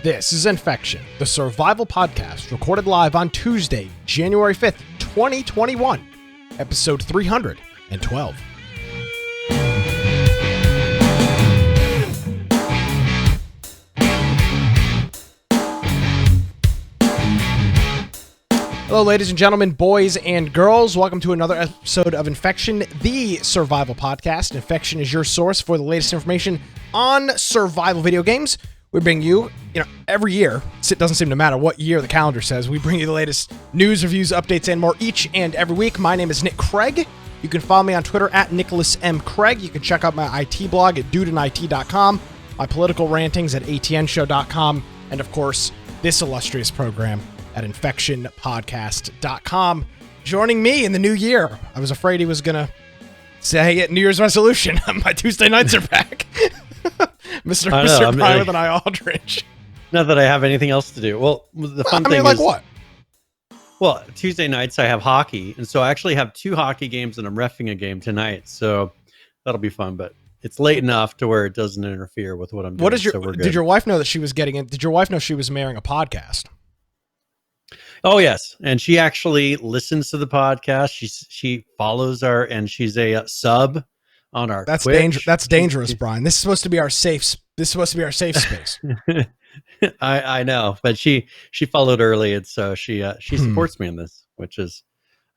This is Infection, the survival podcast recorded live on Tuesday, January 5th, 2021, episode 312. Hello, ladies and gentlemen, boys and girls. Welcome to another episode of Infection, the survival podcast. Infection is your source for the latest information on survival video games. We bring you, every year, it doesn't seem to matter what year the calendar says, we bring you the latest news, reviews, updates, and more each and every week. My name is Nick Craig. You can follow me on Twitter at Nicholas M. Craig. You can check out my IT blog at dudeandit.com, my political rantings at atnshow.com, and of course, this illustrious program at infectionpodcast.com. Joining me in the new year, I was afraid he was going to say New Year's resolution. My Tuesday nights are back. Mr. Brian with an eye Aldridge. Not that I have anything else to do. Well, the fun thing is... what? Well, Tuesday nights I have hockey, and so I actually have 2 hockey games, and I'm reffing a game tonight, so that'll be fun, but it's late enough to where it doesn't interfere with what I'm doing. Did your wife know that she was getting in? Did your wife know she was marrying a podcast? Oh, yes. And she actually listens to the podcast. She follows and she's a sub on our Twitch. That's dangerous, Brian. This is supposed to be our safe space. I know, but she followed early, and so she supports me in this, which is,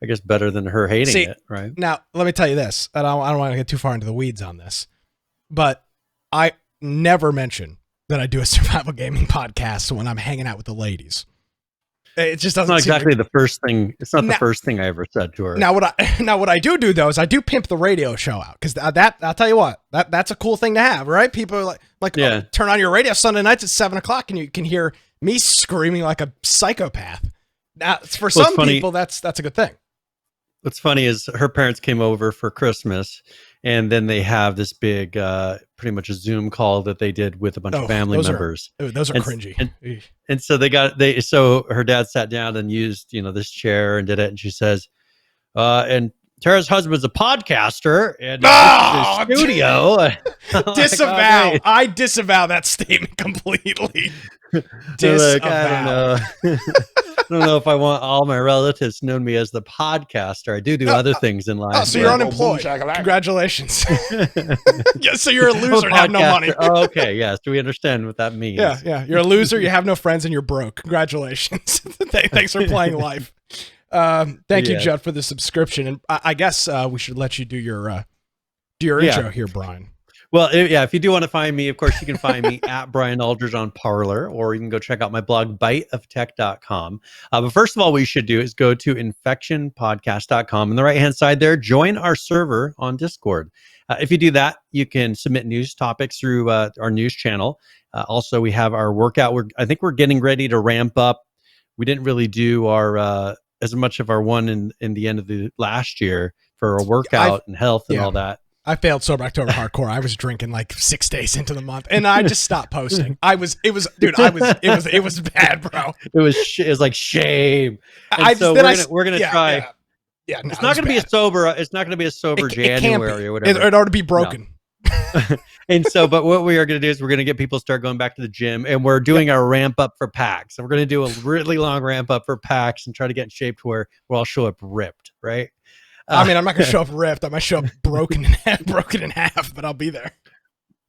I guess, better than her hating it, right? Now, let me tell you this, and I don't want to get too far into the weeds on this, but I never mention that I do a survival gaming podcast when I'm hanging out with the ladies. It just doesn't. It's not exactly the first thing. It's not the first thing I ever said to her. Now, what I do though is I do pimp the radio show out, because that I'll tell you what, that's a cool thing to have, right? People are like, yeah. Turn on your radio Sunday nights at 7:00, and you can hear me screaming like a psychopath. Now, for some people, that's a good thing. What's funny is her parents came over for Christmas, and then they have this big, pretty much a Zoom call that they did with a bunch of family members. Those are cringy. And so so her dad sat down and used, this chair and did it. And she says, and Tara's husband's a podcaster, and his studio. Disavow. I disavow that statement completely. Disavow. I don't know if I want all my relatives to know me as the podcaster. I do other things in life. So you're unemployed. Congratulations. Yeah, so you're a loser and have no money. Okay, yes. Do we understand what that means? Yeah. You're a loser, you have no friends, and you're broke. Congratulations. Thanks for playing life. Thank you, Judd, for the subscription. And I guess we should let you do your intro here, Brian. Well, if you do want to find me, of course, you can find me at Brian Aldridge on Parler, or you can go check out my blog, biteoftech.com. But first of all, what you should do is go to infectionpodcast.com. On the right-hand side there, join our server on Discord. If you do that, you can submit news topics through our news channel. Also, we have our workout. I think we're getting ready to ramp up. We didn't really do our as much of our one in the end of the last year for our workout and health and all that. I failed Sober October Hardcore. I was drinking like 6 days into the month, and I just stopped posting. It was bad, bro. It was like shame. And we're gonna try. Yeah, no, it's not gonna be a sober. It's not gonna be a sober January or whatever. It ought to be broken. No. And so, but what we are gonna do is we're gonna get people to start going back to the gym, and we're doing our ramp up for PAX. So we're gonna do a really long ramp up for PAX and try to get in shape to where we'll all show up ripped, right? I'm not going to show up ripped. I might show up broken in half, but I'll be there.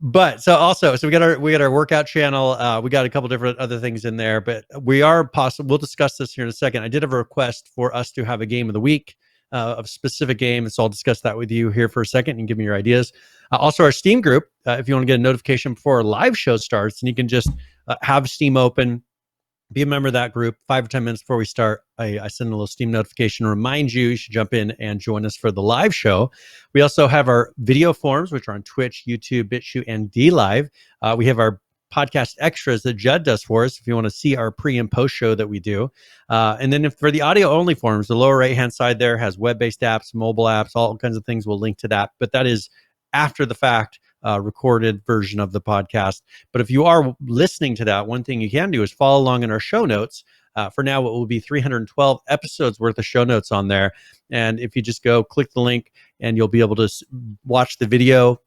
But so we got our workout channel. We got a couple different other things in there, but we'll discuss this here in a second. I did have a request for us to have a game of the week, of a specific game. And so I'll discuss that with you here for a second and give me your ideas. Also our Steam group, if you want to get a notification before our live show starts, and you can just have Steam open, be a member of that group. 5 or 10 minutes before we start, I send a little Steam notification, remind you should jump in and join us for the live show. We also have our video forums, which are on Twitch, YouTube, BitChute, and DLive. We have our podcast extras that Judd does for us if you want to see our pre and post show that we do. And then for the audio only forums, the lower right-hand side there has web-based apps, mobile apps, all kinds of things. We'll link to that. But that is after the fact. Recorded version of the podcast. But if you are listening to that, one thing you can do is follow along in our show notes. For now, it will be 312 episodes worth of show notes on there. And if you just go click the link, and you'll be able to watch the video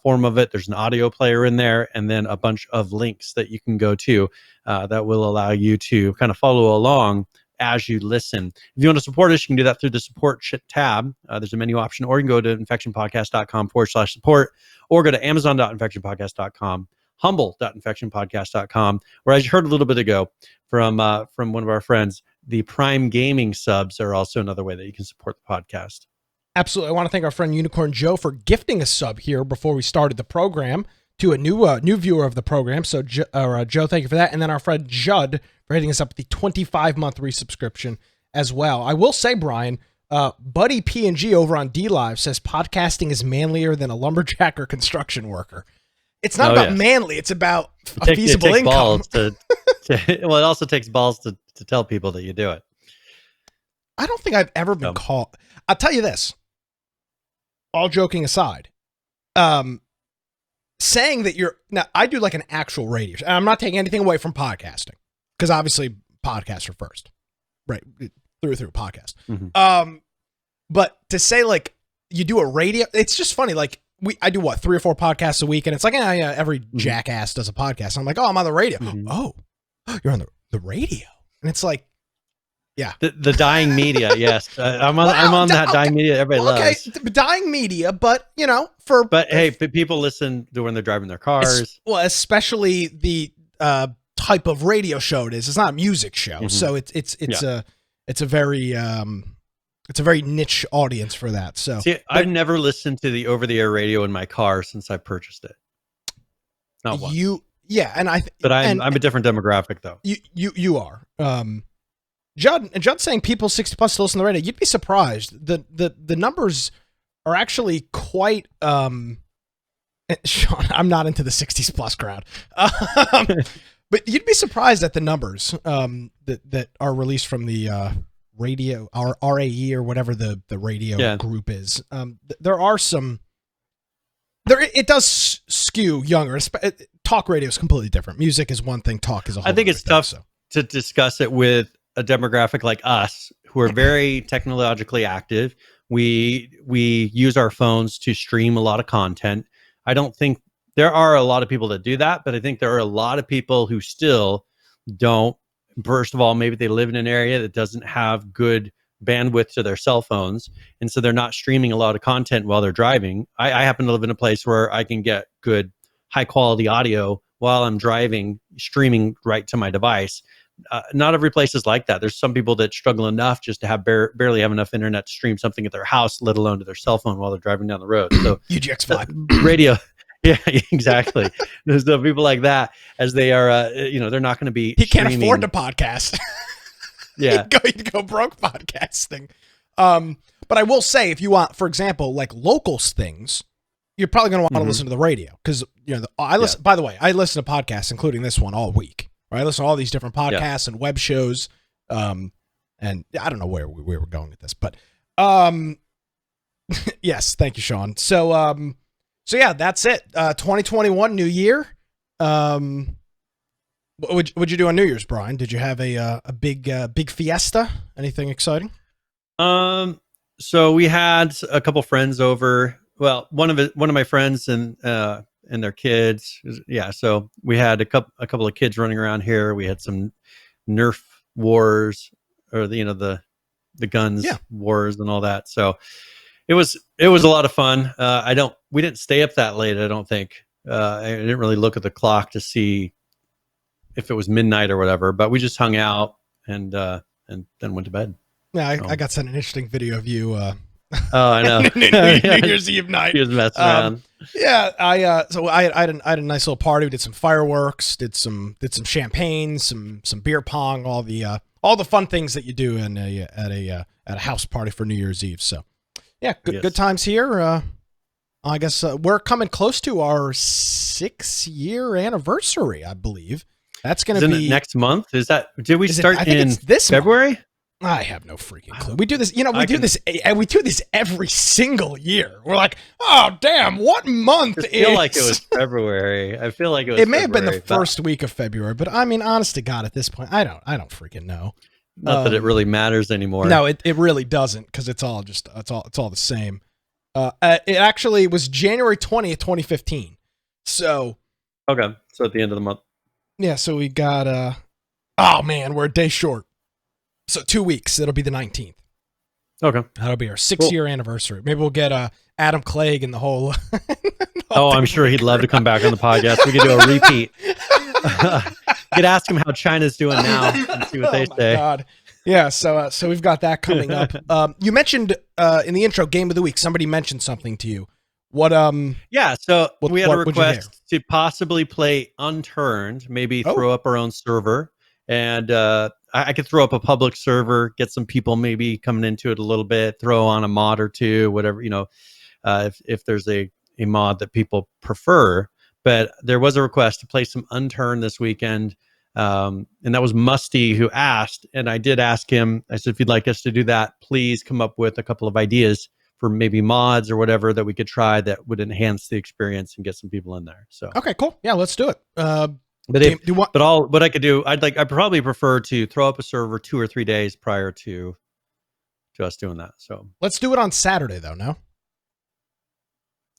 form of it. There's an audio player in there, and then a bunch of links that you can go to that will allow you to kind of follow along as you listen. If you want to support us, you can do that through the support tab. There's a menu option, or you can go to infectionpodcast.com/support, or go to amazon.infectionpodcast.com, humble.infectionpodcast.com, where, as you heard a little bit ago from one of our friends, the Prime Gaming subs are also another way that you can support the podcast. Absolutely. I want to thank our friend Unicorn Joe for gifting a sub here before we started the program to a new viewer of the program. So, Joe, thank you for that. And then our friend Judd for hitting us up with the 25-month resubscription as well. I will say, Brian, Buddy P&G over on DLive says podcasting is manlier than a lumberjack or construction worker. It's not about manly. It's about a feasible it takes income. Balls well, it also takes balls to tell people that you do it. I don't think I've ever been called. I'll tell you this. All joking aside, saying that now I do like an actual radio show. I'm not taking anything away from podcasting because obviously podcasts are first, right? Through podcast. Mm-hmm. But to say like you do a radio, it's just funny. Like I do 3 or 4 podcasts a week, and it's like every jackass does a podcast. I'm like, oh, I'm on the radio. Mm-hmm. Oh, you're on the radio, and it's like, yeah, the dying media. Yes, I'm on that dying media. Everybody loves. Okay, dying media, but hey, people listen when they're driving their cars. Especially the type of radio show it is. It's not a music show, so it's a very niche audience for that. So I've never listened to the over-the-air radio in my car since I purchased it. Not once. But I'm a different demographic though. You are. Judd saying people 60 plus to listen to the radio. You'd be surprised. The numbers are actually quite. Sean, I'm not into the 60s plus crowd, but you'd be surprised at the numbers that are released from the radio, our RAE or whatever the radio group is. There are some. It does skew younger. Talk radio is completely different. Music is one thing. Talk is a whole. I think it's tough to discuss it with a demographic like us who are very technologically active. We use our phones to stream a lot of content. I don't think there are a lot of people that do that, but I think there are a lot of people who still don't. First of all, maybe they live in an area that doesn't have good bandwidth to their cell phones, and so they're not streaming a lot of content while they're driving. I happen to live in a place where I can get good high quality audio while I'm driving, streaming right to my device. Not every place is like that. There's some people that struggle enough just to have barely have enough internet to stream something at their house, let alone to their cell phone while they're driving down the road. So UGX5 radio. Yeah, exactly. There's the people like that, as they are, they're not going to be. He can't afford to podcast. Yeah, he'd go broke podcasting. But I will say, if you want, for example, like locals things, you're probably going to want to listen to the radio because I listen. By the way, I listen to podcasts, including this one, all week. Right? I listen to all these different podcasts and web shows, and I don't know where we were going with this, but yes, thank you, Sean. So yeah, that's it. 2021, new year. What'd you do on New Year's, Brian? Did you have a big fiesta? Anything exciting? So we had a couple friends over. Well, one of my friends and their kids. Yeah. So we had a couple of kids running around here. We had some Nerf wars, or the guns wars and all that. So it was a lot of fun. We didn't stay up that late. I don't think. I didn't really look at the clock to see if it was midnight or whatever, but we just hung out and then went to bed. Yeah. I got sent an interesting video of you, oh, I know. New Year's Eve night. He was messing around. Yeah, I had a nice little party. We did some fireworks, did some champagne, some beer pong, all the fun things that you do at a house party for New Year's Eve. So, yeah, good times here. I guess we're coming close to our 6-year anniversary, I believe. That's going to be next month. Did we start I think in it's this February? Month. I have no freaking clue. We do this, we do this every single year. We're like, oh damn, what month is? I feel like it was February. I feel like it was. It may have been the first week of February, but I mean, honest to God, at this point, I don't freaking know. Not that it really matters anymore. No, it really doesn't, because it's all the same. It actually was January 20th, 2015. So Okay, so at the end of the month. yeah, so we got oh man, we're a day short. So 2 weeks. It'll be the 19th. Okay. That'll be our 6-year anniversary. Maybe we'll get Adam Clegg and the whole. I'm sure he'd love to come back on the podcast. We could do a repeat. You could ask him how China's doing now and see what they say. God. Yeah, so we've got that coming up. You mentioned in the intro, Game of the Week. Somebody mentioned something to you. What? Yeah, so we had a what'd you hear? request to possibly play Unturned, maybe throw up our own server, and I could throw up a public server, get some people maybe coming into it a little bit, throw on a mod or two, whatever, if there's a mod that people prefer. But there was a request to play some Unturned this weekend, and that was Musty who asked, and I did ask him, I said, if you'd like us to do that, please come up with a couple of ideas for maybe mods or whatever that we could try that would enhance the experience and get some people in there. So Okay, cool. Yeah, let's do it. What I could do, I'd probably prefer to throw up a server 2 or 3 days prior to us doing that. So let's do it on Saturday though. No.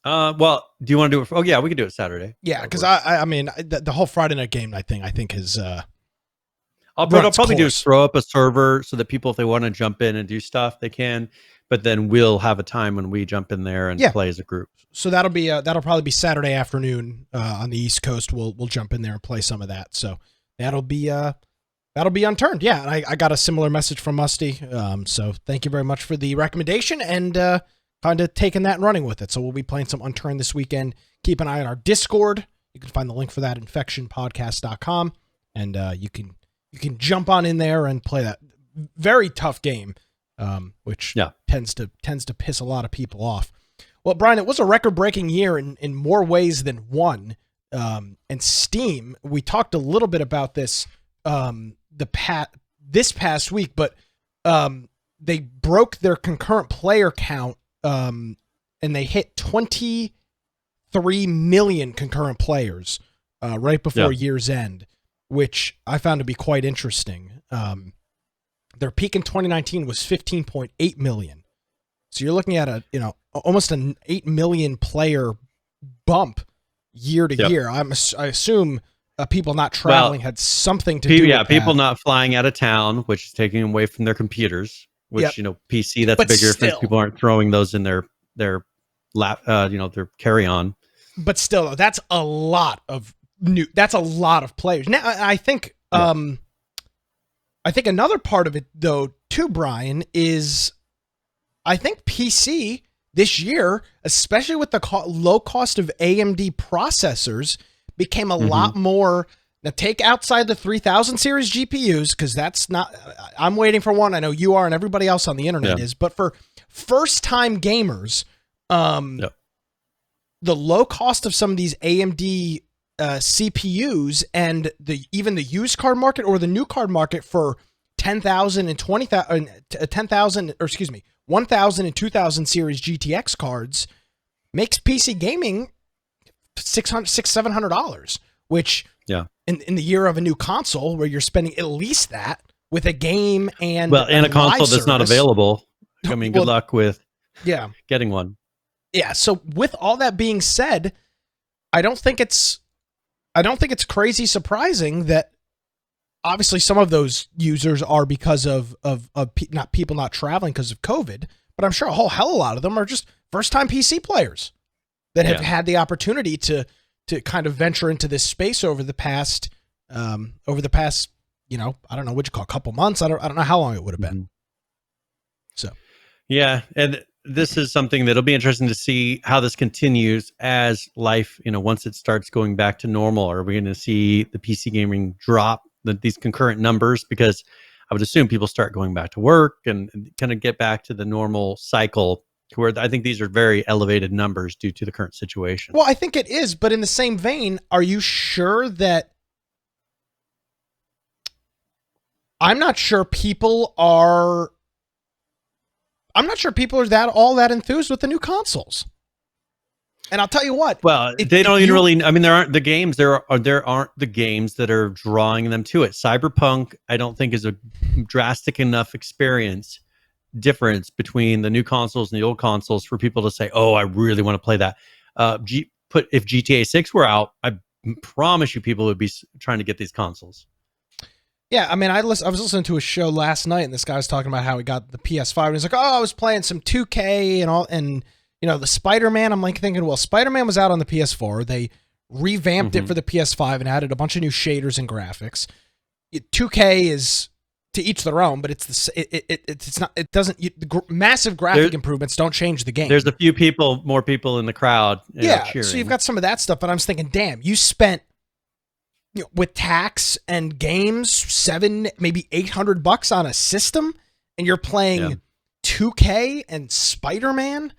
Well, do you want to do it? Oh yeah, we could do it Saturday. Yeah, because I mean the whole Friday night game night thing I think is I'll probably do is throw up a server so that people, if they want to jump in and do stuff, they can. But then we'll have a time when we jump in there and play as a group. So that'll probably be Saturday afternoon on the East Coast. We'll jump in there and play some of that. So that'll be Unturned. Yeah, and I got a similar message from Musty. So thank you very much for the recommendation and kind of taking that and running with it. So we'll be playing some Unturned this weekend. Keep an eye on our Discord. You can find the link for that at infectionpodcast.com, and you can jump on in there and play that very tough game. Which tends to piss a lot of people off. Well, Brian, it was a record-breaking year in more ways than one. And Steam, we talked a little bit about this this past week, but they broke their concurrent player count and they hit 23 million concurrent players right before year's end, which I found to be quite interesting. Their peak in 2019 was 15.8 million. So you're looking at almost an 8 million player bump year to year. I assume people not traveling had something to do with that. People not flying out of town, which is taking away from their computers, which, PC, that's a big difference. People aren't throwing those in their lap, their carry-on. But still, that's a lot of players. Now, I think another part of it, though, too, Brian, is I think PC this year, especially with the low cost of AMD processors, became a lot more. Now, take outside the 3000 series GPUs, because that's not. I'm waiting for one. I know you are, and everybody else on the internet is. But for first-time gamers, the low cost of some of these AMD CPUs and even the used card market or the new card market for 10,000 and 1,000 and 2,000 series GTX cards makes PC gaming $600-$700, which in the year of a new console where you're spending at least that with a game and a console that's not available. I mean, good luck with getting one. Yeah. So with all that being said, I don't think it's crazy surprising that obviously some of those users are because of people not traveling because of COVID, but I'm sure a whole hell of a lot of them are just first-time PC players that have had the opportunity to kind of venture into this space over the past I don't know what you call a couple months. I don't know how long it would have been. So yeah, and this is something that'll be interesting to see how this continues as life, once it starts going back to normal. Are we going to see the PC gaming drop these concurrent numbers? Because I would assume people start going back to work and kind of get back to the normal cycle, to where I think these are very elevated numbers due to the current situation. Well, I think it is, but in the same vein, are you sure that I'm not sure people are that enthused with the new consoles. And I'll tell you what. Well, they don't even really. I mean, there aren't the games. There aren't the games that are drawing them to it. Cyberpunk, I don't think, is a drastic enough experience difference between the new consoles and the old consoles for people to say, "Oh, I really want to play that." If GTA 6 were out, I promise you, people would be trying to get these consoles. Yeah, I mean, I was listening to a show last night, and this guy was talking about how he got the PS5, and he's like, "Oh, I was playing some 2K and all, and the Spider-Man." I'm like thinking, well, Spider-Man was out on the PS4. They revamped it for the PS5 and added a bunch of new shaders and graphics. 2K is to each their own, but it's not. It doesn't. Massive graphic improvements don't change the game. There's a few more people in the crowd. Cheering. So you've got some of that stuff, but I'm just thinking, damn, you spent with tax and games $700, maybe $800 on a system, and you're playing 2K and Spider-Man.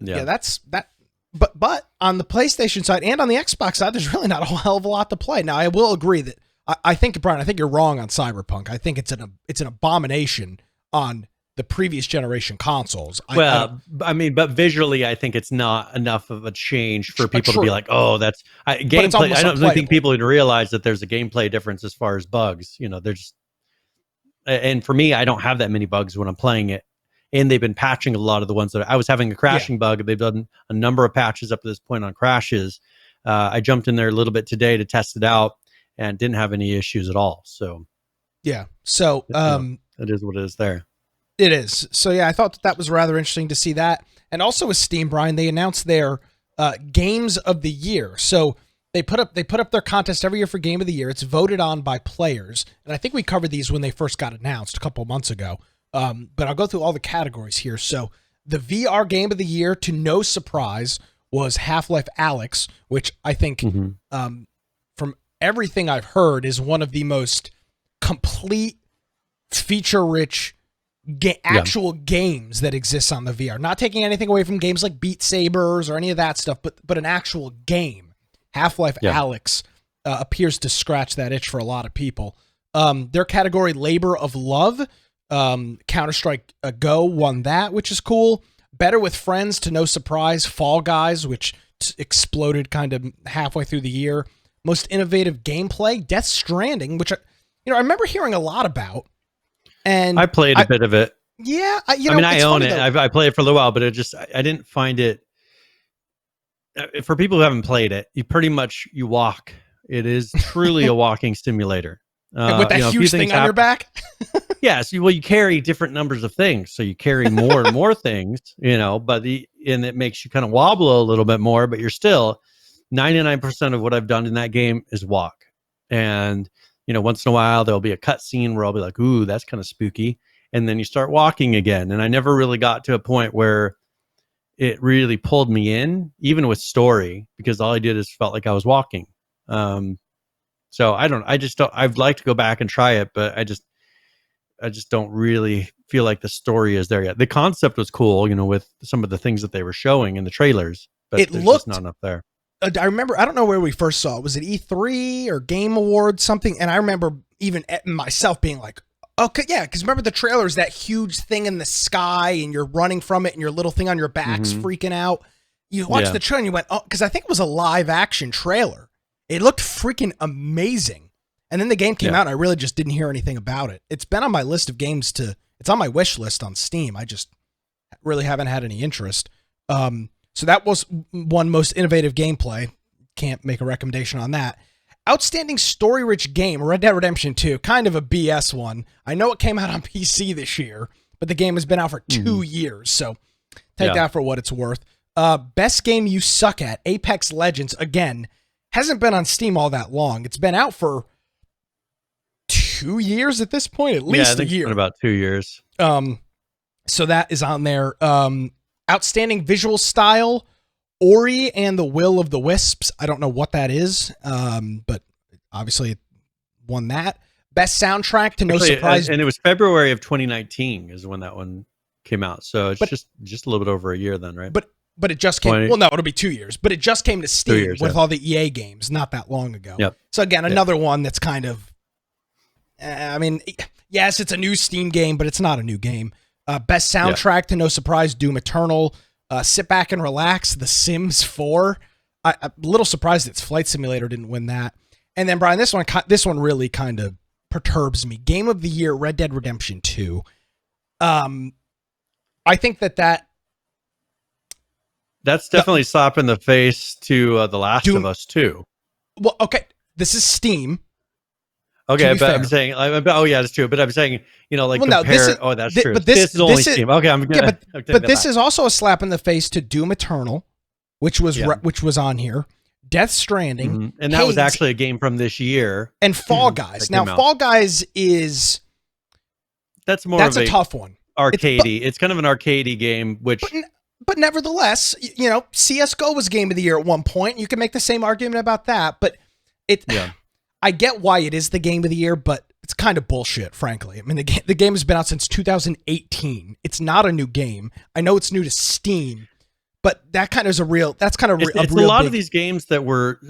That's that. But on the PlayStation side and on the Xbox side, there's really not a hell of a lot to play. Now, I will agree that I think, Brian, I think you're wrong on Cyberpunk. I think it's an abomination on the previous generation consoles. But visually, I think it's not enough of a change for people to be like, "Oh, that's gameplay." I don't really think people would realize that there's a gameplay difference as far as bugs. There's, and for me, I don't have that many bugs when I'm playing it. And they've been patching a lot of the ones that I was having a crashing bug. They've done a number of patches up to this point on crashes. I jumped in there a little bit today to test it out and didn't have any issues at all. So, yeah. So, it is what it is there. It is. So, yeah, I thought that was rather interesting to see that. And also with Steam, Brian, they announced their games of the year. So they put up their contest every year for game of the year. It's voted on by players. And I think we covered these when they first got announced a couple of months ago. But I'll go through all the categories here. So the VR game of the year, to no surprise, was Half-Life Alyx, which I think, from everything I've heard, is one of the most complete, feature-rich actual games that exists on the VR. Not taking anything away from games like Beat Sabers or any of that stuff, but an actual game. Half-Life Alyx appears to scratch that itch for a lot of people. Their category, Labor of Love, Counter-Strike Go won that, which is cool. Better with Friends, to no surprise. Fall Guys, which exploded kind of halfway through the year. Most innovative gameplay, Death Stranding, which I remember hearing a lot about. And I played a bit of it. Yeah, I own it. I played it for a little while, but I didn't find it. For people who haven't played it, you walk. It is truly a walking simulator. And with that huge thing on your back? Yes. You carry different numbers of things. So you carry more and more things, and it makes you kind of wobble a little bit more, but you're still 99% of what I've done in that game is walk. And, once in a while there'll be a cut scene where I'll be like, ooh, that's kind of spooky. And then you start walking again. And I never really got to a point where it really pulled me in, even with story, because all I did is felt like I was walking. So I'd like to go back and try it, but I just don't really feel like the story is there yet. The concept was cool, with some of the things that they were showing in the trailers, but there's just not enough there. I remember, I don't know where we first saw it. Was it E3 or Game Awards, something? And I remember even myself being like, okay, yeah, because remember the trailers, that huge thing in the sky and you're running from it and your little thing on your back's freaking out. You watched the trailer and you went, oh, because I think it was a live action trailer. It looked freaking amazing. And then the game came out and I really just didn't hear anything about it. It's been on my list of games it's on my wish list on Steam. I just really haven't had any interest. So that was one most innovative gameplay. Can't make a recommendation on that. Outstanding story-rich game, Red Dead Redemption 2, kind of a BS one. I know it came out on PC this year, but the game has been out for 2 years, so take that for what it's worth. Best game you suck at, Apex Legends, again, hasn't been on Steam all that long. It's been out for 2 years at this point, at least a year. It's been about 2 years. So that is on there. Outstanding visual style, Ori and the Will of the Wisps. I don't know what that is, but obviously it won that. Best soundtrack, to no surprise. And it was February of 2019 is when that one came out. So it's just a little bit over a year then, right? But it just came, well, no, it'll be 2 years, but it just came to Steam with all the EA games not that long ago. Yep. So again, another one that's kind of, yes, it's a new Steam game, but it's not a new game. Best soundtrack, to no surprise, Doom Eternal. Sit Back and Relax, The Sims 4. I'm a little surprised its Flight Simulator didn't win that. And then, Brian, this one really kind of perturbs me. Game of the Year, Red Dead Redemption 2. I think that that's definitely slap in the face to The Last of Us too. Well, okay, this is Steam. Okay, but fair. I'm saying, oh yeah, that's true. But I'm saying, like compare. This is, oh, that's true. But this is only Steam. Okay, I'm gonna. Yeah, but this is also a slap in the face to Doom Eternal, which was on here. Death Stranding, and that was actually a game from this year. And Fall Guys. Now, Fall Guys is that's a tough one. Arcadey. It's kind of an arcadey game, which. But nevertheless, CS:GO was Game of the Year at one point. You can make the same argument about that, but I get why it is the Game of the Year, but it's kind of bullshit, frankly. I mean, the game has been out since 2018. It's not a new game. I know it's new to Steam, but that kind of is a real. That's kind of it's a lot of these games that were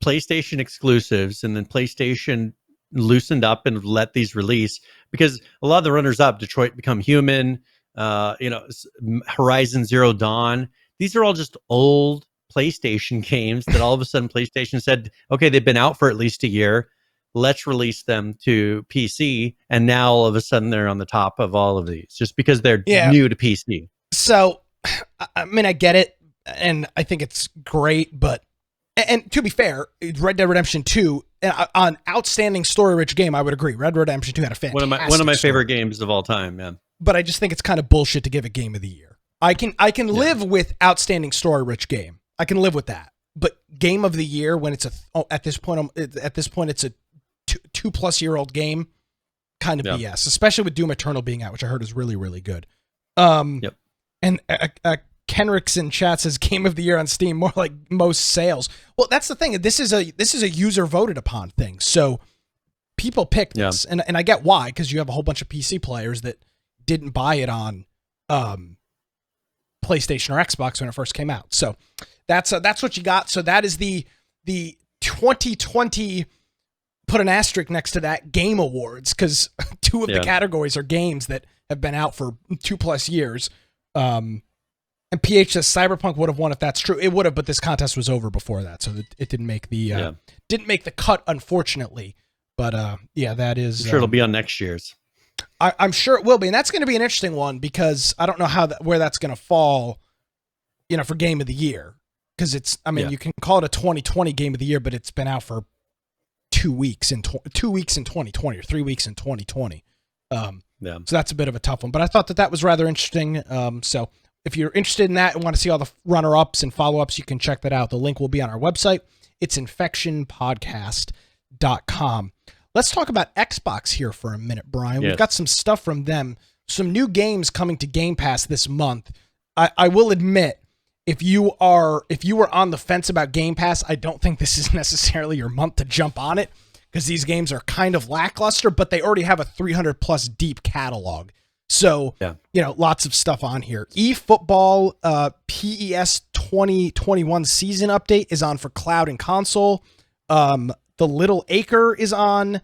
PlayStation exclusives, and then PlayStation loosened up and let these release because a lot of the runners up, Detroit Become Human, Horizon Zero Dawn. These are all just old PlayStation games that all of a sudden PlayStation said, okay, they've been out for at least a year. Let's release them to PC. And now all of a sudden they're on the top of all of these just because they're new to PC. So, I mean, I get it. And I think it's great, but, and to be fair, Red Dead Redemption 2, an outstanding story-rich game, I would agree. Red Dead Redemption 2 had a fantastic one of my favorite games of all time, man. But I just think it's kind of bullshit to give it Game of the Year. I can live with outstanding story-rich game. I can live with that, but Game of the Year when it's at this point it's a 2+ year old game, kind of BS. Especially with Doom Eternal being out, which I heard is really really good. And Kenrix in chat says Game of the Year on Steam, more like most sales. Well, that's the thing. This is a user voted upon thing, so people pick this, and I get why, because you have a whole bunch of PC players that didn't buy it on PlayStation or Xbox when it first came out. So that's what you got. So that is the 2020, put an asterisk next to that, Game Awards, because two of the categories are games that have been out for 2+ years. And PH says Cyberpunk would have won if that's true. It would have, but this contest was over before that, so it didn't make the cut, unfortunately. But that is. I'm sure it'll be on next year's. I'm sure it will be, and that's going to be an interesting one because I don't know where that's going to fall, for Game of the Year. Because you can call it a 2020 Game of the Year, but it's been out for 2 weeks in 2020 or 3 weeks in 2020. So that's a bit of a tough one, but I thought that was rather interesting. So if you're interested in that and want to see all the runner-ups and follow-ups, you can check that out. The link will be on our website. It's infectionpodcast.com. Let's talk about Xbox here for a minute, Brian. We've got some stuff from them, some new games coming to Game Pass this month. I will admit, if you were on the fence about Game Pass, I don't think this is necessarily your month to jump on it, because these games are kind of lackluster, but they already have a 300+ deep catalog. So, lots of stuff on here. eFootball PES 2021 season update is on for cloud and console. The Little Acre is on.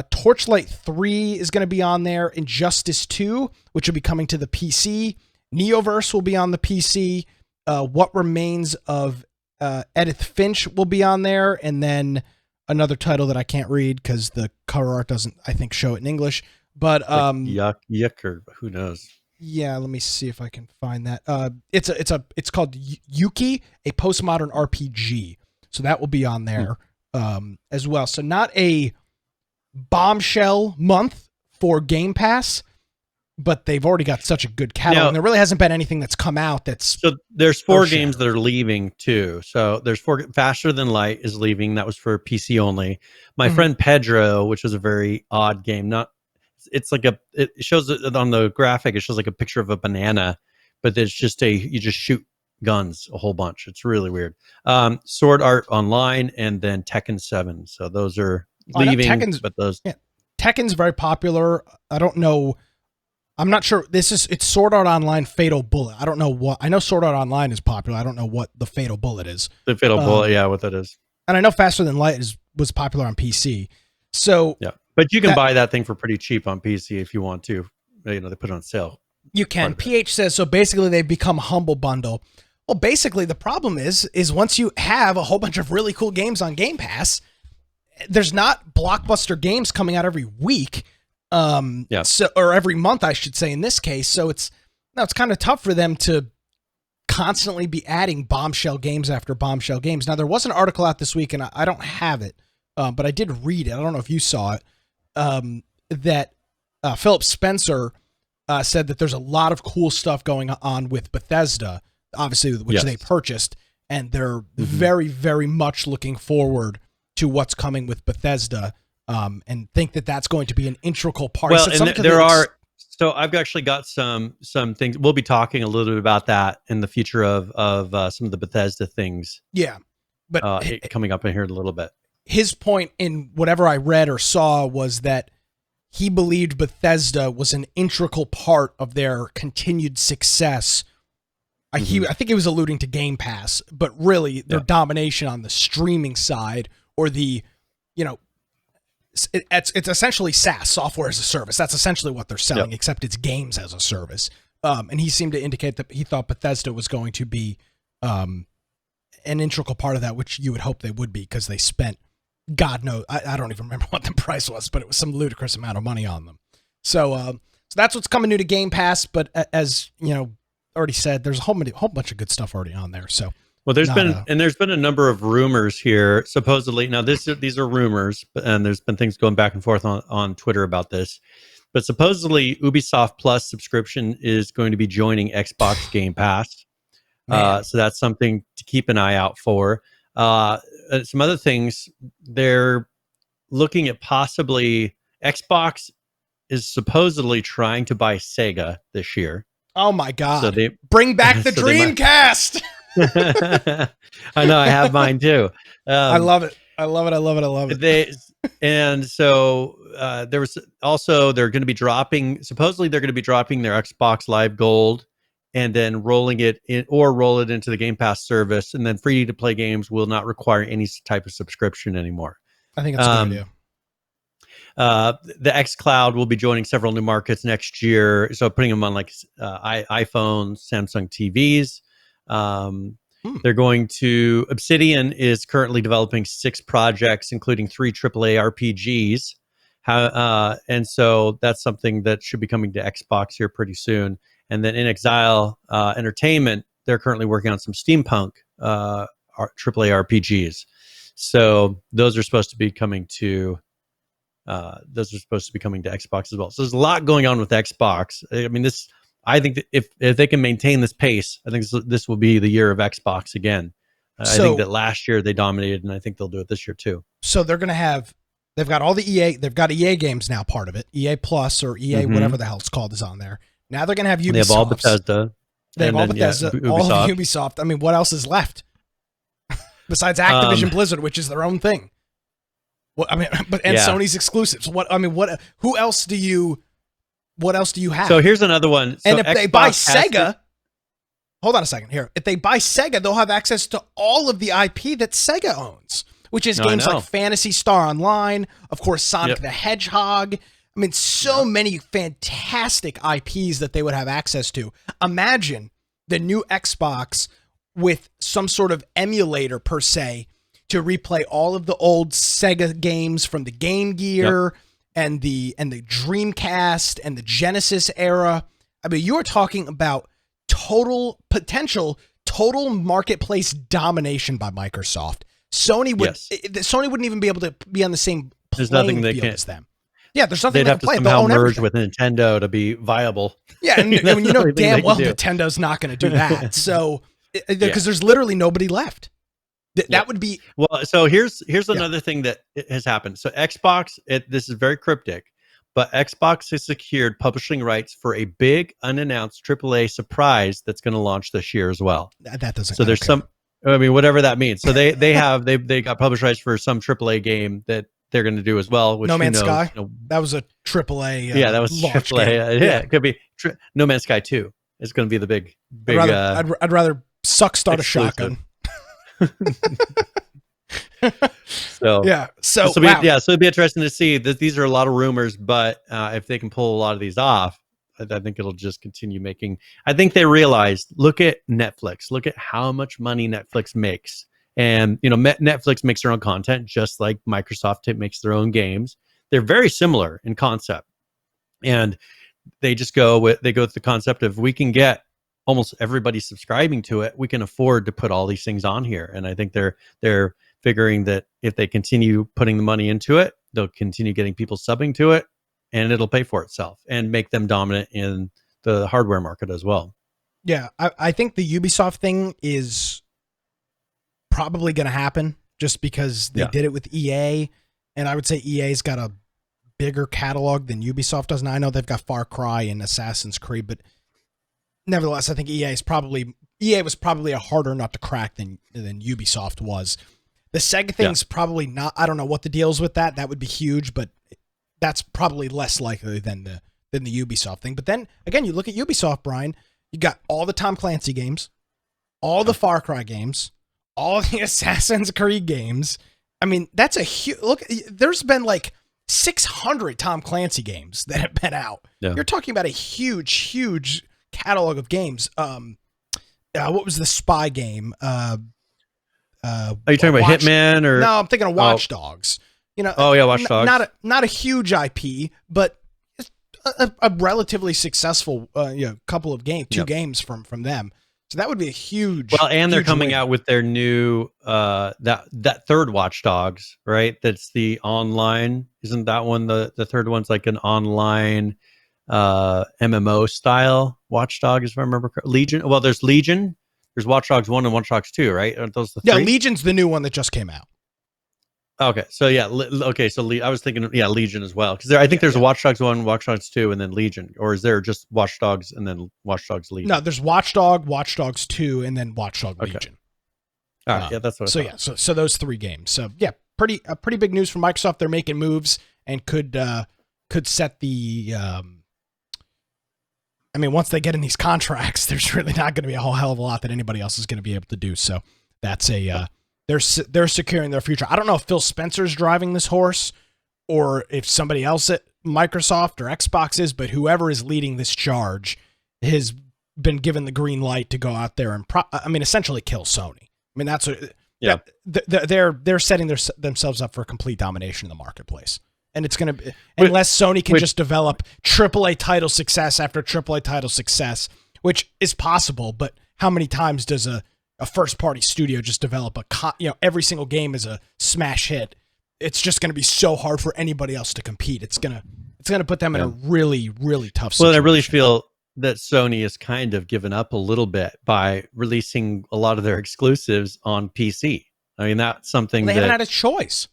Torchlight 3 is going to be on there. Injustice 2, which will be coming to the PC. Neoverse will be on the PC. What Remains of Edith Finch will be on there. And then another title that I can't read because the cover art doesn't, I think, show it in English. But Yuck, or who knows? Yeah, let me see if I can find that. It's called Yuki, a postmodern RPG. So that will be on there as well. So not a bombshell month for Game Pass, but they've already got such a good catalog. And there really hasn't been anything that's come out that's. So there's 4 games that are leaving too. So there's 4. Faster Than Light is leaving. That was for PC only. My friend Pedro, which was a very odd game. It's like it shows it on the graphic. It shows like a picture of a banana, but there's just you just shoot guns a whole bunch. It's really weird. Sword Art Online, and then Tekken 7. So those are leaving. Tekken's very popular. I don't know. I'm not sure. It's Sword Art Online Fatal Bullet. I don't know what. I know Sword Art Online is popular. I don't know what the Fatal Bullet is. The Fatal Bullet, what that is. And I know Faster Than Light was popular on PC. So but you can buy that thing for pretty cheap on PC if you want to. They put it on sale. You can. PH says so. Basically, they've become Humble Bundle. Well, basically, the problem is once you have a whole bunch of really cool games on Game Pass, there's not blockbuster games coming out every week. So, or every month, I should say, in this case. So Now it's kind of tough for them to constantly be adding bombshell games after bombshell games. Now there was an article out this week, and I don't have it, but I did read it. I don't know if you saw it. That Philip Spencer said that there's a lot of cool stuff going on with Bethesda, obviously, which they purchased, and they're very, very much looking forward to what's coming with Bethesda, and think that that's going to be an integral part. Well, and there are. So I've actually got some things. We'll be talking a little bit about that in the future of some of the Bethesda things. Yeah, but coming up in here in a little bit. His point in whatever I read or saw was that he believed Bethesda was an integral part of their continued success. I think he was alluding to Game Pass, but really their domination on the streaming side, or the, it's essentially SaaS, software as a service. That's essentially what they're selling, except it's games as a service. And he seemed to indicate that he thought Bethesda was going to be an integral part of that, which you would hope they would be, because they spent, God knows, I don't even remember what the price was, but it was some ludicrous amount of money on them. So that's what's coming new to Game Pass. But as already said, there's a whole bunch of good stuff already on there. So, well, there's been a number of rumors here. Supposedly, now these are rumors, and there's been things going back and forth on Twitter about this. But supposedly, Ubisoft Plus subscription is going to be joining Xbox Game Pass. So that's something to keep an eye out for. Some other things, they're looking at possibly Xbox is supposedly trying to buy Sega this year. Oh my God. So they bring back the Dreamcast. I know, I have mine too. I love it. I love it. And so there was also, they're going to be dropping their Xbox Live Gold, and then roll it into the Game Pass service, and then free to play games will not require any type of subscription anymore. I think that's a good idea. The xCloud will be joining several new markets next year, so putting them on like iPhones, Samsung TVs. They're going to, Obsidian is currently developing 6 projects, including 3 AAA RPGs. And so that's something that should be coming to Xbox here pretty soon. And then In Exile Entertainment, they're currently working on some steampunk AAA RPGs. So those are supposed to be coming to Xbox as well. So there's a lot going on with Xbox. I mean, I think that if they can maintain this pace, I think this will be the year of Xbox again. I think that last year they dominated, and I think they'll do it this year too. So they've got all the EA, they've got EA games now, part of it. EA Plus or EA, whatever the hell it's called, is on there. Now they're going to have Ubisoft. They have all Bethesda. They have all Bethesda, all of Ubisoft. I mean, what else is left? Besides Activision Blizzard, which is their own thing. Sony's exclusives. Who else do you have? So here's another one. And if they buy Sega, hold on a second here. If they buy Sega, they'll have access to all of the IP that Sega owns, which is games like Phantasy Star Online, of course, Sonic the Hedgehog. I mean, so many fantastic IPs that they would have access to. Imagine the new Xbox with some sort of emulator, per se, to replay all of the old Sega games from the Game Gear and the Dreamcast and the Genesis era. I mean, you are talking about total marketplace domination by Microsoft. Sony wouldn't even be able to be on the same playing field as them. Yeah, there's nothing they'd have to somehow merge with Nintendo to be viable. Yeah, and damn well Nintendo's not going to do that. So, because there's literally nobody left. That would be well. So here's another thing that has happened. So Xbox, this is very cryptic, but Xbox has secured publishing rights for a big unannounced AAA surprise that's going to launch this year as well. That doesn't. So there's some. I mean, whatever that means. So they got published rights for some AAA game that they're going to do as well. Which, No Man's Sky. That was a AAA. That was AAA. Yeah, it could be No Man's Sky 2. It's going to be the big. I'd rather start a shotgun. So it'd be interesting to see that these are a lot of rumors, but if they can pull a lot of these off, I think it'll just continue making. I think they realized, look at Netflix, look at how much money Netflix makes, and Netflix makes their own content just like Microsoft makes their own games. They're very similar in concept, and they just go with the concept of, we can get almost everybody subscribing to it, we can afford to put all these things on here. And I think they're figuring that if they continue putting the money into it, they'll continue getting people subbing to it, and it'll pay for itself and make them dominant in the hardware market as well. Yeah, I think the Ubisoft thing is probably going to happen just because they did it with EA, and I would say EA's got a bigger catalog than Ubisoft does. Now I know they've got Far Cry and Assassin's Creed, but nevertheless, I think EA was probably a harder nut to crack than Ubisoft was. The Sega thing's probably not. I don't know what the deal is with that. That would be huge, but that's probably less likely than the Ubisoft thing. But then again, you look at Ubisoft, Brian. You got all the Tom Clancy games, all the Far Cry games, all the Assassin's Creed games. I mean, that's a huge look. There's been like 600 Tom Clancy games that have been out. Yeah. You're talking about a huge catalog of games. What was the spy game? Are you talking about Hitman or? No, I'm thinking of Watch Dogs. You know. Oh yeah, Watch Dogs. Not a huge IP, but a relatively successful couple of two games from them. So that would be a huge. Well, and they're coming win. out with their new that third Watch Dogs, right? That's the online. Isn't that one the third one's like an online MMO style Watch Dogs, if I remember correctly? Legion. Well, there's Legion. There's Watch Dogs 1 and Watch Dogs 2, right? Aren't those the three? Yeah, Legion's the new one that just came out. Okay, so I was thinking, Legion as well, because I think there's a Watch Dogs 1, Watch Dogs 2, and then Legion, or is there just Watch Dogs and then Watch Dogs Legion? No, there's Watch Dogs 2, and then Watch Dogs Legion. All right, that's what. So those three games. So yeah, pretty big news from Microsoft. They're making moves and could set the. I mean, once they get in these contracts, there's really not going to be a whole hell of a lot that anybody else is going to be able to do. So that's they're securing their future. I don't know if Phil Spencer's driving this horse or if somebody else at Microsoft or Xbox is, but whoever is leading this charge has been given the green light to go out there and essentially kill Sony. I mean, that's they're setting themselves up for complete domination in the marketplace. And it's going to, unless Sony can just develop AAA title success after AAA title success, which is possible, but how many times does a first-party studio just develop every single game is a smash hit? It's just going to be so hard for anybody else to compete. It's going to put them in a really, really tough situation. Well, I really feel that Sony has kind of given up a little bit by releasing a lot of their exclusives on PC. I mean, that's something they haven't had a choice.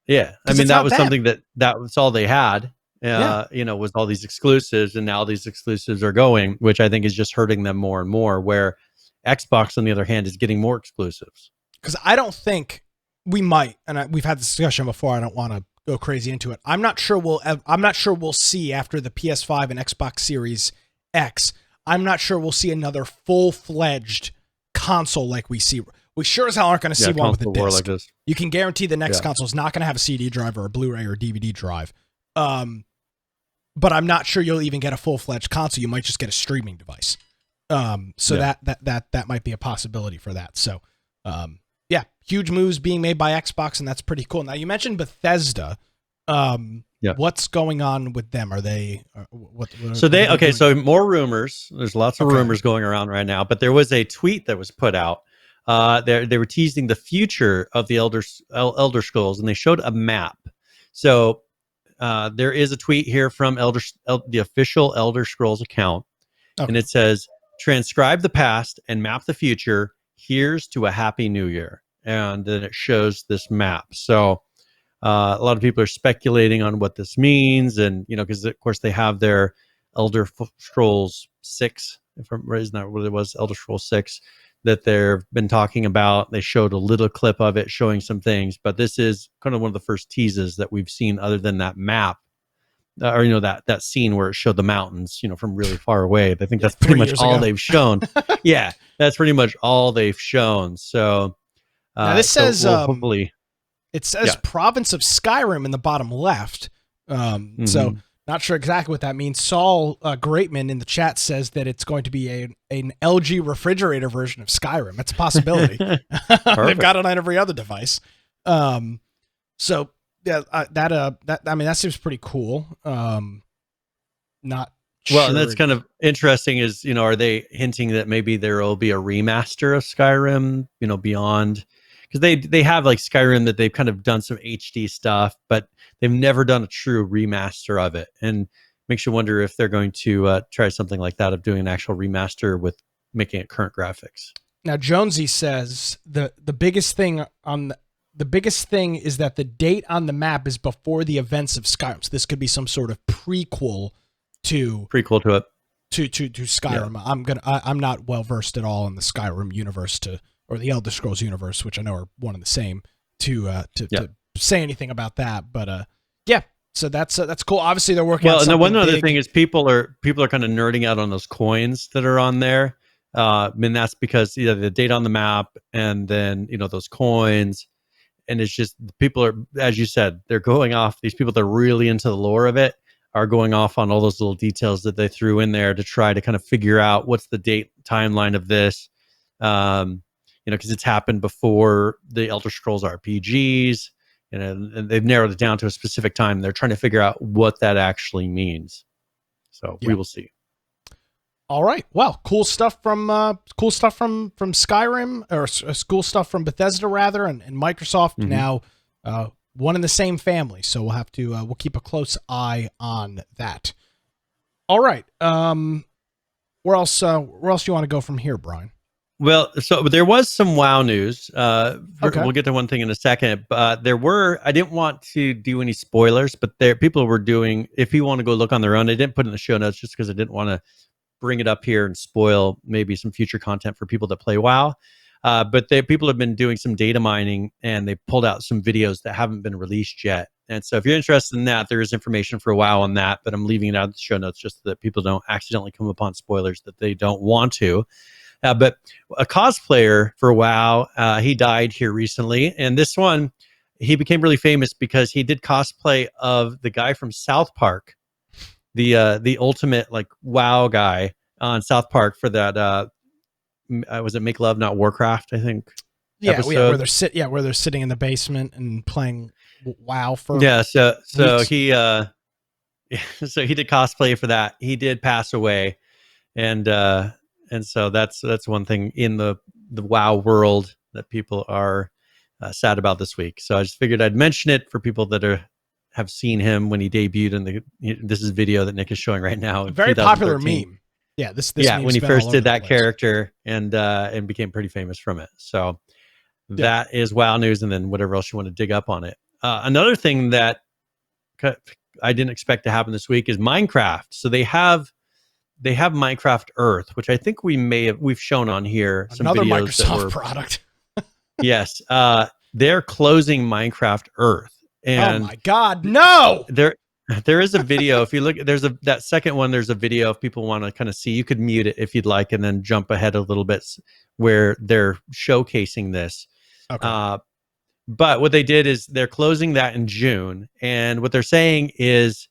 Yeah, I mean, that was something that was all they had, was all these exclusives, and now these exclusives are going, which I think is just hurting them more and more, where Xbox, on the other hand, is getting more exclusives. Because I don't think we might, and we've had this discussion before, I don't want to go crazy into it. I'm not sure we'll see after the PS5 and Xbox Series X, I'm not sure we'll see another full-fledged console like we see. We sure as hell aren't going to see one with a disc. Like this. You can guarantee the next console is not going to have a CD drive or a Blu-ray or a DVD drive. But I'm not sure you'll even get a full-fledged console. You might just get a streaming device. That might be a possibility for that. So, huge moves being made by Xbox, and that's pretty cool. Now, you mentioned Bethesda. What's going on with them? Are they So more rumors. There's lots of rumors going around right now, but there was a tweet that was put out. They were teasing the future of the Elder Scrolls, and they showed a map. So there is a tweet here from the official Elder Scrolls account, and it says, "Transcribe the past and map the future. Here's to a happy new year." And then it shows this map. So a lot of people are speculating on what this means, and because of course they have their Elder Scrolls 6, isn't that what it was? Elder Scrolls 6. That they've been talking about. They showed a little clip of it showing some things, but this is kind of one of the first teases that we've seen other than that map, or that scene where it showed the mountains, from really far away. I think that's pretty much all they've shown. Yeah, that's pretty much all they've shown. So now this says hopefully it says province of Skyrim in the bottom left. So not sure exactly what that means. Saul Greatman in the chat says that it's going to be an LG refrigerator version of Skyrim. That's a possibility. They've got it on every other device. That seems pretty cool. Not Well, Sure and that's it kind is. of interesting is, are they hinting that maybe there will be a remaster of Skyrim, beyond, because they have like Skyrim that they've kind of done some HD stuff, but they've never done a true remaster of it. And makes you wonder if they're going to try something like that of doing an actual remaster with making it current graphics. Now Jonesy says the biggest thing the biggest thing is that the date on the map is before the events of Skyrim. So this could be some sort of prequel to Prequel to it. to Skyrim. Yeah. I'm not well versed at all in the Skyrim universe or the Elder Scrolls universe, which I know are one and the same, to say anything about that. But yeah, so that's cool. Obviously they're working on something and the one other big. thing is people are kind of nerding out on those coins that are on there. And that's because the date on the map and then those coins. And it's just people are, as you said, they're going off. These people that are really into the lore of it are going off on all those little details that they threw in there to try to kind of figure out what's the date timeline of this. Because it's happened before the Elder Scrolls RPGs, and they've narrowed it down to a specific time. They're trying to figure out what that actually means. So we will see. All right. Well, cool stuff from Skyrim, or cool stuff from Bethesda rather, and Microsoft. Mm-hmm. Now, one in the same family. So we'll have to we'll keep a close eye on that. All right. Where else do you want to go from here, Brian? Well, so there was some WoW news. Okay. We'll get to one thing in a second, but I didn't want to do any spoilers, but people were doing, if you want to go look on their own, I didn't put it in the show notes just because I didn't want to bring it up here and spoil maybe some future content for people that play WoW. But people have been doing some data mining, and they pulled out some videos that haven't been released yet. And so if you're interested in that, there is information for WoW on that, but I'm leaving it out of the show notes just so that people don't accidentally come upon spoilers that they don't want to. But a cosplayer for WoW, he died here recently. And this one, he became really famous because he did cosplay of the guy from South Park, the ultimate like WoW guy on South Park for that. Was it Make Love Not Warcraft? I think. Yeah, episode. where they're sitting in the basement and playing WoW for. Yeah, so weeks. he so he did cosplay for that. He did pass away, and so that's one thing in the WoW world that people are sad about this week. So I just figured I'd mention it for people that have seen him when he debuted in this is video that Nick is showing right now. Very popular meme. Yeah, this when he first did that character and became pretty famous from it. So that is WoW news, and then whatever else you want to dig up on it. Another thing that I didn't expect to happen this week is Minecraft. So they have Minecraft Earth, which I think we've shown on here. Another some videos Microsoft product. Yes, they're closing Minecraft Earth, and oh my God, no! There is a video. If you look, that second one. There's a video if people want to kind of see. You could mute it if you'd like, and then jump ahead a little bit where they're showcasing this. Okay. But what they did is they're closing that in June, and what they're saying is,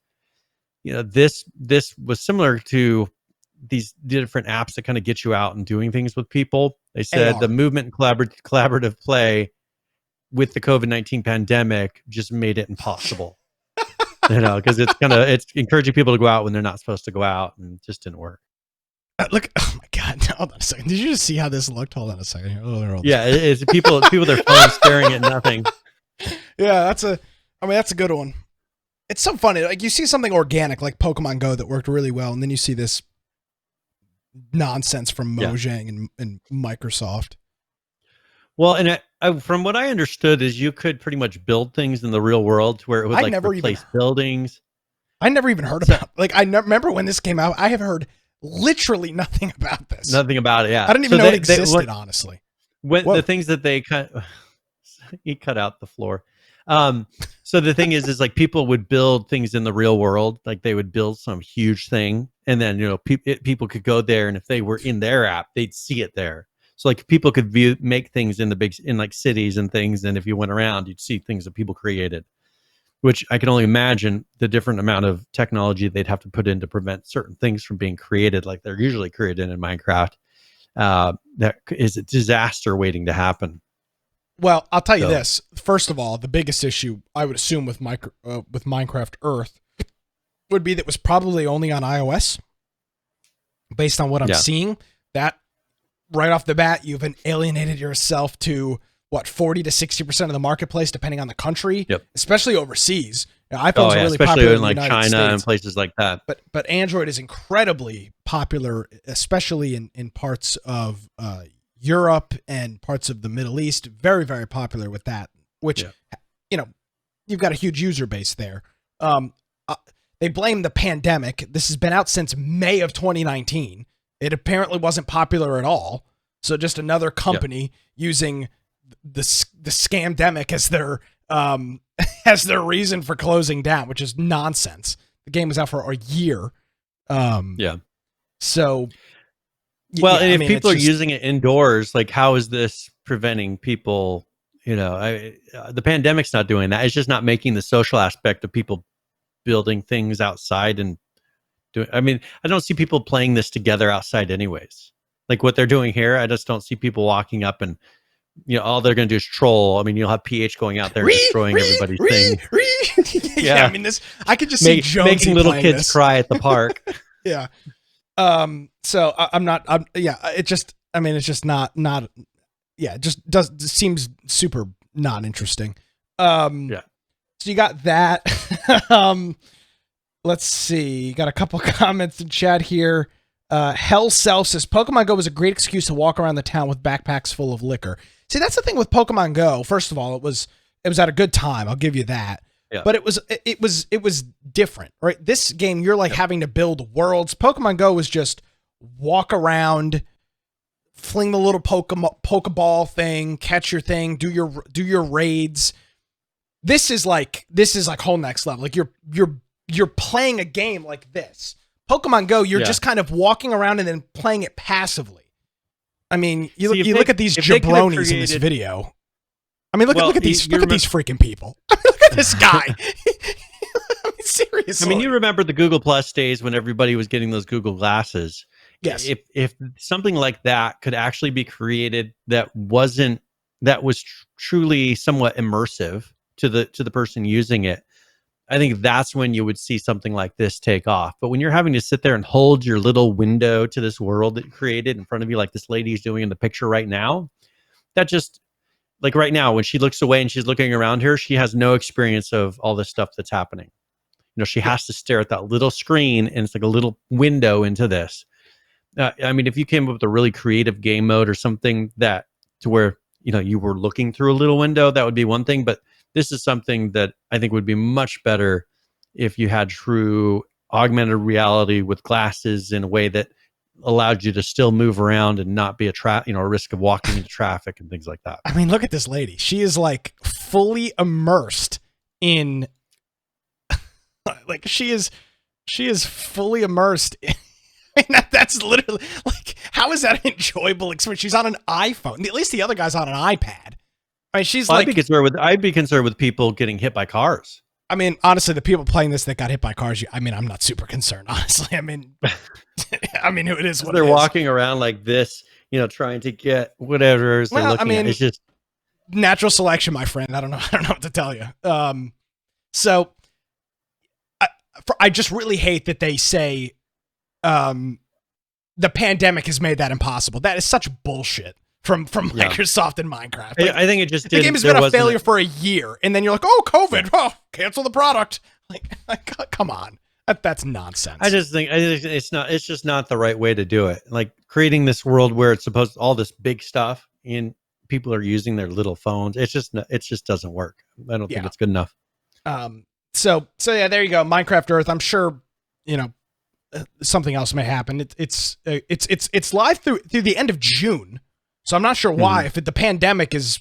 this was similar to these different apps that kind of get you out and doing things with people. They said the movement and collaborative play with the COVID-19 pandemic just made it impossible. Because it's encouraging people to go out when they're not supposed to go out, and it just didn't work. Look, oh my God! Hold on a second. Did you just see how this looked? Hold on a second. It's people their phones staring at nothing. Yeah, that's a good one. It's so funny. Like, you see something organic like Pokemon Go that worked really well, and then you see this nonsense from Mojang and Microsoft. Well, and from what I understood is you could pretty much build things in the real world to where it would replace buildings. I never even heard about remember when this came out. I have heard literally nothing about this. Nothing about it. Yeah, I didn't even know it existed. Honestly, the things that they he cut out the floor. So the thing is like people would build things in the real world, like they would build some huge thing, and then people could go there, and if they were in their app, they'd see it there. So like people could make things in like cities and things, and if you went around, you'd see things that people created. Which I can only imagine the different amount of technology they'd have to put in to prevent certain things from being created like they're usually created in Minecraft. That is a disaster waiting to happen. Well, I'll tell you this. First of all, the biggest issue I would assume with Minecraft Earth would be that it was probably only on iOS. based on what I'm seeing, that right off the bat, you've alienated yourself to what 40 to 60% of the marketplace, depending on the country, especially overseas. iPhones are really popular in like the China States, and places like that. But Android is incredibly popular, especially in parts of Europe and parts of the Middle East. Very, very popular with that, which, you've got a huge user base there. They blame the pandemic. This has been out since May of 2019. It apparently wasn't popular at all. So just another company using the scamdemic as their reason for closing down, which is nonsense. The game was out for a year. So, and if people are using it indoors, like how is this preventing people? The pandemic's not doing that. It's just not making the social aspect of people building things outside and doing. I mean, I don't see people playing this together outside anyways. Like what they're doing here, I just don't see people walking up and all they're going to do is troll. I mean, you'll have PH going out there and destroying everybody's thing. I mean, I could just see Jonesy making little kids this. cry at the park. So it's just not. It just seems super not interesting. So you got that. Let's see. Got a couple comments in chat here. Hell Self says Pokemon Go was a great excuse to walk around the town with backpacks full of liquor. See, that's the thing with Pokemon Go. First of all, it was at a good time. I'll give you that. Yeah. But it was different, right? This game, you're like having to build worlds. Pokemon Go was just walk around, fling the little Pokeball thing, catch your thing, do your raids. This is like whole next level. Like you're playing a game like this. Pokemon Go, you're just kind of walking around and then playing it passively. I mean, you look at these jabronis in this video. I mean, look at these freaking people. Look at this guy. I mean, seriously. I mean, you remember the Google Plus days when everybody was getting those Google glasses. Yes. If something like that could actually be created that was truly somewhat immersive to the person using it, I think that's when you would see something like this take off. But when you're having to sit there and hold your little window to this world that you created in front of you, like this lady's doing in the picture right now, that just, like right now, when she looks away and she's looking around her, she has no experience of all this stuff that's happening. She has to stare at that little screen, and it's like a little window into this. I mean, if you came up with a really creative game mode or something that to where, you were looking through a little window, that would be one thing. But this is something that I think would be much better if you had true augmented reality with glasses in a way that allowed you to still move around and not be a risk of walking into traffic and things like that. I mean, look at this lady. She is like fully immersed in like she is fully immersed in, I mean, that's literally like, how is that an enjoyable experience? She's on an iPhone. At least the other guy's on an iPad. I mean, she's like, I'd be concerned with people getting hit by cars. I mean, honestly, the people playing this that got hit by cars, I mean, I'm not super concerned, honestly. I mean, it is what they're walking around like this, trying to get whatever they're looking at. It's just natural selection, my friend. I don't know what to tell you. So I just really hate that they say the pandemic has made that impossible. That is such bullshit from Microsoft and Minecraft. Like, I think it just the game has been a failure for a year, and then you're like, oh, COVID, cancel the product. Like come on, that's nonsense. I just think it's just not the right way to do it. Like creating this world where it's supposed all this big stuff and people are using their little phones. It just doesn't work. I don't think it's good enough. So yeah, there you go. Minecraft Earth. I'm sure something else may happen. It's live through the end of June. So I'm not sure why, if the pandemic is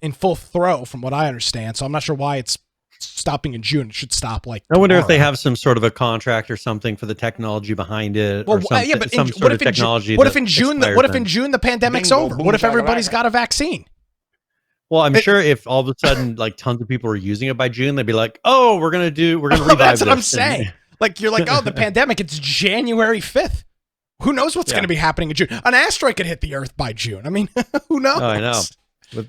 in full throw, from what I understand. So I'm not sure why it's stopping in June. It should stop like I wonder if they have some sort of a contract or something for the technology behind it. Well, or something, yeah, but some sort of technology. What if in June the pandemic's over? What if everybody's got a vaccine? Well, I'm sure if all of a sudden like tons of people are using it by June, they'd be like, "Oh, we're gonna revive That's what this." I'm saying. Like you're like, "Oh, the pandemic. It's January 5th. Who knows what's going to be happening in June? An asteroid could hit the Earth by June. I mean, who knows?" Oh, I know.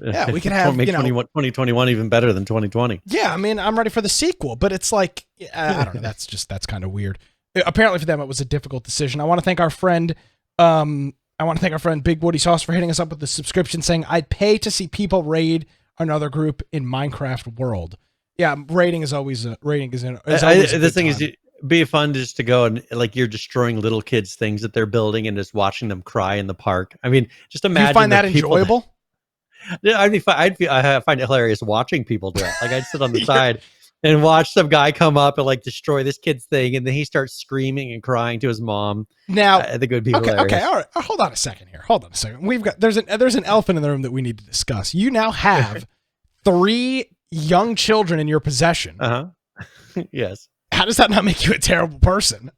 Yeah, we could have 2021 even better than 2020. Yeah, I mean, I'm ready for the sequel, but it's like, I don't know. That's kind of weird. apparently for them it was a difficult decision. I want to thank our friend Big Woody Sauce for hitting us up with the subscription, saying I'd pay to see people raid another group in Minecraft World. Yeah, raiding is always the thing is, be fun just to go and like you're destroying little kids' things that they're building and just watching them cry in the park. I mean, just imagine. You find that enjoyable? Yeah, I find it hilarious watching people do it. Like I'd sit on the side and watch some guy come up and like destroy this kid's thing, and then he starts screaming and crying to his mom. Now, I think it would be hilarious. Okay, all right. Hold on a second here. There's an elephant in the room that we need to discuss. You now have 3 young children in your possession. Yes. How does that not make you a terrible person?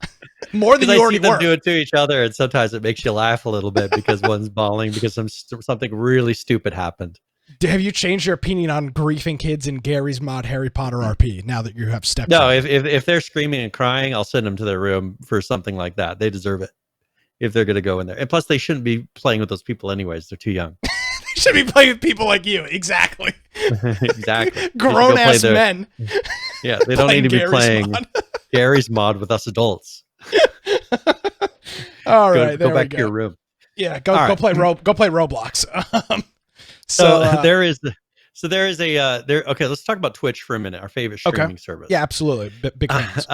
More than you already were. I see them do it to each other, and sometimes it makes you laugh a little bit because one's bawling because something really stupid happened. Have you changed your opinion on griefing kids in Gary's Mod Harry Potter RP now that you have stepped? No, if they're screaming and crying, I'll send them to their room for something like that. They deserve it if they're going to go in there. And plus, they shouldn't be playing with those people anyways. They're too young. They should be playing with people like you. Exactly. Exactly. Grown ass men. Yeah, they don't need to be playing Gary's Mod with us adults. All right, go back to your room. Yeah, go play Roblox. Okay, let's talk about Twitch for a minute, our favorite streaming service. Yeah, absolutely. Big fans.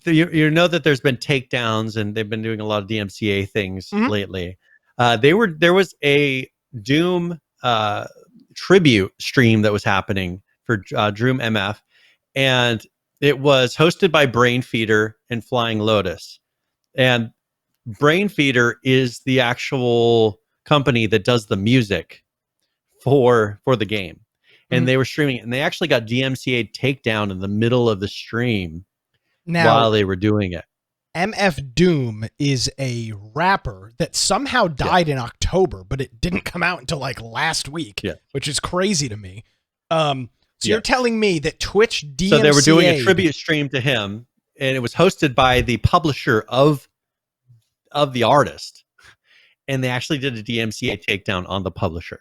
You know that there's been takedowns and they've been doing a lot of DMCA things lately. There was a Doom tribute stream that was happening for Droom MF, and it was hosted by Brainfeeder and Flying Lotus. And Brainfeeder is the actual company that does the music for the game. And they were streaming it, and they actually got DMCA takedown in the middle of the stream while they were doing it. MF Doom is a rapper that somehow died in October, but it didn't come out until like last week, which is crazy to me. So you're telling me that Twitch DMCA... So they were doing a tribute stream to him, and it was hosted by the publisher of the artist, and they actually did a DMCA takedown on the publisher.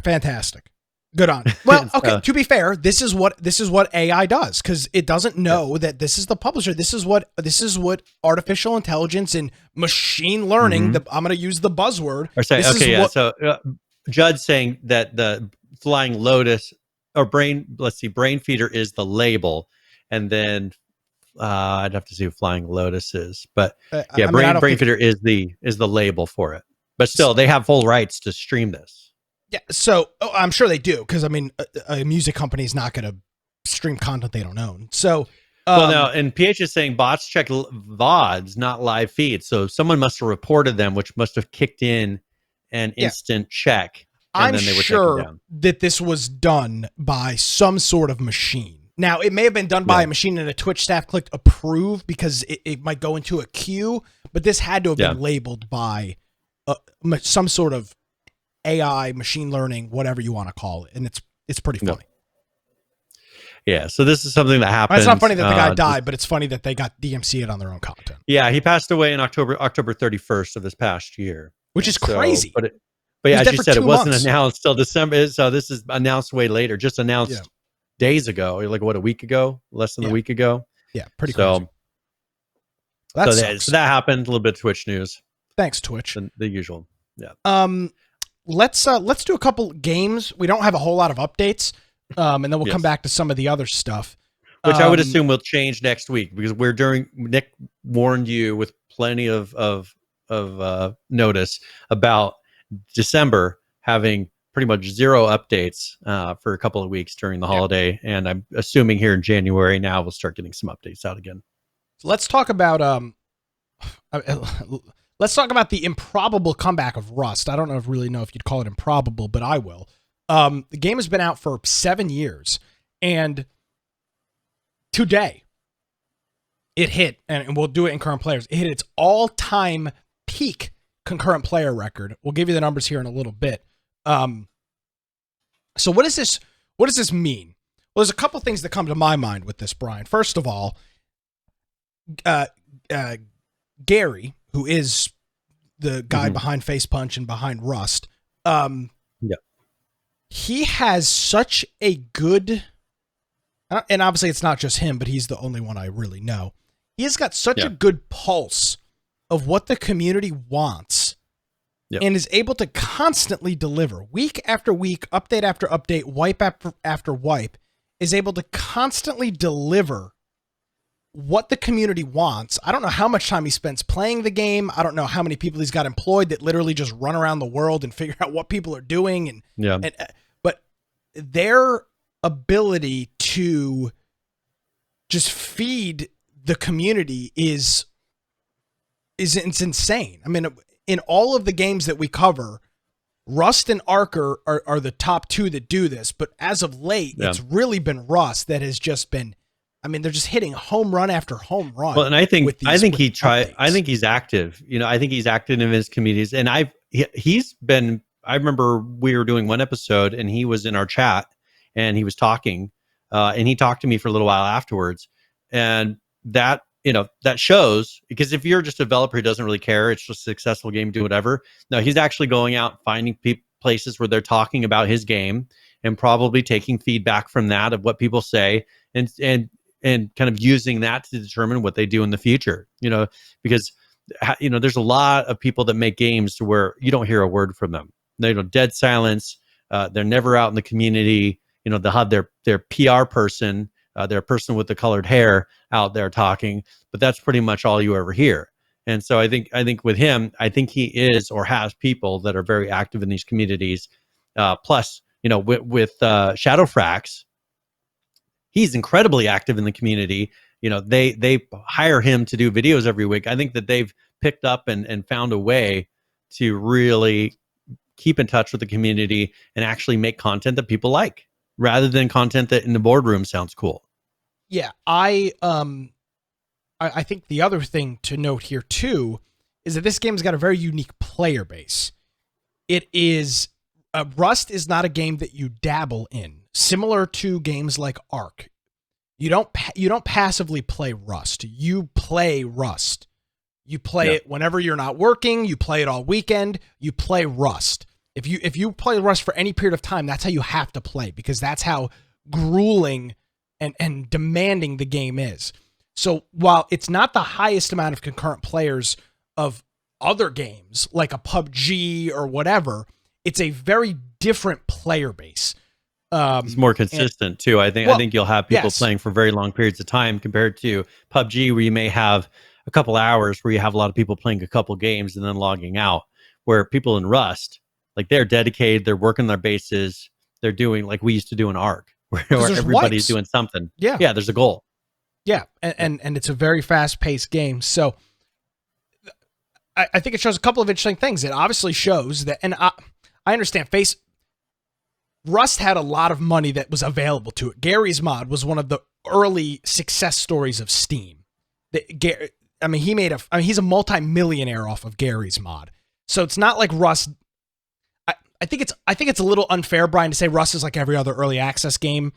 Fantastic. Good on. Well, okay, to be fair, this is what AI does, because it doesn't know that this is the publisher. This is what artificial intelligence and machine learning, I'm going to use the buzzword. So Judd's saying that the Flying Lotus or Brainfeeder is the label, and then I'd have to see who Flying Lotus is, but Brainfeeder is the label for it. But still, they have full rights to stream this. Yeah, so I'm sure they do, because I mean, a music company is not going to stream content they don't own. So, and PH is saying bots check VODs, not live feeds. So someone must have reported them, which must have kicked in an instant check. And I'm then they were sure taken down. that this was done by some sort of machine. Now, it may have been done by a machine and a Twitch staff clicked approve because it might go into a queue, but this had to have been labeled by some sort of AI, machine learning, whatever you want to call it, and it's pretty funny. Yeah, so this is something that happened. It's not funny that the guy died, but it's funny that they got DMCA'd on their own content. Yeah, he passed away in October 31st of this past year, which is crazy. But yeah, as you said, it wasn't announced till December. So this is announced way later. Just announced days ago, like a week ago, less than a week ago. Yeah, pretty crazy. So that happened. A little bit of Twitch news. Thanks, Twitch. The usual. Yeah. Let's do a couple games. We don't have a whole lot of updates, and then we'll come back to some of the other stuff, which I would assume will change next week, because Nick warned you with plenty of notice about December having pretty much zero updates for a couple of weeks during the holiday, and I'm assuming here in January now we'll start getting some updates out again. So let's talk about Let's talk about the improbable comeback of Rust. I don't really know if you'd call it improbable, but I will. The game has been out for 7 years, and today it hit, and we'll do it in current players. It hit its all-time peak concurrent player record. We'll give you the numbers here in a little bit. So what does this mean? Well, there's a couple things that come to my mind with this, Brian. First of all, Gary, who is the guy behind Face Punch and behind Rust, he has such a good, and obviously it's not just him, but he's the only one I really know. he has got such a good pulse of what the community wants and is able to constantly deliver week after week, update after update, wipe after wipe, is able to constantly deliver what the community wants. I don't know how much time he spends playing the game. I don't know how many people he's got employed that literally just run around the world and figure out what people are doing. But their ability to just feed the community is it's insane. I mean, in all of the games that we cover, Rust and Ark are the top two that do this. But as of late, it's really been Rust that has just been. I mean, they're just hitting home run after home run. Well, and I think he's active. You know, I think he's active in his communities, and he's been. I remember we were doing one episode, and he was in our chat, and he was talking, and he talked to me for a little while afterwards, and that shows, because if you're just a developer who doesn't really care, it's just a successful game, do whatever. No, he's actually going out, finding places where they're talking about his game, and probably taking feedback from that of what people say, and kind of using that to determine what they do in the future, because, there's a lot of people that make games to where you don't hear a word from them. They dead silence. They're never out in the community. They'll have their PR person, their person with the colored hair out there talking, but that's pretty much all you ever hear. And so I think with him, I think he is or has people that are very active in these communities. Plus, with Shadowfrax, he's incredibly active in the community. They hire him to do videos every week. I think that they've picked up and found a way to really keep in touch with the community and actually make content that people like, rather than content that in the boardroom sounds cool. Yeah, I think the other thing to note here too is that this game's got a very unique player base. It is Rust is not a game that you dabble in, similar to games like Ark. You don't passively play Rust. You play Rust. You play it whenever you're not working. You play it all weekend. You play Rust. If you play Rust for any period of time, that's how you have to play, because that's how grueling and demanding the game is. So while it's not the highest amount of concurrent players of other games like a PUBG or whatever, it's a very different player base. It's more consistent too. I think you'll have people playing for very long periods of time, compared to PUBG, where you may have a couple hours where you have a lot of people playing a couple games and then logging out. Where people in Rust, like, they're dedicated, they're working their bases, they're doing like we used to do in Ark, where everybody's doing something. Yeah, there's a goal. Yeah, and it's a very fast-paced game. So I think it shows a couple of interesting things. It obviously shows that, and I understand Rust had a lot of money that was available to it. Gary's Mod was one of the early success stories of Steam. He's a multi-millionaire off of Gary's Mod. So it's not like Rust. I think it's a little unfair, Brian, to say Rust is like every other early access game.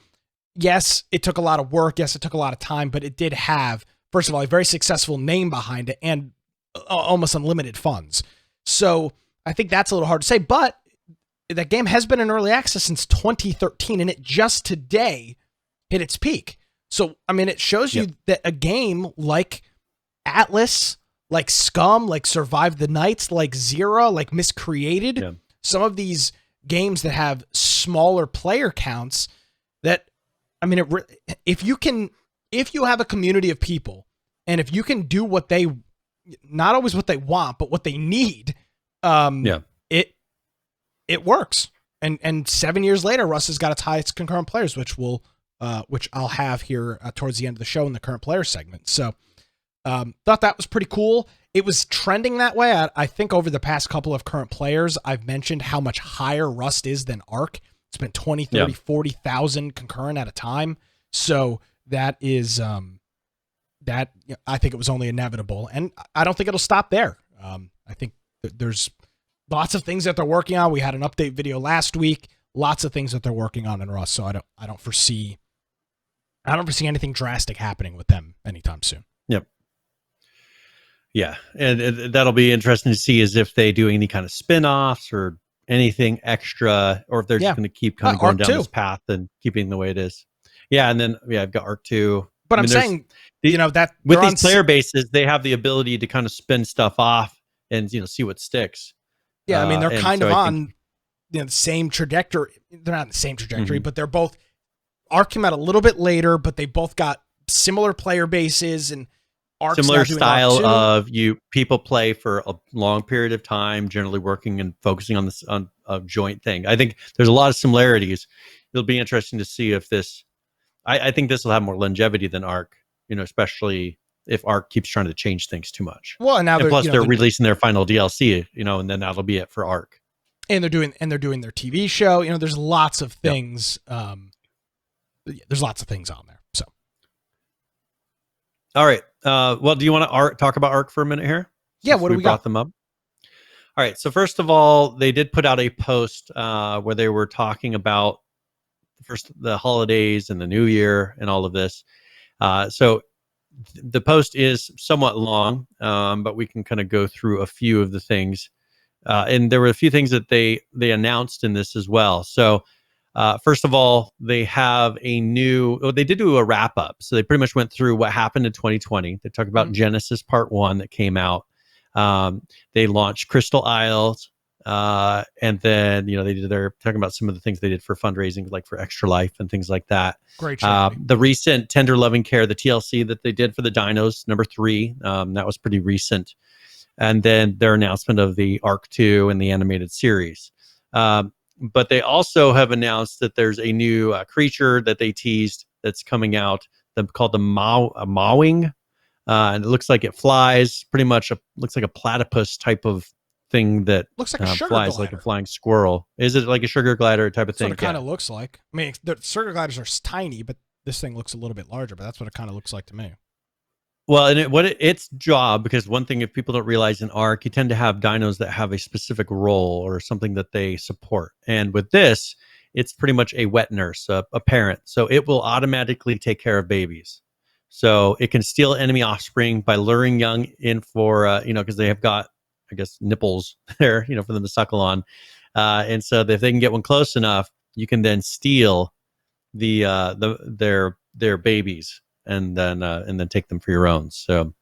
Yes, it took a lot of work. Yes, it took a lot of time, but it did have, first of all, a very successful name behind it and almost unlimited funds. So I think that's a little hard to say, but that game has been in early access since 2013, and it just today hit its peak. So, I mean, it shows you that a game like Atlas, like Scum, like Survive the Nights, like Zero, like Miscreated, some of these games that have smaller player counts, that, I mean, if you have a community of people, and if you can do what they, not always what they want, but what they need, it works. And 7 years later, Rust has got its highest concurrent players, which I'll have here towards the end of the show in the current player segment. So thought that was pretty cool. It was trending that way. I think over the past couple of current players, I've mentioned how much higher Rust is than Ark. It's been 20, 30, 40,000 concurrent at a time. So that is, I think it was only inevitable. And I don't think it'll stop there. I think there's lots of things that they're working on. We had an update video last week. Lots of things that they're working on in Rust. So I don't foresee anything drastic happening with them anytime soon. Yep. Yeah, and that'll be interesting to see, is if they do any kind of spin-offs or anything extra, or if they're just going to keep kind of going down this path and keeping the way it is. Yeah, and then I've got Ark 2. But I I'm mean, there's saying, the, that with they're on these player bases, they have the ability to kind of spin stuff off and see what sticks. yeah, I mean, they're And kind so of I think on the same trajectory. They're not in the same trajectory, Mhm. but they're both. Arc came out a little bit later, but they both got similar player bases, and Arc's now similar doing Arc style 2. of people play for a long period of time, generally working and focusing on this on a joint thing. I think there's a lot of similarities. It'll be interesting to see if this. I think this will have more longevity than Arc. Especially if Arc keeps trying to change things too much. Well, and now And they're plus, they're releasing their final DLC. And then that'll be it for Arc. and they're doing their TV show. There's lots of Yep. things. There's lots of things on there. So, All right. Well, do you want to talk about Arc for a minute here? Yeah, Since what do we got? brought them up. All right. So first of all, they did put out a post where they were talking about first the holidays and the New Year and all of this. So the post is somewhat long, but we can kind of go through a few of the things. And there were a few things that they announced in this as well. So first of all, they have they did do a wrap up. So they pretty much went through what happened in 2020. They talked about Genesis Part 1 that came out. They launched Crystal Isles. And then, they're talking about some of the things they did for fundraising, like for Extra Life and things like that. Great show. The recent Tender Loving Care, the TLC that they did for the Dinos, number 3, that was pretty recent. And then their announcement of the Arc 2 and the animated series. But they also have announced that there's a new creature that they teased that's coming out called the Mawing. And it looks like it flies, pretty much looks like a platypus type of thing that looks like a sugar flies glider. like a flying squirrel. Is it like a sugar glider type of thing? That's what it kind of looks like. I mean, the sugar gliders are tiny, but this thing looks a little bit larger, but that's what it kind of looks like to me. Well, and its job, because one thing if people don't realize in Arc, you tend to have dinos that have a specific role or something that they support. And with this, it's pretty much a wet nurse, a parent. So it will automatically take care of babies. So it can steal enemy offspring by luring young in for, because they have got, I guess, nipples there, for them to suckle on. And so if they can get one close enough, you can then steal their babies and then take them for your own. So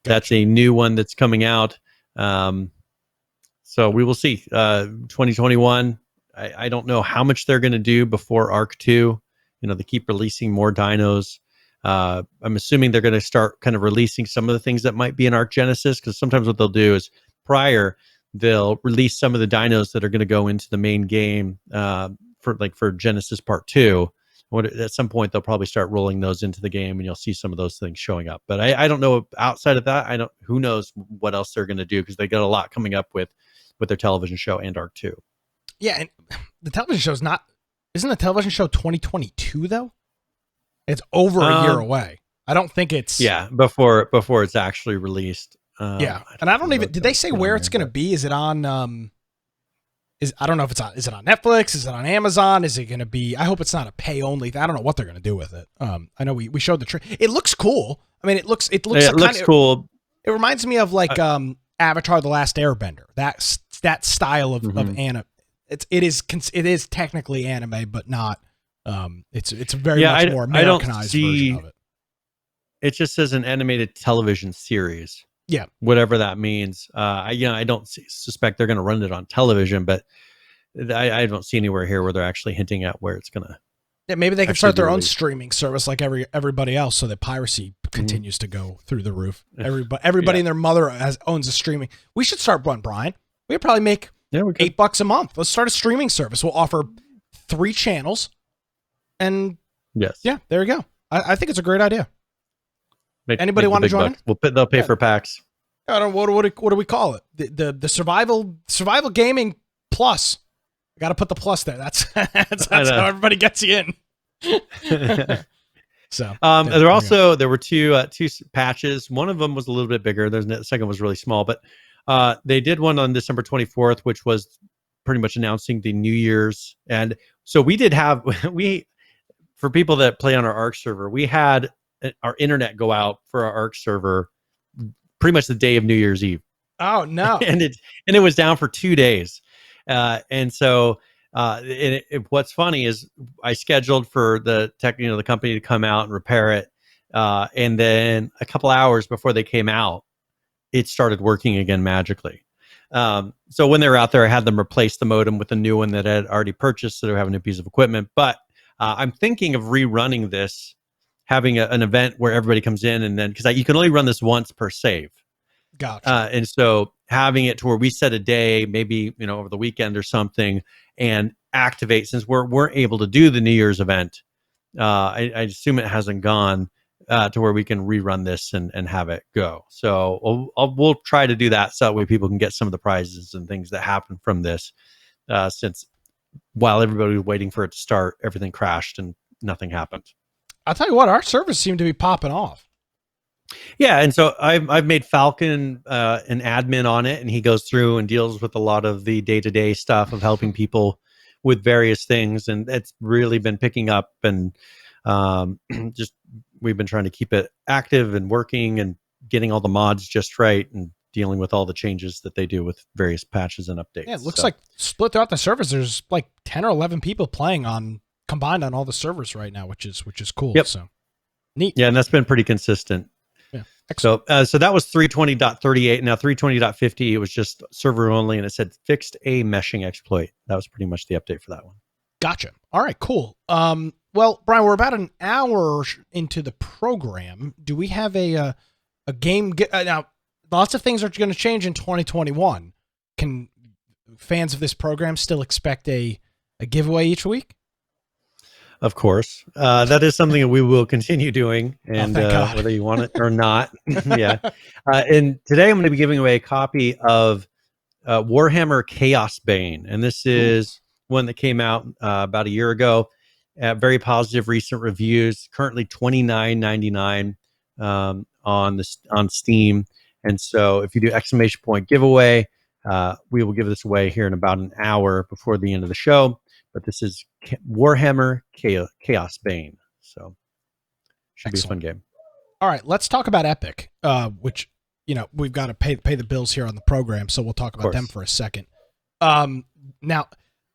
that's a new one that's coming out. So we will see. 2021. I don't know how much they're going to do before Arc 2. They keep releasing more dinos. I'm assuming they're going to start kind of releasing some of the things that might be in Arc Genesis, because sometimes what they'll do is they'll release some of the dinos that are going to go into the main game for Genesis Part 2. At some point they'll probably start rolling those into the game, and you'll see some of those things showing up. But I don't know outside of that. Who knows what else they're going to do, because they got a lot coming up with their television show and Arc 2. Yeah, and the television show's isn't the television show 2022 though? It's over a year away. I don't think it's before it's actually released. I don't even. Did they say where it's going to be? Is it on? I don't know if it's on. Is it on Netflix? Is it on Amazon? Is it going to be? I hope it's not a pay only. I don't know what they're going to do with it. I know we showed the trailer. It looks cool. I mean, it looks cool. It reminds me of like Avatar: The Last Airbender. That style of anime. It is technically anime, but not. It's very much more Americanized version of it. It just says an animated television series. Yeah, whatever that means. I don't suspect they're going to run it on television, but I don't see anywhere here where they're actually hinting at where it's going to. Yeah, maybe they can start their own streaming service like everybody else, so that piracy continues to go through the roof. Everybody and their mother owns a streaming. We should start one, Brian. We'd probably make $8 a month. Let's start a streaming service. We'll offer 3 channels, and there you go. I think it's a great idea. Anybody want to join? They'll pay for packs. I don't. What do we call it? The survival gaming plus. I got to put the plus there. That's how everybody gets you in. So there were two patches. One of them was a little bit bigger. The second was really small, but they did one on December 24th, which was pretty much announcing the New Year's. And so for people that play on our Arc server, we had our internet go out for our Arc server pretty much the day of New Year's Eve. Oh no. and it was down for 2 days. And so what's funny is I scheduled for the company to come out and repair it. And then a couple hours before they came out, it started working again magically. So when they were out there, I had them replace the modem with a new one that I had already purchased, so they have a new piece of equipment. But I'm thinking of rerunning this, having an event where everybody comes in, and then because you can only run this once per save. Gotcha. And so having it to where we set a day, maybe over the weekend or something, and activate, since we're able to do the New Year's event. I assume it hasn't gone to where we can rerun this and have it go. So we'll try to do that so that way people can get some of the prizes and things that happen from this. Since while everybody was waiting for it to start, everything crashed and nothing happened. I'll tell you what, our servers seem to be popping off. Yeah, and so I've made Falcon an admin on it, and he goes through and deals with a lot of the day-to-day stuff of helping people with various things, and it's really been picking up, and just we've been trying to keep it active and working and getting all the mods just right and dealing with all the changes that they do with various patches and updates. Yeah, it looks like split throughout the servers, there's like 10 or 11 people playing combined on all the servers right now, which is cool. Yep. So neat. Yeah, and that's been pretty consistent. Yeah. So that was 320.38. Now 320.50, it was just server only, and it said fixed a meshing exploit. That was pretty much the update for that one. Gotcha. All right, cool. Well, Brian, we're about an hour into the program. Do we have a game? Now, lots of things are going to change in 2021. Can fans of this program still expect a giveaway each week? Of course. That is something that we will continue doing, and whether you want it or not. Yeah. And today I'm going to be giving away a copy of Warhammer Chaos Bane. And this is one that came out about a year ago. Very positive recent reviews. Currently $29.99 on Steam. And so if you do exclamation point giveaway, we will give this away here in about an hour before the end of the show. But this is Warhammer Chaos Bane. So should be a fun game. All right, let's talk about Epic, which, we've got to pay the bills here on the program, so we'll talk about them for a second. Now,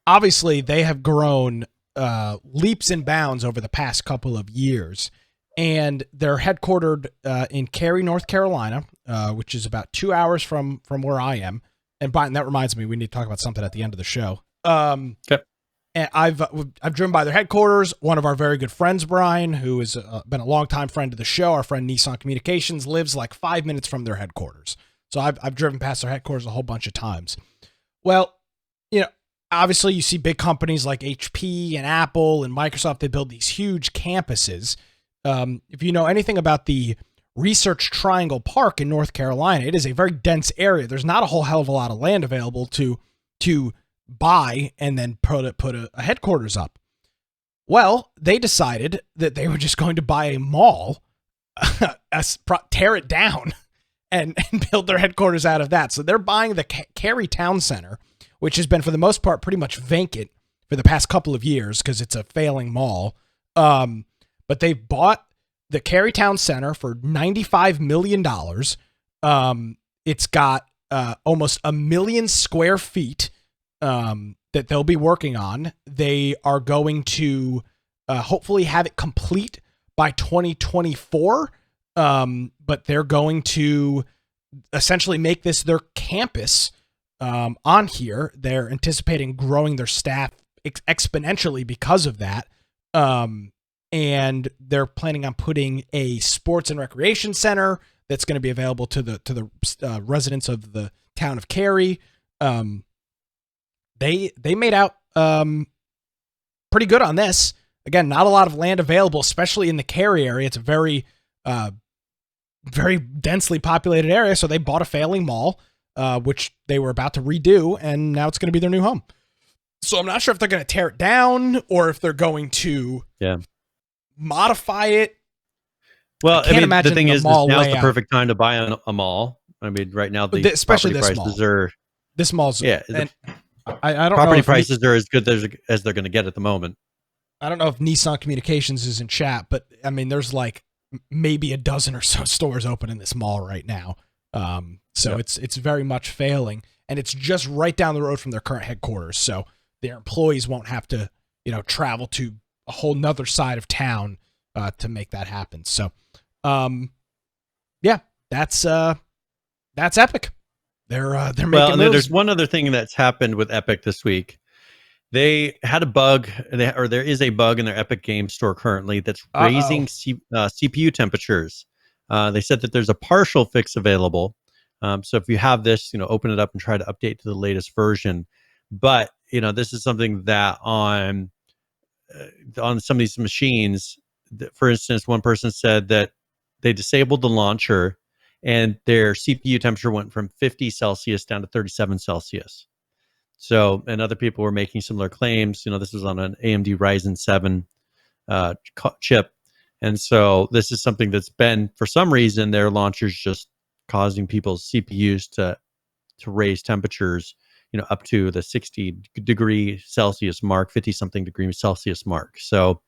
obviously, they have grown leaps and bounds over the past couple of years, and they're headquartered in Cary, North Carolina, which is about 2 hours from where I am. And Brian, that reminds me, we need to talk about something at the end of the show. Okay. And I've driven by their headquarters. One of our very good friends, Brian, who has been a longtime friend of the show, our friend Nissan Communications, lives like 5 minutes from their headquarters. So I've driven past their headquarters a whole bunch of times. Well, obviously you see big companies like HP and Apple and Microsoft. They build these huge campuses. If you know anything about the Research Triangle Park in North Carolina, it is a very dense area. There's not a whole hell of a lot of land available to buy and then put a headquarters up. Well, they decided that they were just going to buy a mall, tear it down, and build their headquarters out of that. So they're buying the Cary Town Center, which has been for the most part pretty much vacant for the past couple of years because it's a failing mall. But they bought the Cary Town Center for $95 million. It's got almost 1 million square feet that they'll be working on. They are going to hopefully have it complete by 2024, but they're going to essentially make this their campus on here. They're anticipating growing their staff exponentially because of that, and they're planning on putting a sports and recreation center that's going to be available to the residents of the town of Cary. They made out pretty good on this. Again, not a lot of land available, especially in the Cary area. It's a very densely populated area, so they bought a failing mall, which they were about to redo, and now it's going to be their new home. So I'm not sure if they're going to tear it down or if they're going to modify it. Well, I mean, the thing is, now's the perfect time to buy a mall. I mean, right now, especially property this prices mall. are... This mall's... Yeah. I don't know. Property prices are as good as they're going to get at the moment. I don't know if Nissan Communications is in chat, but I mean, there's like maybe a dozen or so stores open in this mall right now. So it's very much failing, and it's just right down the road from their current headquarters. So their employees won't have to, travel to a whole nother side of town to make that happen. So Yeah, that's Epic. They're making Well, and then moves. there's one other thing that's happened with Epic this week. They had a bug, or there is a bug in their Epic Game Store currently that's raising CPU temperatures. They said that there's a partial fix available. So if you have this, open it up and try to update to the latest version. But this is something that on some of these machines, for instance, one person said that they disabled the launcher and their CPU temperature went from 50 Celsius down to 37 Celsius. So, and other people were making similar claims. This was on an AMD Ryzen 7 chip. And so this is something that's been, for some reason, their launchers just causing people's CPUs to raise temperatures, up to the 60 degree Celsius mark, 50 something degree Celsius mark. So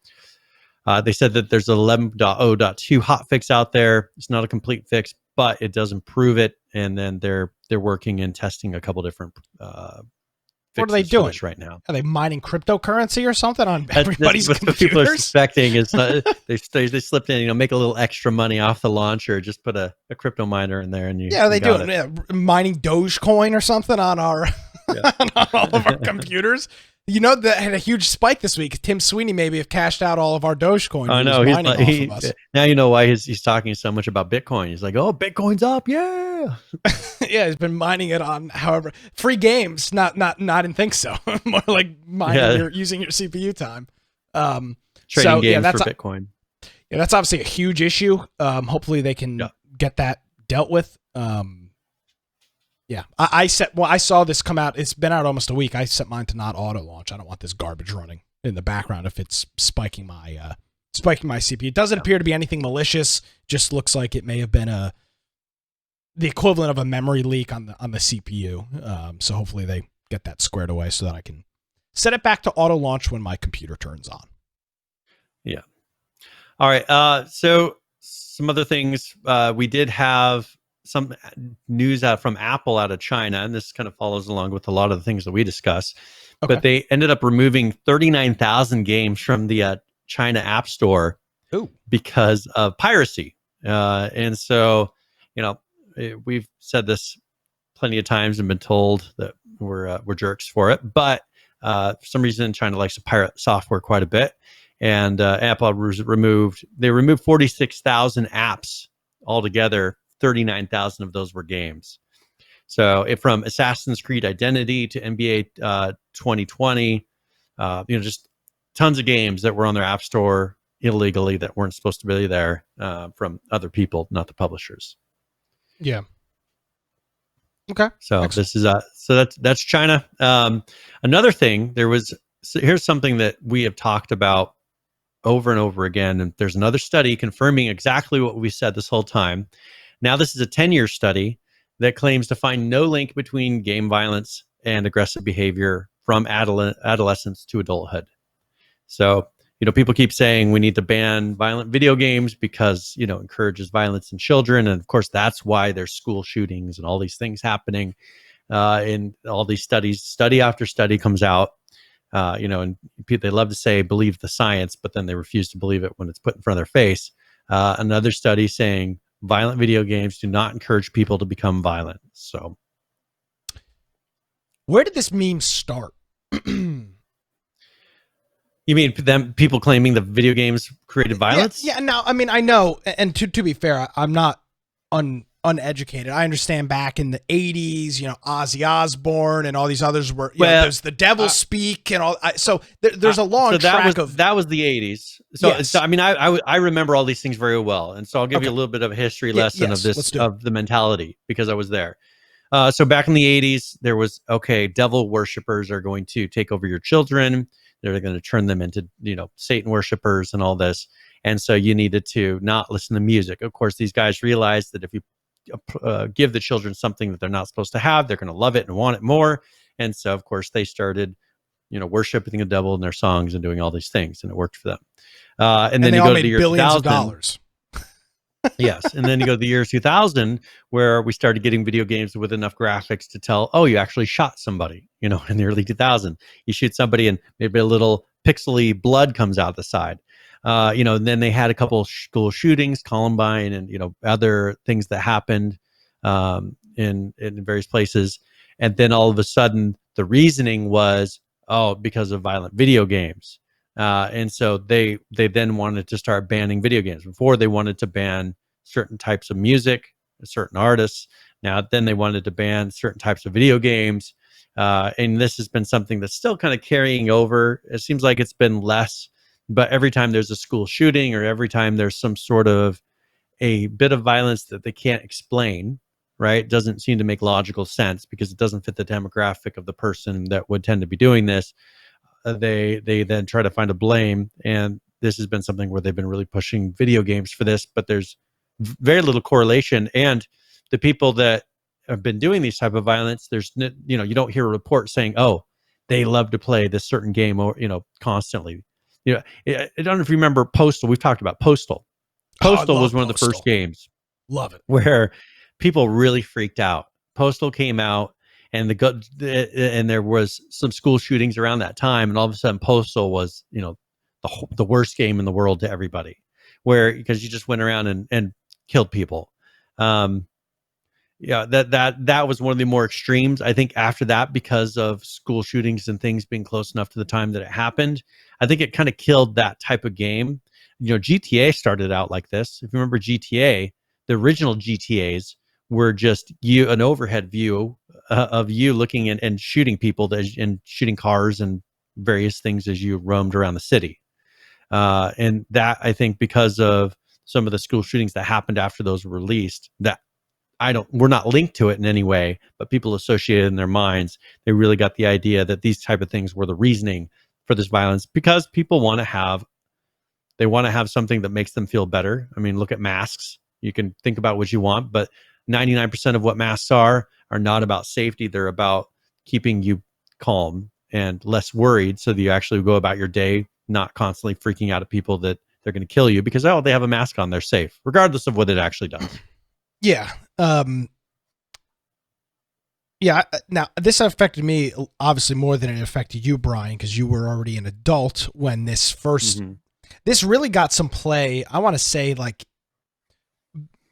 they said that there's an 11.0.2 hotfix out there. It's not a complete fix, but it does improve it. And then they're working and testing a couple different what are they doing right now? Are they mining cryptocurrency or something on everybody's that's computers? What people are suspecting is they slipped in, make a little extra money off the launcher, just put a crypto miner in there, and they do it. Yeah, mining Dogecoin or something on our on all of our computers. That had a huge spike this week. Tim Sweeney maybe have cashed out all of our Dogecoin. I know. Now you know why he's talking so much about Bitcoin. He's like, oh, Bitcoin's up, yeah. Yeah, he's been mining it on however free games. Not didn't think so. More like mining using your CPU time. Trading games for Bitcoin. Yeah, that's obviously a huge issue. Hopefully they can get that dealt with. Yeah, I saw this come out. It's been out almost a week. I set mine to not auto launch. I don't want this garbage running in the background if it's spiking my CPU. It doesn't appear to be anything malicious. Just looks like it may have been the equivalent of a memory leak on the CPU. So hopefully they get that squared away so that I can set it back to auto launch when my computer turns on. Yeah. All right. So some other things. We did have some news out from Apple out of China, and this kind of follows along with a lot of the things that we discuss. Okay. But they ended up removing 39,000 games from the China App Store because of piracy. And so, we've said this plenty of times and been told that we're jerks for it. But for some reason, China likes to pirate software quite a bit. And Apple removed 46,000 apps altogether. 39,000 of those were games. So from Assassin's Creed Identity to NBA 2020, just tons of games that were on their app store illegally that weren't supposed to be there from other people, not the publishers. Yeah. Okay. So excellent. That's China. Another thing, here's something that we have talked about over and over again, and there's another study confirming exactly what we said this whole time. Now, this is a 10-year study that claims to find no link between game violence and aggressive behavior from adolescence to adulthood. So, people keep saying we need to ban violent video games because, it encourages violence in children. And of course, that's why there's school shootings and all these things happening in all these studies. Study after study comes out, and they love to say, believe the science, but then they refuse to believe it when it's put in front of their face. Another study saying, violent video games do not encourage people to become violent. So, where did this meme start? You mean people claiming the video games created violence? Yeah. No, I mean, I know, and to be fair, I'm not uneducated. I understand back in the 80s, Ozzy Osbourne and all these others were, there's the Devil Speak and all. So there's a long track of that was the 80s. So, yes. So I mean, I remember all these things very well, and so I'll give you a little bit of a history lesson of the mentality because I was there. So back in the 80s, there was devil worshippers are going to take over your children. They're going to turn them into Satan worshippers and all this. And so you needed to not listen to music. Of course, these guys realized that if you give the children something that they're not supposed to have, they're going to love it and want it more. And so, of course, they started, worshiping the devil in their songs and doing all these things, and it worked for them. And then you go to the year billions 2000. Of dollars. Yes, and then you go to the year 2000, where we started getting video games with enough graphics to tell, you actually shot somebody. In the early 2000s, you shoot somebody and maybe a little pixely blood comes out the side. And then they had a couple school shootings, Columbine, and other things that happened in various places. And then all of a sudden, the reasoning was, oh, because of violent video games. And so they then wanted to start banning video games. Before, they wanted to ban certain types of music, certain artists. Now, then they wanted to ban certain types of video games. And this has been something that's still kind of carrying over. It seems like it's been less, but every time there's a school shooting or every time there's some sort of a bit of violence that they can't explain, right? Doesn't seem to make logical sense because it doesn't fit the demographic of the person that would tend to be doing this. They then try to find a blame, and this has been something where they've been really pushing video games for this, but there's very little correlation. And the people that have been doing these type of violence, there's you don't hear a report saying, oh, they love to play this certain game or constantly. I don't know if you remember Postal. We've talked about Postal. Postal was one of the first games. Love it. Where people really freaked out. Postal came out, and and there was some school shootings around that time, and all of a sudden Postal was the worst game in the world to everybody, because you just went around and killed people. That was one of the more extremes. I think after that, because of school shootings and things being close enough to the time that it happened, I think it kind of killed that type of game. GTA started out like this. If you remember GTA, the original GTAs were just an overhead view of you looking and shooting people and shooting cars and various things as you roamed around the city. And that, I think, because of some of the school shootings that happened after those were released, that we're not linked to it in any way, but people associated in their minds, they really got the idea that these type of things were the reasoning for this violence, because people want to have something that makes them feel better. I mean, look at masks. You can think about what you want, but 99% of what masks are not about safety. They're about keeping you calm and less worried, so that you actually go about your day not constantly freaking out at people that they're going to kill you because, they have a mask on, they're safe, regardless of what it actually does. Yeah. Now, this affected me obviously more than it affected you, Brian, because you were already an adult when this first. Mm-hmm. This really got some play. I want to say, like,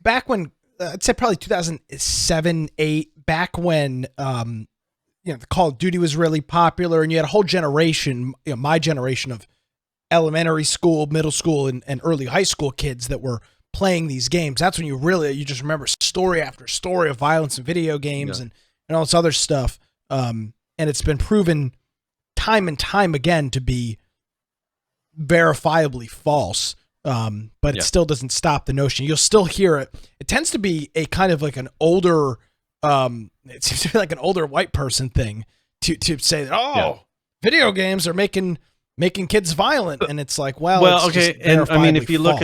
back when I'd say probably 2007, 8. Back when the Call of Duty was really popular, and you had a whole generation, my generation of elementary school, middle school, and early high school kids that were playing these games. That's when you just remember story after story of violence in video games and all this other stuff. And it's been proven time and time again to be verifiably false. But it still doesn't stop the notion. You'll still hear it. It tends to be a kind of like an older, it seems to be like an older white person thing to say that, video games are making kids violent. And it's like, well, okay. And I mean, if you look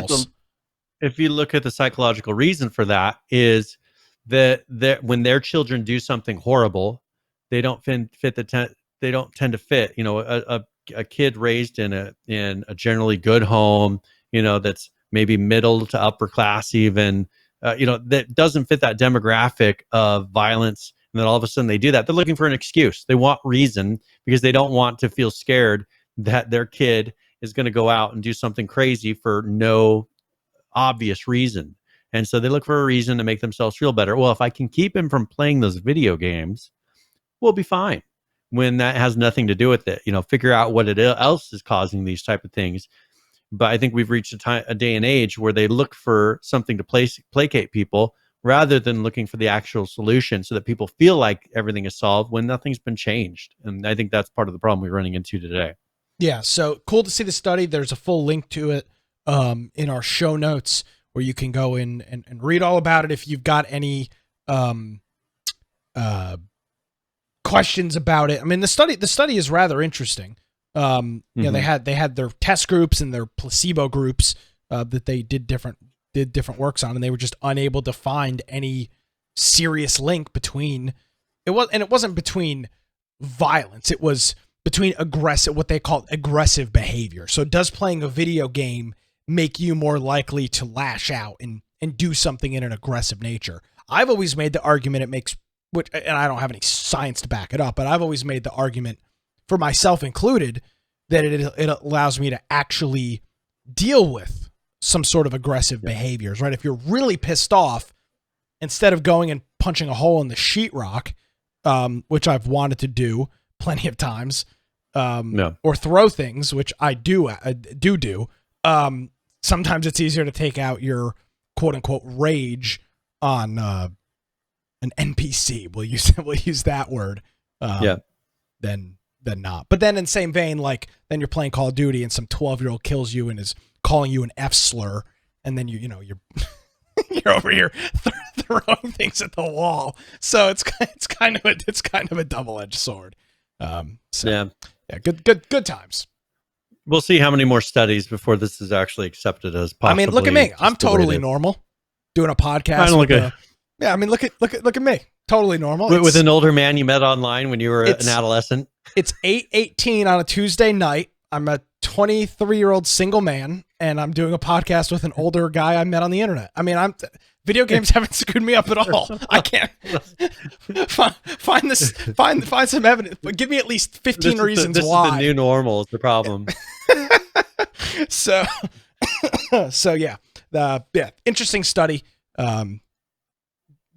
at the psychological reason for that, is that when their children do something horrible, they don't they don't tend to fit, a kid raised in a generally good home, that's maybe middle to upper class even, that doesn't fit that demographic of violence. And then all of a sudden they do that. They're looking for an excuse. They want reason because they don't want to feel scared that their kid is going to go out and do something crazy for no obvious reason. And so they look for a reason to make themselves feel better. Well, if I can keep him from playing those video games, we'll be fine. When that has nothing to do with it, figure out what else is causing these type of things. But I think we've reached a day and age where they look for something to placate people rather than looking for the actual solution, so that people feel like everything is solved when nothing's been changed. And I think that's part of the problem we're running into today. Yeah. So cool to see the study. There's a full link to it in our show notes, where you can go in and read all about it. If you've got any questions about it. I mean, the study is rather interesting. They had their test groups and their placebo groups that they did different works on, and they were just unable to find any serious link between it. It wasn't between violence. It was between what they call aggressive behavior. So does playing a video game make you more likely to lash out and do something in an aggressive nature? I've always made the argument and I don't have any science to back it up, but I've always made the argument, for myself included, that it allows me to actually deal with some sort of aggressive behaviors, right? If you're really pissed off, instead of going and punching a hole in the sheetrock, which I've wanted to do plenty of times, or throw things, which I do. Sometimes it's easier to take out your quote unquote rage on an NPC. We'll use that word. Than not. But then in the same vein, like then you're playing Call of Duty and some 12-year-old kills you and is calling you an F slur, and then you're you're over here throwing things at the wall. So it's kind of a double-edged sword. Good times. We'll see how many more studies before this is actually accepted as possible. I mean, look at me. I'm totally normal doing a podcast. Look at me. Totally normal. With an older man you met online when you were an adolescent. It's 8:18 on a Tuesday night. I'm a 23-year-old single man, and I'm doing a podcast with an older guy I met on the internet. I mean, video games haven't screwed me up at all. I can't find some evidence, but give me at least 15 reasons this why. This is the new normal is the problem. So yeah, interesting study.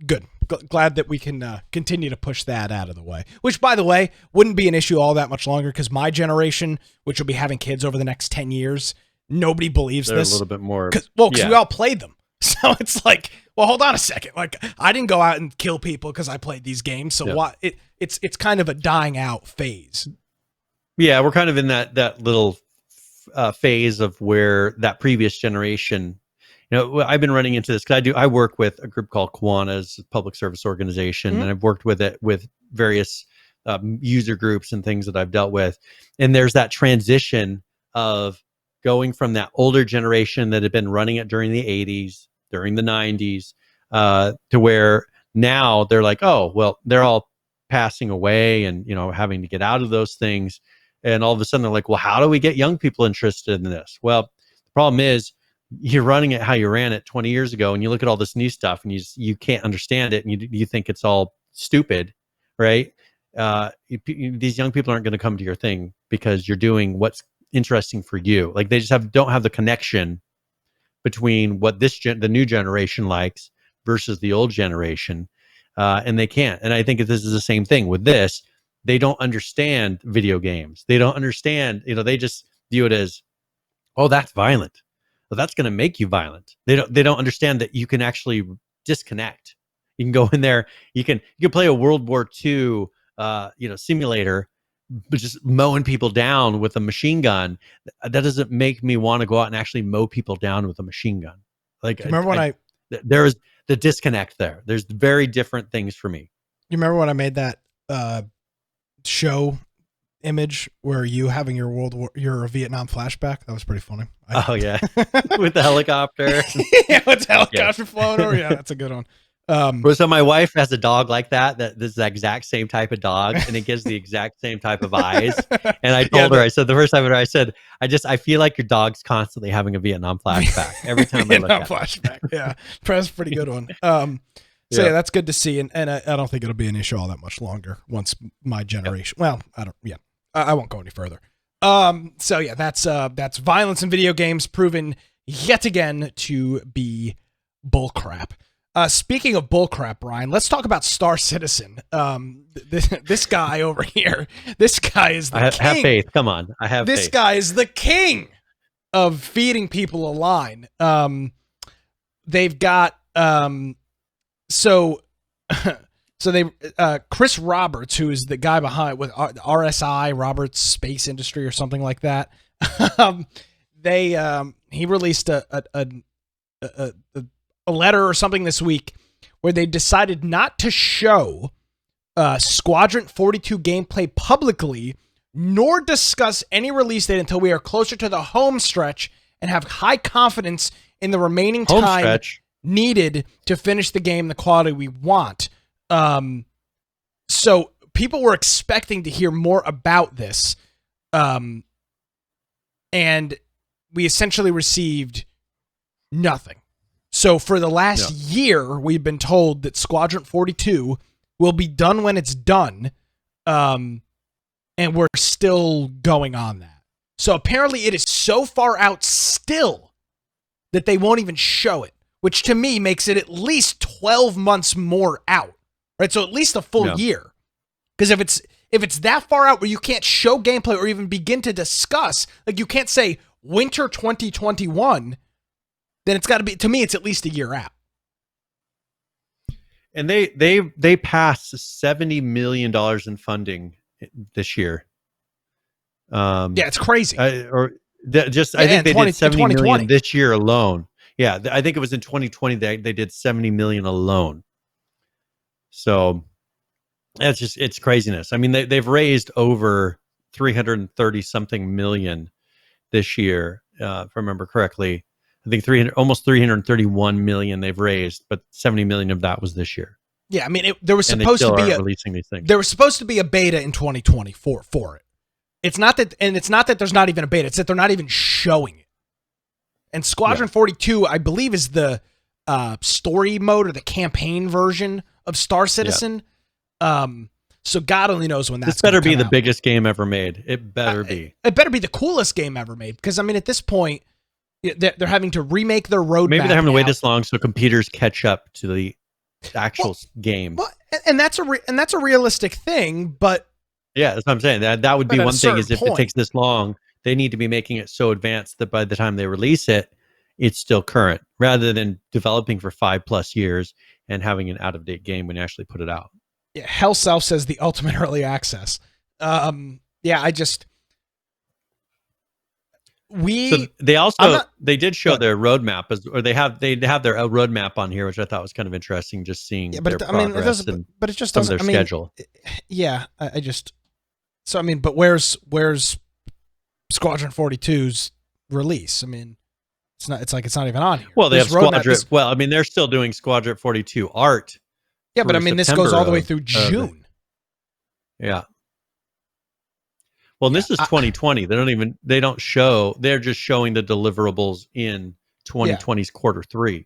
Good. Glad that we can continue to push that out of the way, which, by the way, wouldn't be an issue all that much longer, because my generation, which will be having kids over the next 10 years, nobody believes They're this. A little bit more. Because we all played them. So it's like, well, hold on a second. Like, I didn't go out and kill people because I played these games. So why? It's kind of a dying out phase. Yeah, we're kind of in that little phase of where that previous generation. I've been running into this because I work with a group called Kiwanis, a public service organization, and I've worked with it with various user groups and things that I've dealt with. And there's that transition of going from that older generation that had been running it during the 80s, during the 90s, to where now they're like, oh, well, they're all passing away and, having to get out of those things. And all of a sudden they're like, well, how do we get young people interested in this? Well, the problem is, you're running it how you ran it 20 years ago, and you look at all this new stuff and you can't understand it, and you think it's all stupid, right? These young people aren't going to come to your thing because you're doing what's interesting for you. Like, they just don't have the connection between what the new generation likes versus the old generation, and they can't. And I think this is the same thing with this. They don't understand video games. They don't understand. They just view it as, oh, that's violent. Well, that's going to make you violent. They don't understand that you can actually disconnect. You can go in there. You can play a World War II simulator, but just mowing people down with a machine gun. That doesn't make me want to go out and actually mow people down with a machine gun. Like, remember when there is the disconnect there. There's very different things for me. You remember when I made that show image where you having your Vietnam flashback? That was pretty funny. Oh yeah, with the helicopter. Yeah, with the helicopter flowing over. Yeah, that's a good one. So my wife has a dog like that. This is the exact same type of dog, and it gives the exact same type of eyes. And I told her, I said the first time I said, I feel like your dog's constantly having a Vietnam flashback every time I look at flashback. Yeah, that's a pretty good one. So yeah, that's good to see, and I don't think it'll be an issue all that much longer once my generation. Yep. Well, I don't. Yeah. I won't go any further. So yeah, that's violence in video games proven yet again to be bullcrap. Speaking of bullcrap, Brian, let's talk about Star Citizen. This guy over here, this guy is the king. Have faith. Come on, I have this faith. Guy is the king of feeding people a line. They've got So they, Chris Roberts, who is the guy behind with RSI, Roberts Space Industry or something like that, he released a letter or something this week where they decided not to show Squadron 42 gameplay publicly, nor discuss any release date until we are closer to the home stretch and have high confidence in the remaining time needed to finish the game the quality we want. So people were expecting to hear more about this. And we essentially received nothing. So for the last year, we've been told that Squadron 42 will be done when it's done. And we're still going on that. So apparently it is so far out still that they won't even show it, which to me makes it at least 12 months more out, right? So at least a full year. Because if it's that far out where you can't show gameplay or even begin to discuss, like you can't say winter 2021, then it's got to be, to me, it's at least a year out. And they passed $70 million in funding this year. Yeah, it's crazy. I think they did 70 million this year alone. Yeah, I think it was in 2020 they did 70 million alone. So it's craziness. I mean, they've raised over 330 something million this year, if I remember correctly. I think almost 331 million they've raised, but 70 million of that was this year. Yeah, I mean, there was supposed to be releasing these things. There was supposed to be a beta in 2020 for it. It's not that there's not even a beta. It's that they're not even showing it. And Squadron 42, I believe, is the story mode or the campaign version of Star Citizen. Yeah. So God only knows when that's. This better be the biggest game ever made. It better be. It better be the coolest game ever made, because I mean, at this point, they're having to remake their roadmap. Maybe they're having to wait this long so computers catch up to the actual game. Well, and that's a realistic thing, but yeah, that's what I'm saying. That would be one thing, is if it takes this long, they need to be making it so advanced that by the time they release it, it's still current, rather than developing for 5+ years and having an out-of-date game when you actually put it out. Yeah, Hell Self says the ultimate early access. So they did show their roadmap, or they have their roadmap on here, which I thought was kind of interesting, just seeing their progress but it just some doesn't. of their schedule. But where's Squadron 42's release? I mean, it's not even on here. Well, they have Squadron. Well, I mean, they're still doing Squadron 42 art. Yeah, but I mean, this goes all the way through June. Yeah. Well, this is 2020. They don't show. They're just showing the deliverables in 2020's Q3.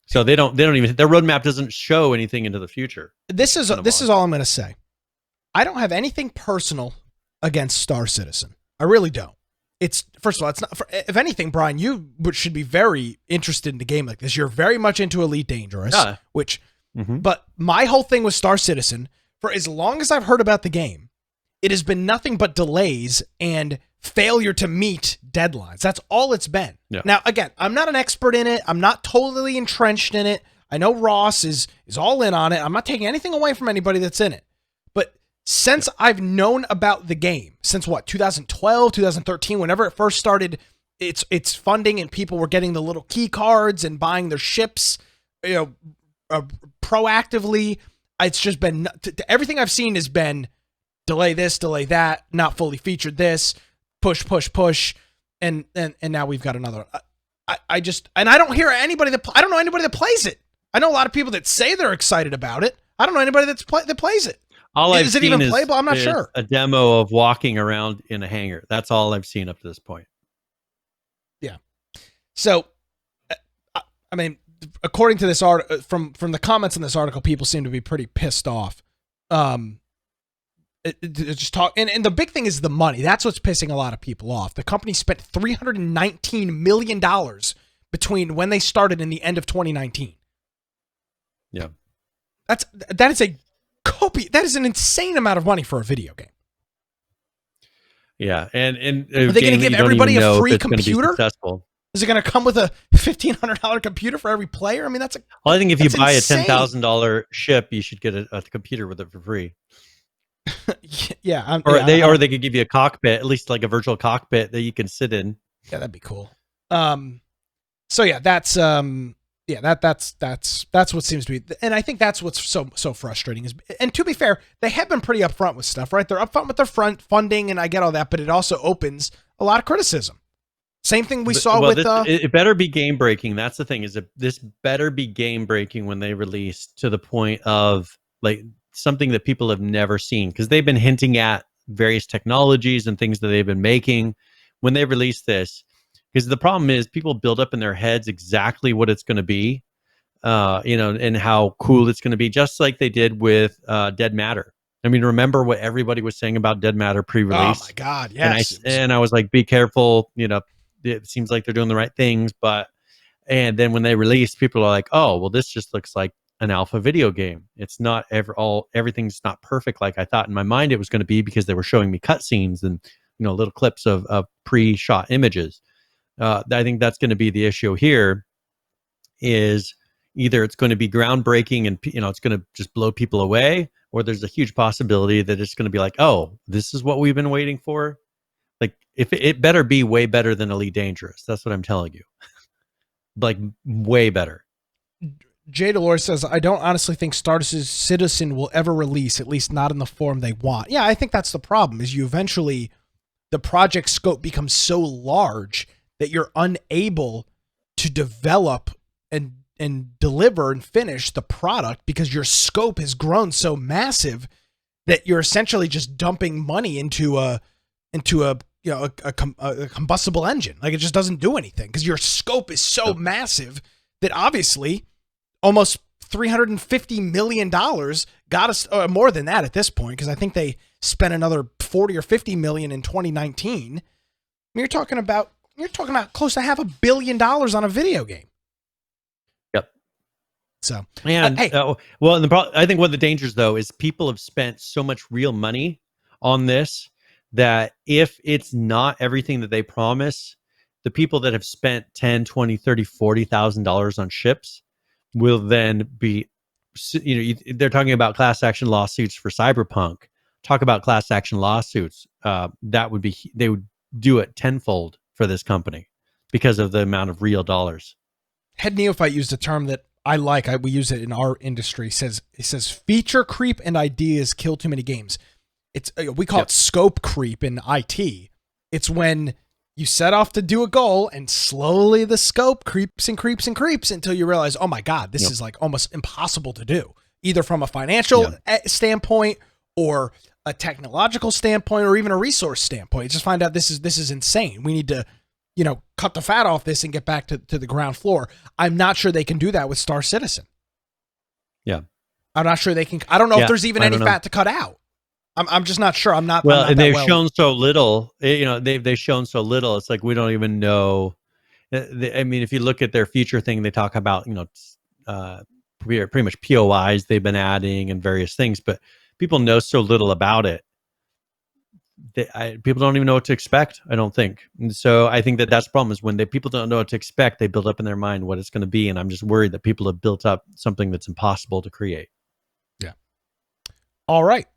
So they don't even, their roadmap doesn't show anything into the future. This is all I'm going to say. I don't have anything personal against Star Citizen. I really don't. It's, first of all, it's not. If anything, Brian, you should be very interested in a game like this. You're very much into Elite Dangerous, but my whole thing with Star Citizen, for as long as I've heard about the game, it has been nothing but delays and failure to meet deadlines. That's all it's been. Yeah. Now, again, I'm not an expert in it. I'm not totally entrenched in it. I know Ross is all in on it. I'm not taking anything away from anybody that's in it. But since I've known about the game, since 2012, 2013, whenever it first started its funding and people were getting the little key cards and buying their ships, proactively, it's just been, everything I've seen has been delay this, delay that, not fully featured this, push, and now we've got another. I don't hear anybody I don't know anybody that plays it. I know a lot of people that say they're excited about it. I don't know anybody that plays it. Is it even playable? I'm not sure. A demo of walking around in a hangar. That's all I've seen up to this point. Yeah. So, I mean, according to this article, from the comments in this article, people seem to be pretty pissed off. Just talk, and the big thing is the money. That's what's pissing a lot of people off. The company spent $319 million between when they started and the end of 2019. Yeah, that is an insane amount of money for a video game. Yeah, and are they going to give everybody a free computer? Is it going to come with a $1,500 computer for every player? I mean, well, I think if you buy insane. A $10,000 ship, you should get a computer with it for free. Or they could give you a cockpit, at least like a virtual cockpit that you can sit in. Yeah, that'd be cool. So yeah, that's what seems to be, and I think that's what's so frustrating is. And to be fair, they have been pretty upfront with stuff, right? They're upfront with their funding, and I get all that, but it also opens a lot of criticism. Same thing we saw with. It better be game breaking. That's the thing, is this better be game breaking when they release, to the point of like something that people have never seen, because they've been hinting at various technologies and things that they've been making when they release this. Because the problem is people build up in their heads exactly what it's going to be, and how cool it's going to be, just like they did with Dead Matter. I mean, remember what everybody was saying about Dead Matter Oh pre-release? my God, And yes. I was like, be careful. It seems like they're doing the right things, and then when they released, people are like, oh, well, this just looks like an alpha video game. It's not everything's not perfect like I thought in my mind it was going to be, because they were showing me cutscenes and little clips of pre-shot images. I think that's going to be the issue here. Is either it's going to be groundbreaking and it's going to just blow people away, or there's a huge possibility that it's going to be like, oh, this is what we've been waiting for. Like, if it better be way better than Elite Dangerous. That's what I'm telling you. Like, way better. Jay Delores says, I don't honestly think Star Citizen will ever release, at least not in the form they want. Yeah, I think that's the problem, is you eventually, the project scope becomes so large that you're unable to develop and deliver and finish the product, because your scope has grown so massive that you're essentially just dumping money into a combustible engine. Like, it just doesn't do anything because your scope is so massive that obviously almost $350 million got us, more than that at this point, because I think they spent another 40 or 50 million in 2019. I mean, you're talking about close to $500 million on a video game. Yep. So, and hey, I think one of the dangers, though, is people have spent so much real money on this that if it's not everything that they promise, the people that have spent 10, 20, 30, $40,000 on ships will then be, they're talking about class action lawsuits for Cyberpunk. Talk about class action lawsuits. That would be, they would do it tenfold for this company because of the amount of real dollars. Head Neophyte used a term that I like. We use it in our industry. It says feature creep and ideas kill too many games. We call it scope creep in IT. It's when you set off to do a goal and slowly the scope creeps and creeps and creeps until you realize, oh my God, this is like almost impossible to do, either from a financial standpoint or a technological standpoint or even a resource standpoint. You just find out this is insane. We need to, cut the fat off this and get back to the ground floor. I'm not sure they can do that with Star Citizen. Yeah. I'm not sure they can. I don't know if there's even any fat to cut out. I'm just not sure. And they've shown so little. They've shown so little. It's like we don't even know. I mean, if you look at their future thing, they talk about pretty much POIs they've been adding and various things, but people know so little about it. People don't even know what to expect, I don't think. And so I think that's the problem, is when people don't know what to expect, they build up in their mind what it's going to be, and I'm just worried that people have built up something that's impossible to create. Yeah. All right.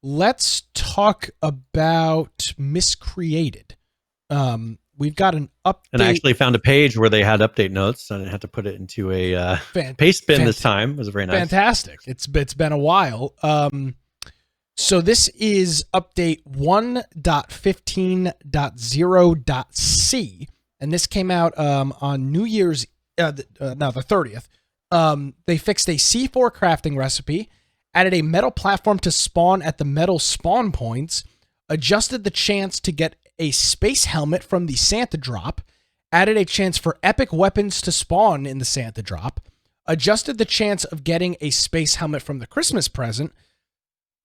Let's talk about Miscreated. We've got an update. And I actually found a page where they had update notes, so I didn't have to put it into a paste bin this time. It was very nice. Fantastic. It's been a while. So this is update 1.15.0.c, and this came out on New Year's, the 30th. They fixed a C4 crafting recipe, added a metal platform to spawn at the metal spawn points, adjusted the chance to get a space helmet from the Santa drop, added a chance for epic weapons to spawn in the Santa drop, adjusted the chance of getting a space helmet from the Christmas present.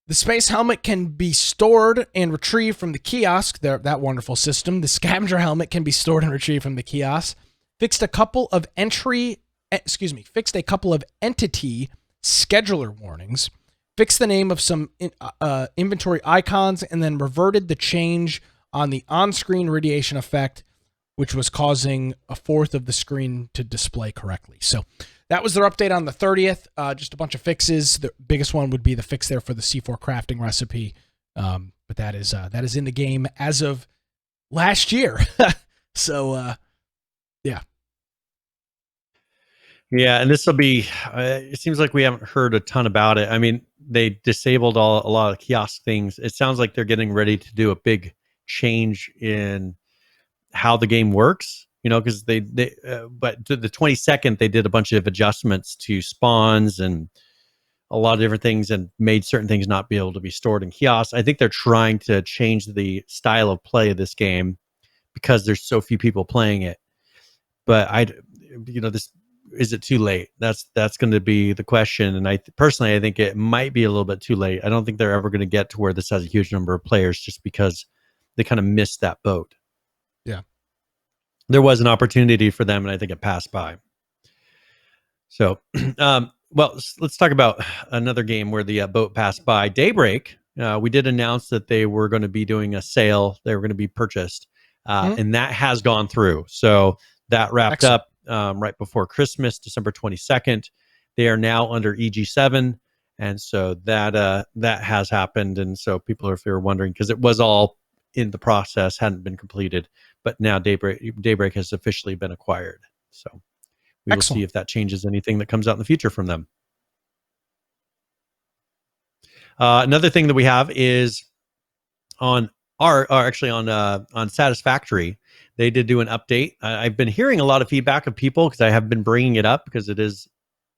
The space helmet can be stored and retrieved from the kiosk, that wonderful system. The scavenger helmet can be stored and retrieved from the kiosk. Fixed a couple of entity scheduler warnings. Fixed the name of some inventory icons, and then reverted the change on the on-screen radiation effect, which was causing a fourth of the screen to display correctly. So that was their update on the 30th. Just a bunch of fixes. The biggest one would be the fix there for the C4 crafting recipe. But that is in the game as of last year. So, yeah. Yeah, and this will be, it seems like we haven't heard a ton about it. I mean, they disabled a lot of kiosk things. It sounds like they're getting ready to do a big change in how the game works, because but to the 22nd, they did a bunch of adjustments to spawns and a lot of different things and made certain things not be able to be stored in kiosks. I think they're trying to change the style of play of this game because there's so few people playing it. But is it too late? That's going to be the question. And personally, I think it might be a little bit too late. I don't think they're ever going to get to where this has a huge number of players, just because they kind of missed that boat. Yeah. There was an opportunity for them, and I think it passed by. So, well, let's talk about another game where the boat passed by. Daybreak. We did announce that they were going to be doing a sale. They were going to be purchased, and that has gone through. So that wrapped up right before Christmas, December 22nd. They are now under EG7, and so that has happened. And so people, if you're wondering, because it was all in the process, hadn't been completed, but now Daybreak has officially been acquired. So we will see if that changes anything that comes out in the future from them. Another thing that we have is on Satisfactory. They did do an update. I've been hearing a lot of feedback of people because I have been bringing it up because it is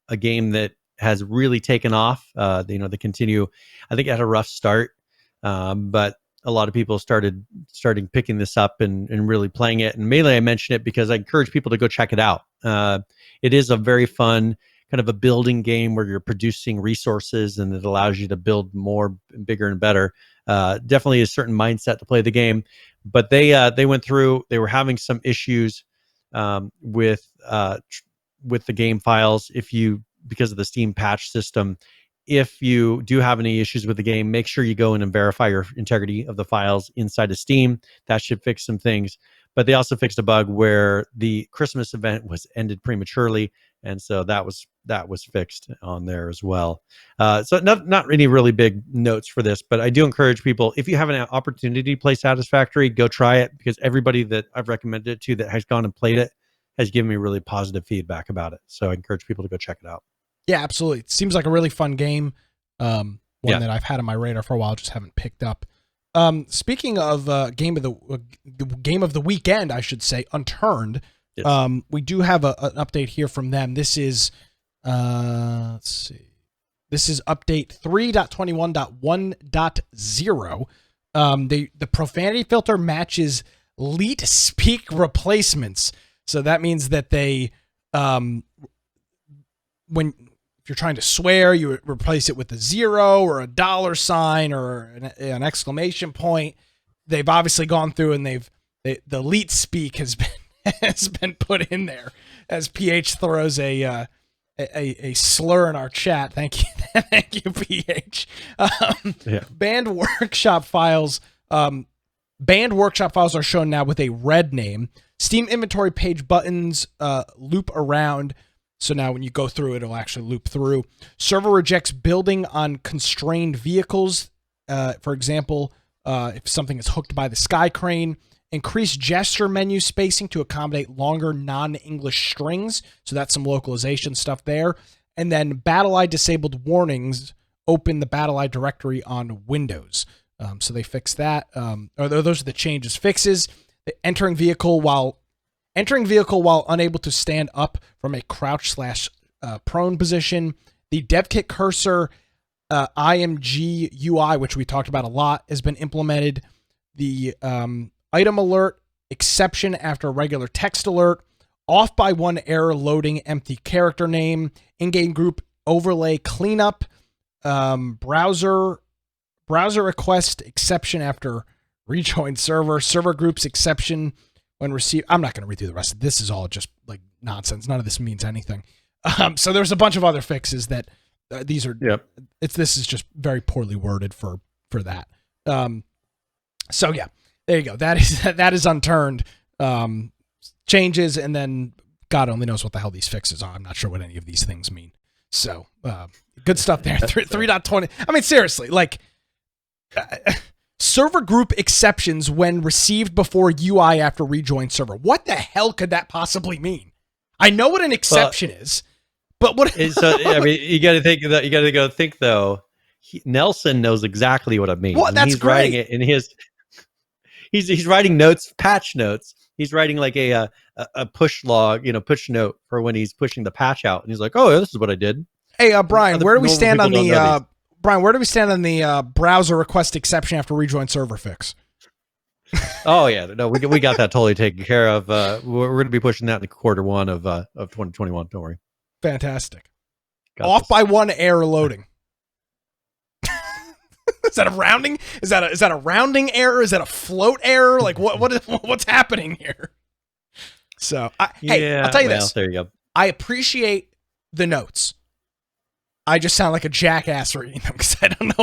a game that has really taken off. They continue. I think it had a rough start, but a lot of people starting picking this up and really playing it. And mainly I mention it because I encourage people to go check it out. It is a very fun kind of a building game where you're producing resources and it allows you to build more, bigger and better. Definitely a certain mindset to play the game, but they went through, they were having some issues with the game files. Because of the Steam patch system, if you do have any issues with the game, make sure you go in and verify your integrity of the files inside of Steam. That should fix some things. But they also fixed a bug where the Christmas event was ended prematurely, and so that was fixed on there as well. So not any really big notes for this, but I do encourage people, if you have an opportunity to play Satisfactory, go try it, because everybody that I've recommended it to that has gone and played it has given me really positive feedback about it. So I encourage people to go check it out. Yeah, absolutely. It seems like a really fun game. One that I've had on my radar for a while, just haven't picked up. Speaking of game of the weekend, I should say, Unturned. Yes. We do have an update here from them. This is let's see. This is update 3.21.1.0. The profanity filter matches leet speak replacements. So that means that they if you're trying to swear, you replace it with a zero or a dollar sign or an exclamation point. They've obviously gone through and the leet speak has been put in there as PH throws a slur in our chat. Thank you, thank you, PH. Banned workshop files. Banned workshop files are shown now with a red name. Steam inventory page buttons loop around. So now when you go through, it'll actually loop through. Server rejects building on constrained vehicles. For example, if something is hooked by the sky crane. Increase gesture menu spacing to accommodate longer non-English strings. So that's some localization stuff there. And then BattleEye disabled warnings open the BattleEye directory on Windows. So they fixed that. Those are the changes. Fixes. Entering vehicle while unable to stand up from a crouch/prone position. The dev kit cursor IMG UI, which we talked about a lot, has been implemented. The item alert exception after a regular text alert. Off by one error loading empty character name. In-game group overlay cleanup. Browser request exception after rejoin server. Server groups exception when received. I'm not going to read through the rest of this. Is all just like nonsense. None of this means anything. So there's a bunch of other fixes that these are. Yep. This is just very poorly worded for that. So yeah, there you go. That is Unturned. Changes, and then God only knows what the hell these fixes are. I'm not sure what any of these things mean. So good stuff there. 3.20. I mean, seriously, like. Server group exceptions when received before UI after rejoin server. What the hell could that possibly mean? I know what an exception is, but what? So I mean, you got to think that. You got to go think though. Nelson knows exactly what it means. Well, that's he's great. Writing it in his. He's writing notes, patch notes. He's writing like a push log, push note for when he's pushing the patch out, and he's like, "Oh, this is what I did." Hey, Brian, where do we stand on the? Brian, where do we stand on the browser request exception after rejoin server fix? Oh yeah, no, we got that totally taken care of. We're going to be pushing that in Q1 of 2021. Don't worry. Fantastic. Got Off this. by 1 error loading. Is that a rounding? Is that a rounding error? Is that a float error? Like what's happening here? So hey, I'll tell you this. There you go. I appreciate the notes. I just sound like a jackass reading them because I don't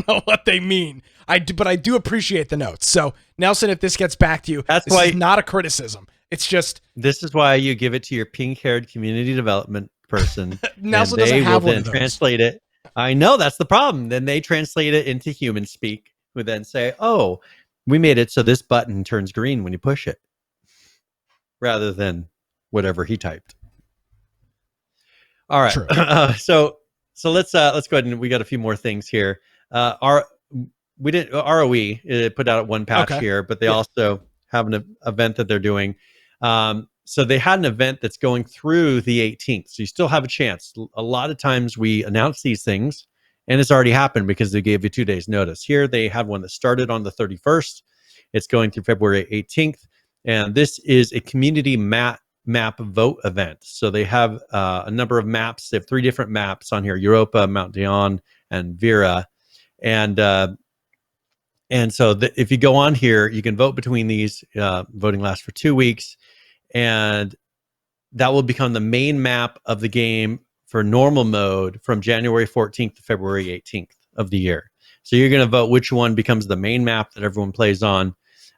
know what they mean. But I do appreciate the notes. So Nelson, if this gets back to you, this is not a criticism. It's just this is why you give it to your pink-haired community development person. Nelson and they doesn't have will one then of those. translate it. I know that's the problem. Then they translate it into human speak, who then say, "Oh, we made it so this button turns green when you push it," rather than whatever he typed. All right. So let's go ahead and we got a few more things here. ROE put out one patch here, but they also have an event that they're doing. So they had an event that's going through the 18th. So you still have a chance. A lot of times we announce these things and it's already happened because they gave you 2 days notice. Here they had one that started on the 31st. It's going through February 18th. And this is a community map vote event. So they have a number of maps. They have 3 different maps on here: Europa, Mount Dion, and Vera. And so if you go on here, you can vote between these. Voting lasts for 2 weeks, and that will become the main map of the game for normal mode from January 14th to February 18th of the year. So you're going to vote which one becomes the main map that everyone plays on,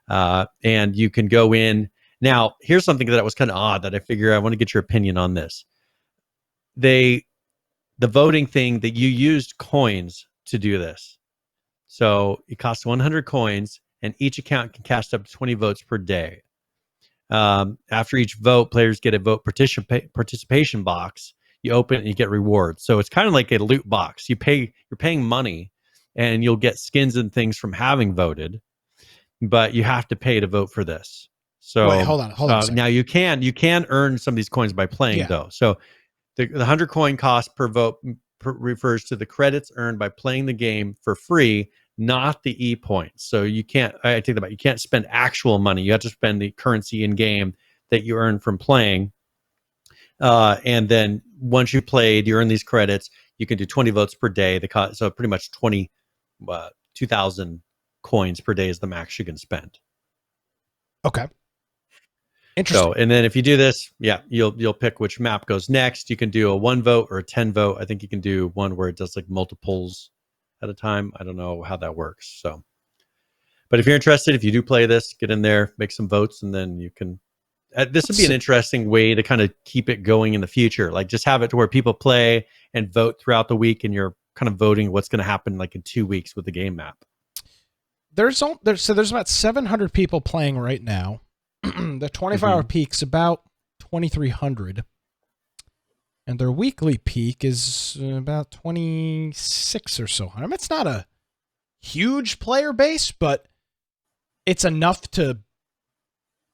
and you can go in. Now, here's something that was kind of odd that I figure I want to get your opinion on this. The voting thing that you used coins to do this. So it costs 100 coins, and each account can cast up to 20 votes per day. After each vote, players get a vote participation box. You open it and you get rewards. So it's kind of like a loot box. You're paying money, and you'll get skins and things from having voted, but you have to pay to vote for this. So wait, hold on. Now you can earn some of these coins by playing though. So the 100 coin cost per vote refers to the credits earned by playing the game for free, not the e-points. So you can't, I take that back, you can't spend actual money. You have to spend the currency in game that you earn from playing. And then once you played, you earn these credits. You can do 20 votes per day. So pretty much 2,000 coins per day is the max you can spend. Okay. Interesting. So, and then if you do this, you'll pick which map goes next. You can do a 1 vote or a 10 vote. I think you can do one where it does like multiples at a time. I don't know how that works. So, but if you're interested, if you do play this, get in there, make some votes, and then you can. This would be an interesting way to kind of keep it going in the future. Like just have it to where people play and vote throughout the week, and you're kind of voting what's going to happen like in 2 weeks with the game map. There's about 700 people playing right now. The 24-hour peak's about 2,300, and their weekly peak is about 26 or so. I mean, it's not a huge player base, but it's enough to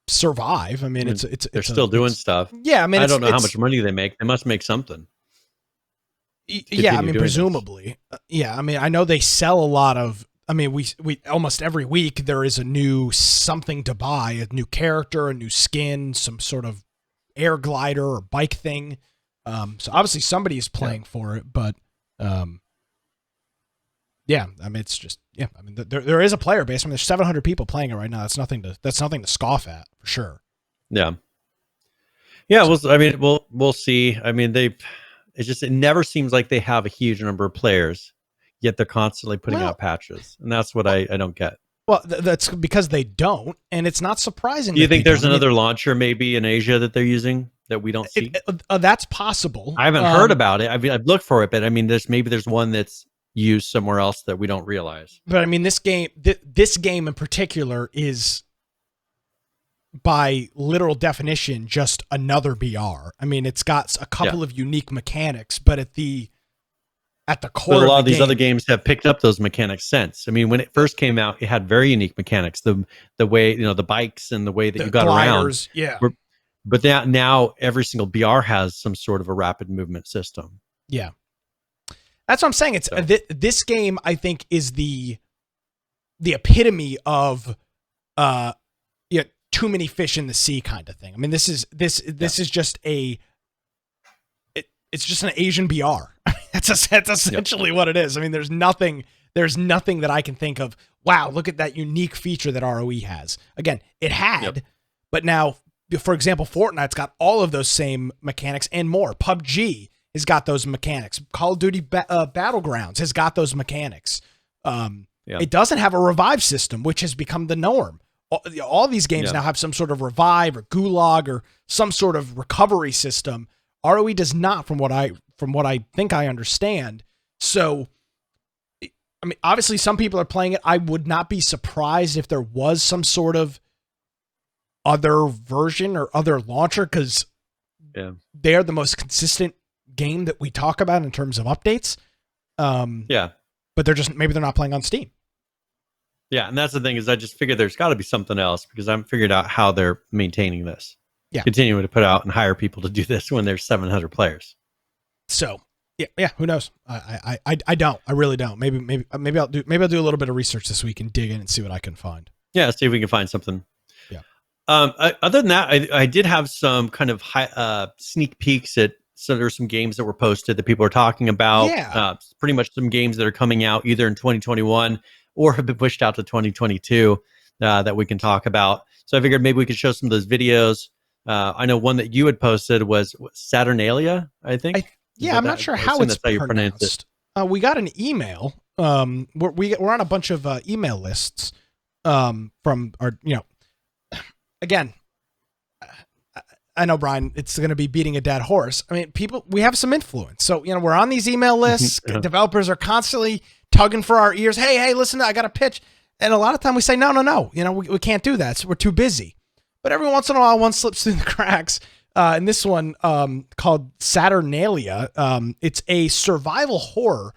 survive. I mean, they're still doing stuff. Yeah, I mean, I don't know how much money they make. They must make something. Yeah, I mean, presumably. Yeah, I mean, I know they sell a lot of. I mean, we almost every week there is a new something to buy, a new character, a new skin, some sort of air glider or bike thing. So obviously somebody is playing for it, but yeah, I mean, it's just I mean, there is a player base. I mean, there's 700 people playing it right now. That's nothing to scoff at for sure. Yeah. Yeah. We'll see. I mean, it never seems like they have a huge number of players. Yet they're constantly putting out patches, and that's what I don't get. Well, that's because they don't, and it's not surprising. Do you think there's another launcher maybe in Asia that they're using that we don't see? That's possible. I haven't heard about it. I've looked for it, but I mean, there's one that's used somewhere else that we don't realize. But I mean, this game in particular is, by literal definition, just another BR. I mean, it's got a couple of unique mechanics, but at the core, but a lot of these other games have picked up those mechanics since. I mean, when it first came out, it had very unique mechanics. The way, the bikes and the way that you got gliders, around. Yeah. But now every single BR has some sort of a rapid movement system. Yeah. That's what I'm saying. It's this game, I think, is the epitome of yeah, too many fish in the sea kind of thing. I mean, this is just it's just an Asian BR. That's essentially what it is. I mean, there's nothing that I can think of. Wow, look at that unique feature that ROE has. Again, it had, but now, for example, Fortnite's got all of those same mechanics and more. PUBG has got those mechanics. Call of Duty Battlegrounds has got those mechanics. It doesn't have a revive system, which has become the norm. All these games now have some sort of revive or gulag or some sort of recovery system. ROE does not, from what I think I understand. So, I mean, obviously some people are playing it. I would not be surprised if there was some sort of other version or other launcher, because they're the most consistent game that we talk about in terms of updates. But maybe they're not playing on Steam. Yeah, and that's the thing, is I just figured there's got to be something else, because I haven't figured out how they're maintaining this. Yeah, continuing to put out and hire people to do this when there's 700 players. So yeah, who knows? I don't. I really don't. Maybe I'll do a little bit of research this week and dig in and see what I can find. Yeah, see if we can find something. Yeah. Other than that, I did have some kind of sneak peeks at. So there's some games that were posted that people are talking about. Yeah. Pretty much some games that are coming out either in 2021 or have been pushed out to 2022 that we can talk about. So I figured maybe we could show some of those videos. I know one that you had posted was Saturnalia, I think. I'm not sure how it's pronounced. We got an email. We're on a bunch of email lists from our, again, I know, Brian, it's going to be beating a dead horse. I mean, we have some influence. So, we're on these email lists. Developers are constantly tugging for our ears. Hey, listen, I got a pitch. And a lot of time we say, no. We can't do that. So we're too busy. But every once in a while, one slips through the cracks. And this one called Saturnalia. It's a survival horror.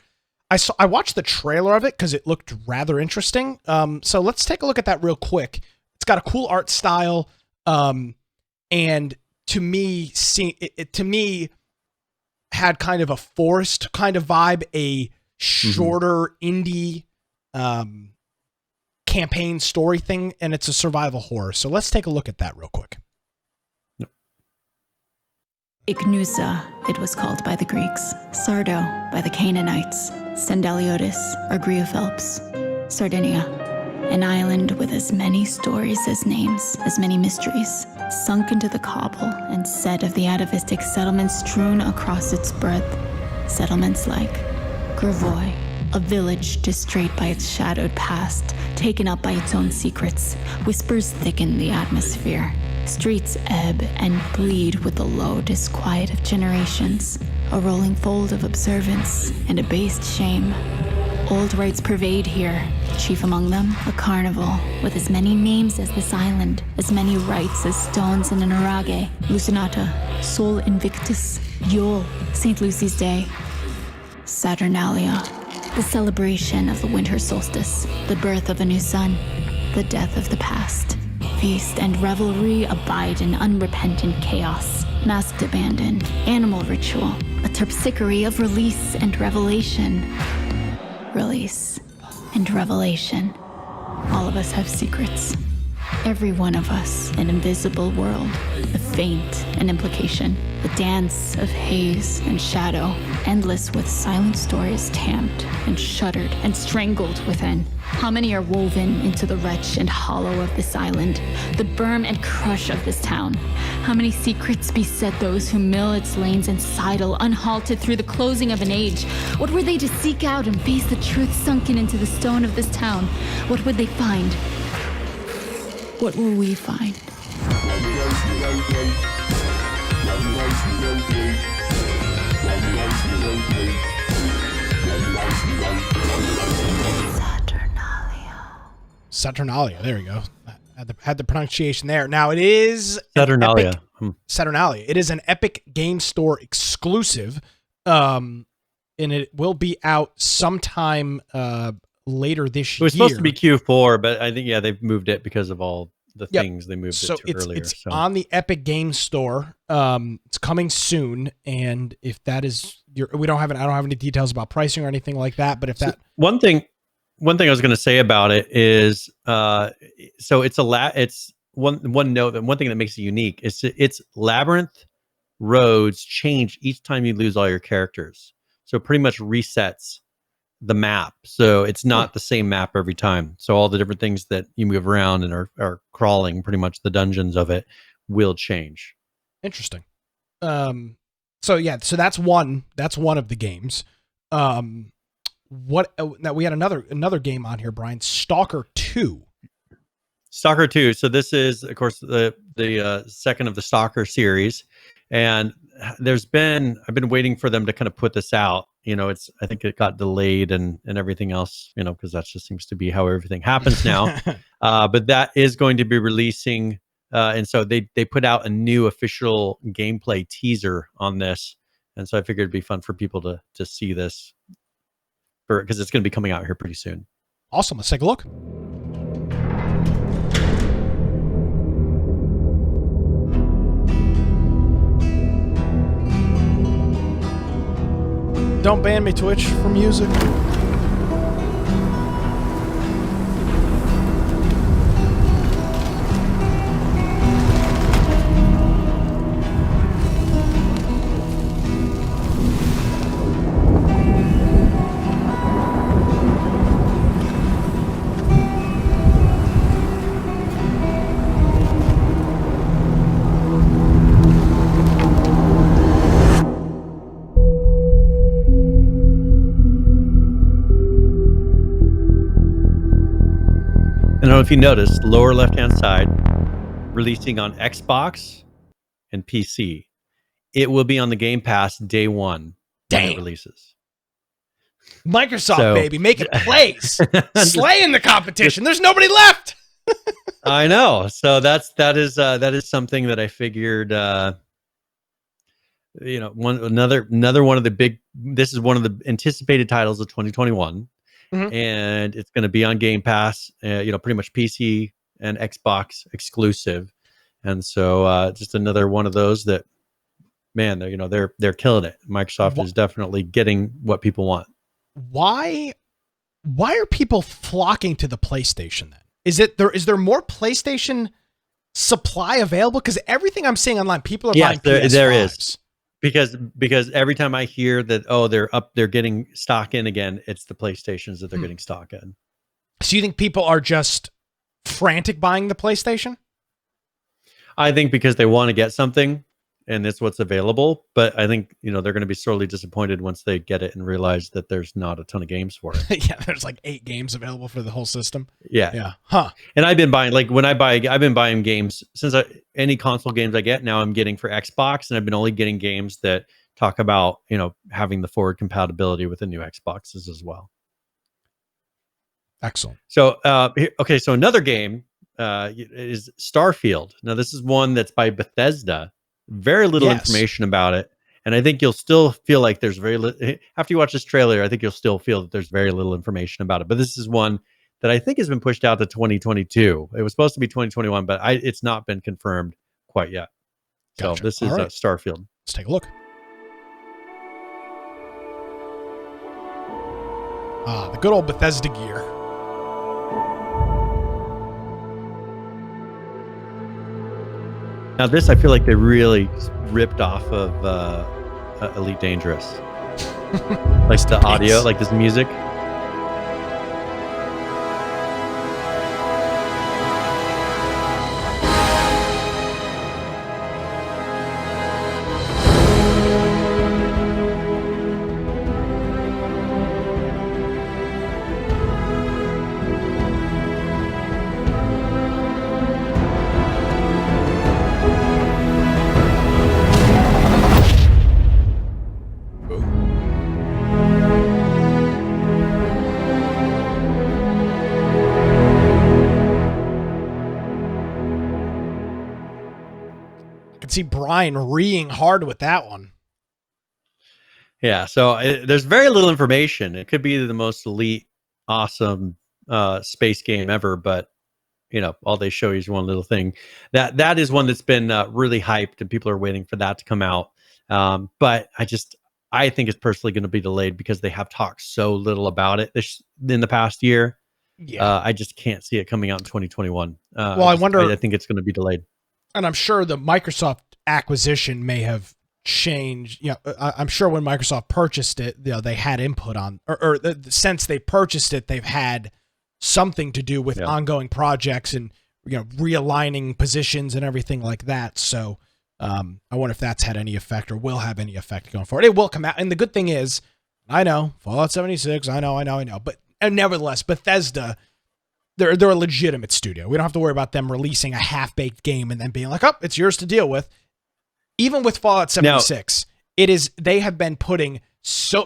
I watched the trailer of it because it looked rather interesting. So let's take a look at that real quick. It's got a cool art style. And to me, had kind of a forced kind of vibe, a shorter indie campaign story thing, and it's a survival horror. So let's take a look at that real quick. Ignusa, it was called by the Greeks, Sardo by the Canaanites, Stendaliotis or Griophelps, Sardinia, an island with as many stories as names, as many mysteries, sunk into the cobble and set of the atavistic settlements strewn across its breadth. Settlements like Gravoy, a village distraught by its shadowed past, taken up by its own secrets. Whispers thicken the atmosphere. Streets ebb and bleed with the low disquiet of generations, a rolling fold of observance and abased shame. Old rites pervade here, chief among them a carnival with as many names as this island, as many rites as stones in an orage, Lucinata, Sol Invictus, Yule, St. Lucy's Day. Saturnalia, the celebration of the winter solstice, the birth of a new sun, the death of the past. Feast and revelry abide in unrepentant chaos, masked abandon, animal ritual, a terpsichore of release and revelation. Release and revelation. All of us have secrets. Every one of us an invisible world, a feint, an implication, a dance of haze and shadow, endless with silent stories tamped and shuddered and strangled within. How many are woven into the wretch and hollow of this island, the berm and crush of this town? How many secrets beset those who mill its lanes and sidle unhalted through the closing of an age? What were they to seek out and face the truth sunken into the stone of this town? What would they find? What will we find? Saturnalia. There we go. Had the pronunciation there. Now it is Saturnalia. Saturnalia. It is an Epic Game Store exclusive, and it will be out sometime later this year. It was supposed to be Q4, but I think they've moved it because of all the things they moved it to earlier. It's on the Epic Game Store. It's coming soon, and if that is I don't have any details about pricing or anything like that. But if one thing one thing I was going to say about it is, so it's one note, and one thing that makes it unique is it's labyrinth roads change each time you lose all your characters. So it pretty much resets the map. So it's not the same map every time. So all the different things that you move around and are crawling, pretty much the dungeons of it will change. Interesting. So that's one of the games. Now we had another game on here, Brian, Stalker 2. Stalker 2. So this is, of course, the second of the Stalker series, and I've been waiting for them to kind of put this out. I think it got delayed and everything else, because that just seems to be how everything happens now. But that is going to be releasing, and so they put out a new official gameplay teaser on this, and so I figured it'd be fun for people to see this, because it's going to be coming out here pretty soon. Awesome. Let's take a look. Don't ban me, Twitch, for music. I don't know if you noticed, lower left-hand side, releasing on Xbox and PC. It will be on the Game Pass day one when it releases. Microsoft, baby, making plays, slaying the competition. There's nobody left. I know. So that is something that I figured. Another one of the big. This is one of the anticipated titles of 2021. And it's going to be on Game Pass, pretty much PC and Xbox exclusive. And so just another one of those that, man, they're killing it. Microsoft is definitely getting what people want. Why are people flocking to the PlayStation then? Is there more PlayStation supply available? Because everything I'm seeing online, people are buying PS5s. There is. Because every time I hear that, they're getting stock in again, it's the PlayStations that they're getting stock in. So you think people are just frantic buying the PlayStation? I think because they want to get something and it's what's available. But I think, they're going to be sorely disappointed once they get it and realize that there's not a ton of games for it. Yeah, there's like 8 games available for the whole system. Yeah. Huh. And I've been buying, I've been buying games since any console games I get now I'm getting for Xbox, and I've been only getting games that talk about, having the forward compatibility with the new Xboxes as well. Excellent. So, so another game is Starfield. Now, this is one that's by Bethesda. Very little information about it. And I think you'll still feel like there's very little. After you watch this trailer, I think you'll still feel that there's very little information about it. But this is one that I think has been pushed out to 2022. It was supposed to be 2021, but it's not been confirmed quite yet. Gotcha. So this is Starfield. Let's take a look. The good old Bethesda gear. Now this, I feel like they really ripped off of Elite Dangerous. Like the audio, like this music. See Brian reeing hard with that one. Yeah, so there's very little information. It could be the most elite, awesome space game ever, but all they show you is one little thing. That is one that's been really hyped, and people are waiting for that to come out. But I think it's personally going to be delayed because they have talked so little about it in the past year. Yeah. I just can't see it coming out in 2021. Well, I wonder. I think it's going to be delayed. And I'm sure the Microsoft acquisition may have changed. I'm sure when Microsoft purchased it, they had input on, or since they purchased it, they've had something to do with ongoing projects and realigning positions and everything like that. So I wonder if that's had any effect or will have any effect going forward. It will come out, and the good thing is, I know Fallout 76. I know, but nevertheless, Bethesda. They're a legitimate studio. We don't have to worry about them releasing a half-baked game and then being like, oh, it's yours to deal with. Even with Fallout 76, they have been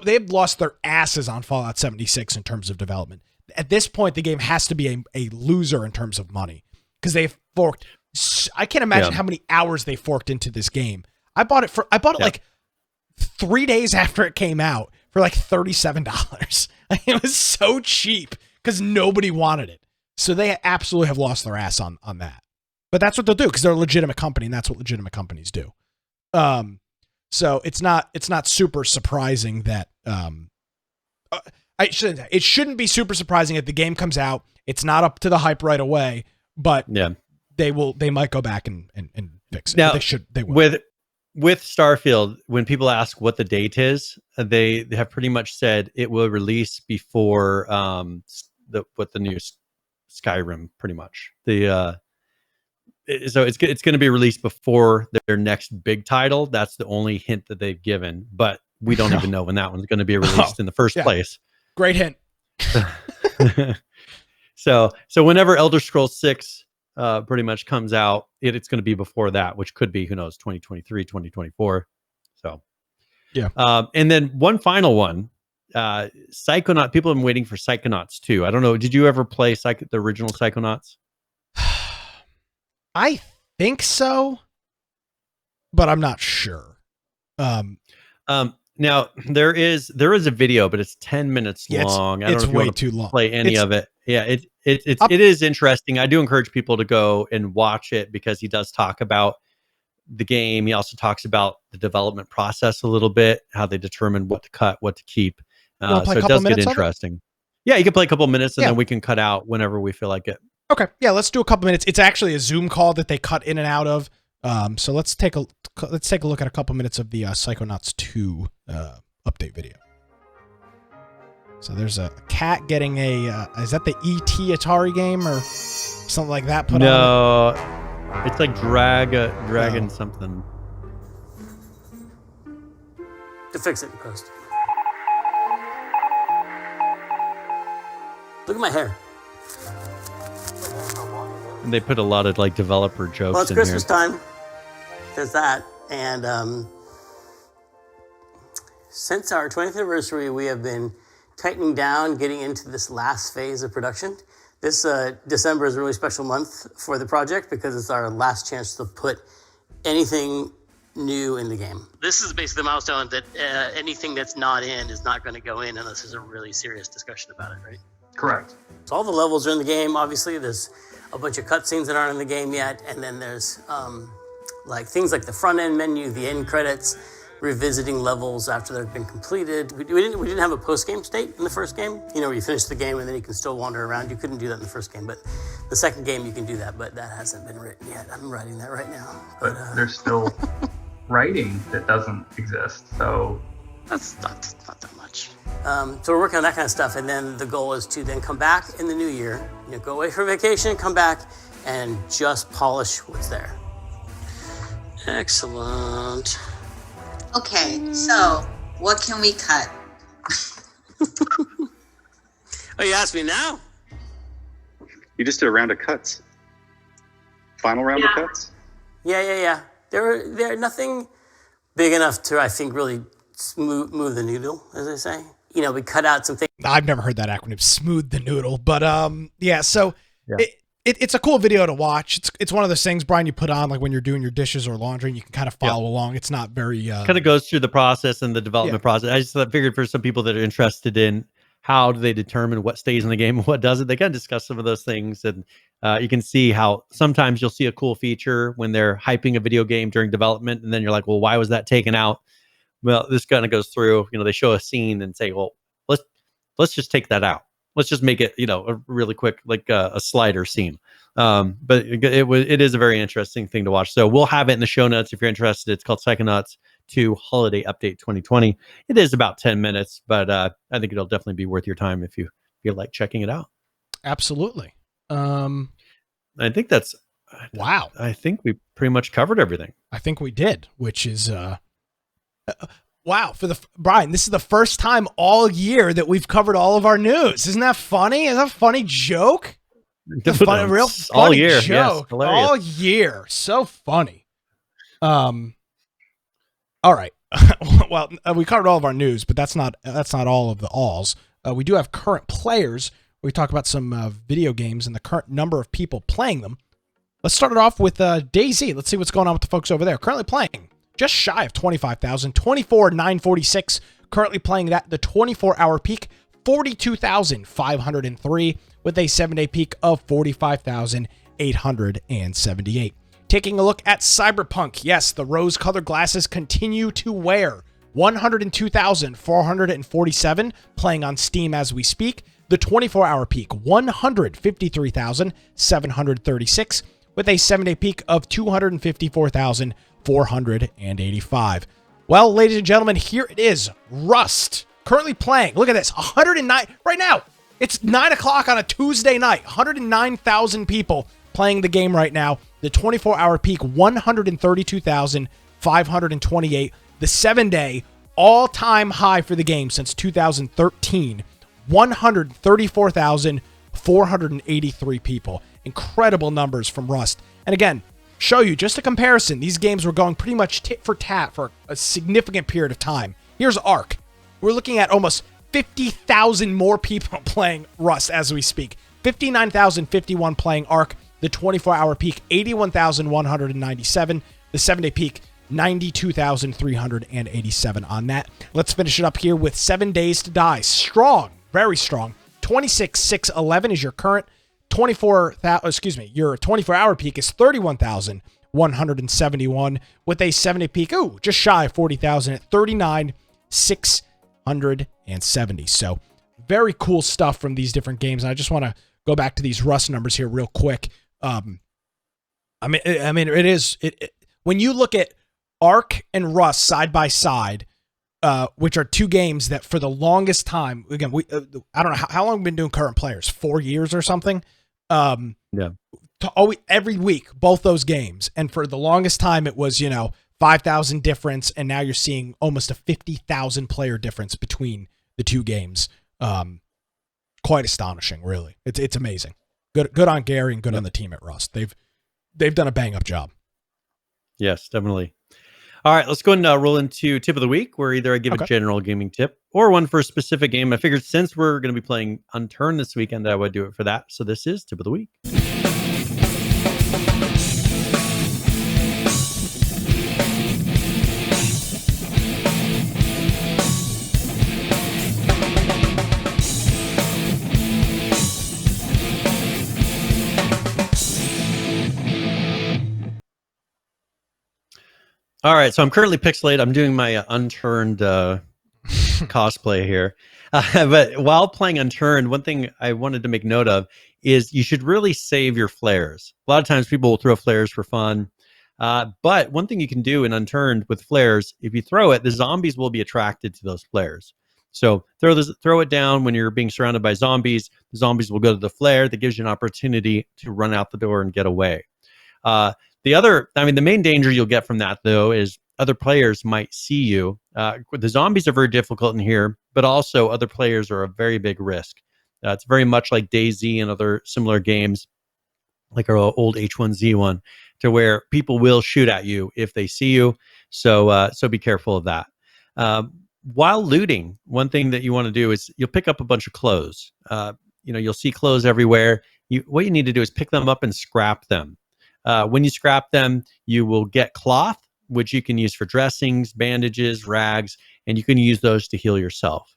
they've lost their asses on Fallout 76 in terms of development. At this point, the game has to be a loser in terms of money because they've forked. I can't imagine how many hours they forked into this game. I bought it like 3 days after it came out for like $37. It was so cheap because nobody wanted it. So they absolutely have lost their ass on that. But that's what they'll do because they're a legitimate company, and that's what legitimate companies do. So it's not super surprising that it shouldn't be super surprising if the game comes out. It's not up to the hype right away, but they might go back and fix it. Now, they will. With Starfield, when people ask what the date is, they have pretty much said it will release before the new Skyrim, pretty much. So it's going to be released before their next big title. That's the only hint that they've given, but we don't even know when that one's going to be released in the first place. Great hint. So whenever Elder Scrolls 6 pretty much comes out, it's going to be before that, which could be, who knows, 2023, 2024. So and then one final one. Psychonaut. People have been waiting for Psychonauts 2. I don't know. Did you ever play the original Psychonauts? I think so, but I'm not sure. Now there is a video, but it's 10 minutes long. I don't know if you want to play any of it. Yeah, it is interesting. I do encourage people to go and watch it because he does talk about the game. He also talks about the development process a little bit, how they determine what to cut, what to keep. So it does get interesting. Yeah, you can play a couple minutes and then we can cut out whenever we feel like it. Okay. Yeah, let's do a couple minutes. It's actually a Zoom call that they cut in and out of. So let's take a look at a couple minutes of the Psychonauts 2 update video. So there's a cat getting is that the E.T. Atari game or something like that put on? No, it's like Dragon something. To fix it in post. Look at my hair. And they put a lot of like developer jokes well, it's in Christmas here. time. There's that. And since our 20th anniversary, we have been tightening down, getting into this last phase of production. This December is a really special month for the project because it's our last chance to put anything new in the game. This is basically the milestone that anything that's not in is not going to go in unless there's a really serious discussion about it, right? Correct. So all the levels are in the game. Obviously, there's a bunch of cutscenes that aren't in the game yet, and then there's like things like the front end menu, the end credits, revisiting levels after they've been completed. We didn't have a post game state in the first game. Where you finish the game and then you can still wander around. You couldn't do that in the first game, but the second game you can do that. But that hasn't been written yet. I'm writing that right now. But there's still writing that doesn't exist. So that's not that much. So we're working on that kind of stuff, and then the goal is to then come back in the new year. Go away for vacation, come back, and just polish what's there. Excellent. Okay, so what can we cut? Oh, you asked me now? You just did a round of cuts. Final round of cuts? Yeah. They're nothing big enough to, I think, really move the noodle, as they say. We cut out some things. I've never heard that acronym, smooth the noodle. But it's a cool video to watch. It's one of those things, Brian, you put on like when you're doing your dishes or laundry and you can kind of follow along. It's not very... kind of goes through the process and the development process. I just figured for some people that are interested in how do they determine what stays in the game and what doesn't, they kind of discuss some of those things. And you can see how sometimes you'll see a cool feature when they're hyping a video game during development. And then you're like, well, why was that taken out? Well, this kind of goes through, they show a scene and say, well, let's just take that out. Let's just make it, a really quick, like a slider scene. But it is a very interesting thing to watch. So we'll have it in the show notes if you're interested. It's called Psychonauts 2 Holiday Update 2020. It is about 10 minutes, but I think it'll definitely be worth your time if you feel like checking it out. Absolutely. I think that's wow. I think we pretty much covered everything. I think we did, which is wow. Brian, this is the first time all year that we've covered all of our news. Isn't that funny? Is that a funny joke? Real funny all year, joke. Yes, hilarious. All year. So funny. All right. Well, we covered all of our news, but that's not all of the alls. We do have current players. We talk about some video games and the current number of people playing them. Let's start it off with DayZ. Let's see what's going on with the folks over there. Currently playing just shy of 25,000, 24,946. Currently playing that, the 24-hour peak, 42,503, with a 7-day peak of 45,878. Taking a look at Cyberpunk. Yes, the rose-colored glasses continue to wear. 102,447 playing on Steam as we speak. The 24-hour peak, 153,736, with a 7-day peak of 254,485. Well, ladies and gentlemen, here it is. Rust, currently playing. Look at this, 109 right now. It's 9 o'clock on a Tuesday night. 109,000 people playing the game right now. The 24-hour peak, 132,528. The 7-day all-time high for the game since 2013. 134,483 people. Incredible numbers from Rust. And again, show you just a comparison. These games were going pretty much tit for tat for a significant period of time. Here's Ark. We're looking at almost 50,000 more people playing Rust as we speak. 59,051 playing Ark. The 24-hour peak, 81,197. The 7-day peak, 92,387 on that. Let's finish it up here with 7 Days to Die. Strong, very strong. 26,611 is your current. Your 24-hour peak is 31,171 with a 7-day peak, just shy of 40,000 at 39,670. So very cool stuff from these different games. And I just want to go back to these Rust numbers here real quick. When you look at Ark and Rust side by side, which are two games that for the longest time, again, I don't know how long we've been doing current players, 4 years or something. Yeah. Every week, both those games. And for the longest time, it was, 5,000 difference. And now you're seeing almost a 50,000 player difference between the two games. Quite astonishing, really. It's amazing. Good on Gary and good on the team at Rust. They've done a bang up job. Yes, definitely. All right, let's go ahead and roll into tip of the week, where either I give a general gaming tip or one for a specific game. I figured since we're going to be playing Unturned this weekend, I would do it for that. So this is tip of the week. All right, so I'm currently pixelated. I'm doing my Unturned cosplay here. But while playing Unturned, one thing I wanted to make note of is you should really save your flares. A lot of times people will throw flares for fun. But one thing you can do in Unturned with flares, if you throw it, the zombies will be attracted to those flares. So throw it down when you're being surrounded by zombies. The zombies will go to the flare. That gives you an opportunity to run out the door and get away. The main danger you'll get from that, though, is other players might see you. The zombies are very difficult in here, but also other players are a very big risk. It's very much like DayZ and other similar games, like our old H1Z1, to where people will shoot at you if they see you. So be careful of that. While looting, one thing that you want to do is you'll pick up a bunch of clothes. You'll see clothes everywhere. What you need to do is pick them up and scrap them. When you scrap them, you will get cloth, which you can use for dressings, bandages, rags, and you can use those to heal yourself.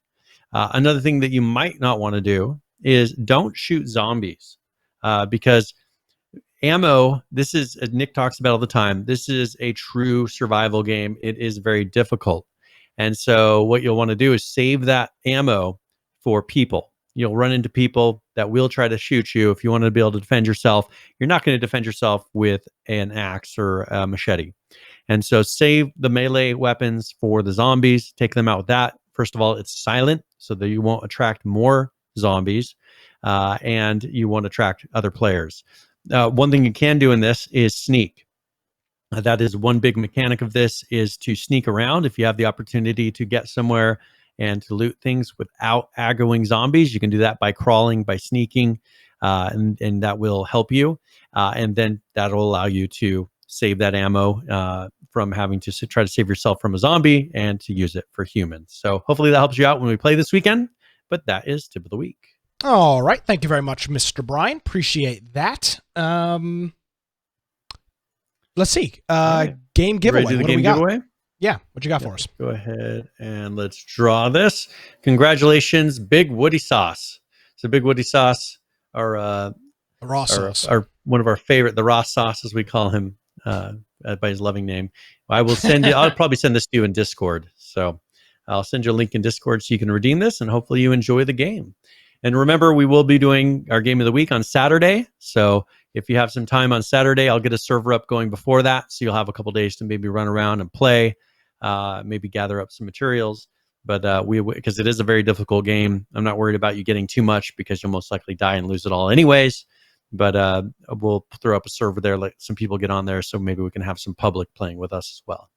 Another thing that you might not want to do is don't shoot zombies because ammo, this is, as Nick talks about all the time, this is a true survival game. It is very difficult. And so what you'll want to do is save that ammo for people. You'll run into people that will try to shoot you. If you want to be able to defend yourself, you're not going to defend yourself with an axe or a machete. And so save the melee weapons for the zombies. Take them out with that. First of all, it's silent so that you won't attract more zombies, and you won't attract other players. One thing you can do in this is sneak. That is one big mechanic of this, is to sneak around. If you have the opportunity to get somewhere and to loot things without aggroing zombies, you can do that by crawling, by sneaking, and that will help you. And then that'll allow you to save that ammo from having to try to save yourself from a zombie and to use it for humans. So hopefully that helps you out when we play this weekend. But that is Tip of the Week. All right. Thank you very much, Mr. Brian. Appreciate that. Let's see. Right. Game giveaway. Ready to do the What do game we got? giveaway? Yeah. What you got for us? Go ahead and let's draw this. Congratulations, Big Woody Sauce. So Big Woody Sauce, our Raw sauce. our one of our favorite, the Raw Sauce, as we call him by his loving name. I will send you. I'll probably send this to you in Discord. So I'll send you a link in Discord so you can redeem this, and hopefully you enjoy the game. And remember, we will be doing our game of the week on Saturday. So if you have some time on Saturday, I'll get a server up going before that. So you'll have a couple days to maybe run around and play, maybe gather up some materials. But because it is a very difficult game, I'm not worried about you getting too much because you'll most likely die and lose it all anyways. But we'll throw up a server there, let some people get on there, so maybe we can have some public playing with us as well.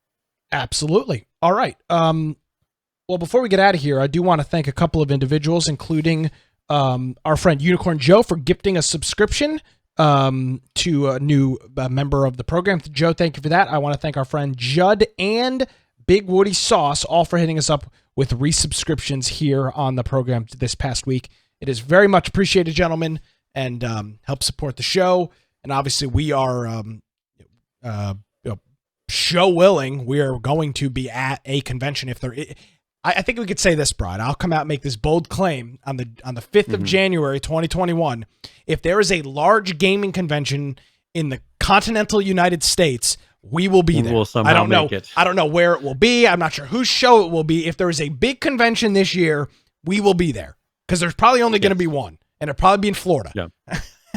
Absolutely. All right. Well, before we get out of here, I do want to thank a couple of individuals, including our friend Unicorn Joe for gifting a subscription to a new member of the program. Joe, thank you for that. I want to thank our friend Judd and Big Woody Sauce, all for hitting us up with resubscriptions here on the program this past week. It is very much appreciated, gentlemen, and help support the show. And obviously, we are show willing. We are going to be at a convention if there is. I think we could say this, Brian. I'll come out and make this bold claim on the 5th of January, 2021. If there is a large gaming convention in the continental United States, we will be there. We'll somehow make it. I don't know where it will be. I'm not sure whose show it will be. If there is a big convention this year, we will be there because there's probably only going to be one, and it'll probably be in Florida. Yeah.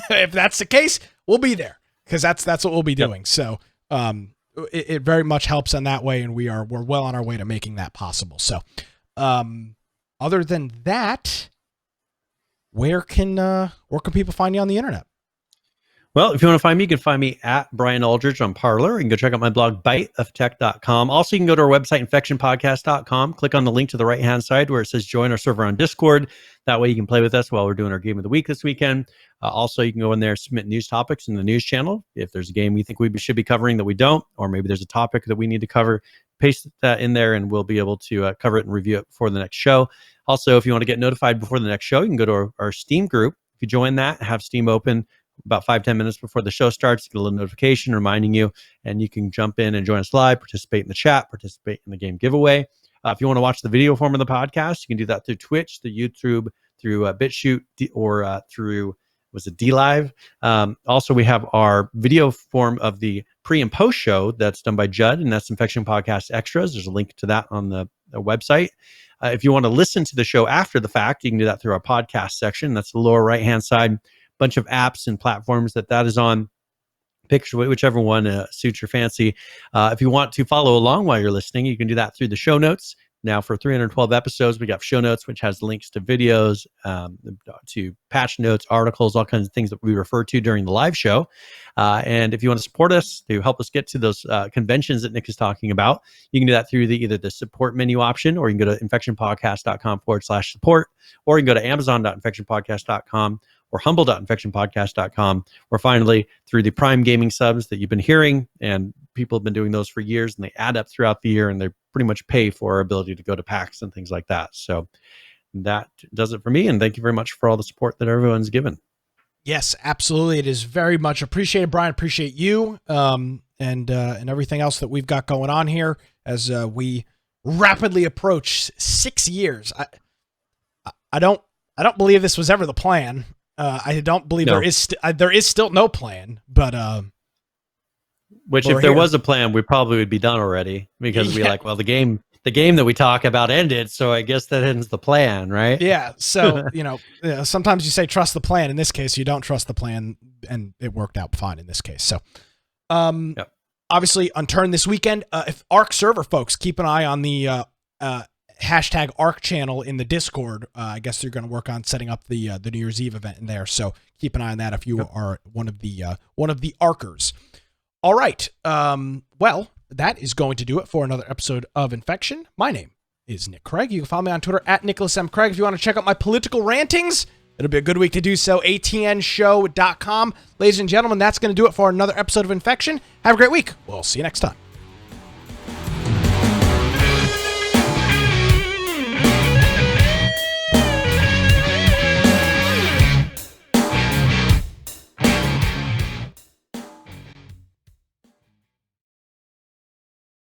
If that's the case, we'll be there because that's what we'll be doing. So it very much helps in that way, and we're well on our way to making that possible. So other than that, where can people find you on the internet? Well, if you want to find me, you can find me at Brian Aldridge on Parler. You can go check out my blog, biteoftech.com. Also, you can go to our website, infectionpodcast.com. Click on the link to the right-hand side where it says join our server on Discord. That way you can play with us while we're doing our game of the week this weekend. Also, you can go in there, submit news topics in the news channel. If there's a game you think we should be covering that we don't, or maybe there's a topic that we need to cover, paste that in there and we'll be able to cover it and review it before the next show. Also, if you want to get notified before the next show, you can go to our Steam group. If you join that, have Steam open about 5-10 minutes before the show starts, get a little notification reminding you, and you can jump in and join us live, participate in the chat, participate in the game giveaway. If you want to watch the video form of the podcast, you can do that through Twitch, through YouTube, through BitChute, or through DLive. Also, we have our video form of the pre and post show that's done by Judd, and that's Infection Podcast Extras. There's a link to that on the website. If you want to listen to the show after the fact, you can do that through our podcast section. That's the lower right-hand side. Bunch of apps and platforms that is on. Pick whichever one suits your fancy. If you want to follow along while you're listening, you can do that through the show notes. Now, for 312 episodes, we got show notes, which has links to videos, to patch notes, articles, all kinds of things that we refer to during the live show. And if you want to support us to help us get to those conventions that Nick is talking about, you can do that through either the support menu option, or you can go to infectionpodcast.com/support, or you can go to amazon.infectionpodcast.com or humble.infectionpodcast.com, or finally through the Prime Gaming subs that you've been hearing, and people have been doing those for years, and they add up throughout the year, and they pretty much pay for our ability to go to PAX and things like that. So that does it for me, and thank you very much for all the support that everyone's given. Yes, absolutely. It is very much appreciated, Brian. Appreciate you and everything else that we've got going on here as we rapidly approach 6 years. I don't believe this was ever the plan. I don't believe there is still no plan, but which if there was a plan, we probably would be done already, because the game the game that we talk about ended, so I guess that ends the plan, right? Yeah. So, sometimes you say trust the plan. In this case, you don't trust the plan, and it worked out fine in this case. So, Yep. obviously, Unturned this weekend. If Arc server folks, keep an eye on the hashtag Arc channel in the Discord. I guess they're going to work on setting up the New Year's Eve event in there. So keep an eye on that if you are one of the Arcers. All right. Well, that is going to do it for another episode of Infection. My name is Nick Craig. You can follow me on Twitter at Nicholas M. Craig. If you want to check out my political rantings, it'll be a good week to do so. atnshow.com. Ladies and gentlemen, that's going to do it for another episode of Infection. Have a great week. We'll see you next time.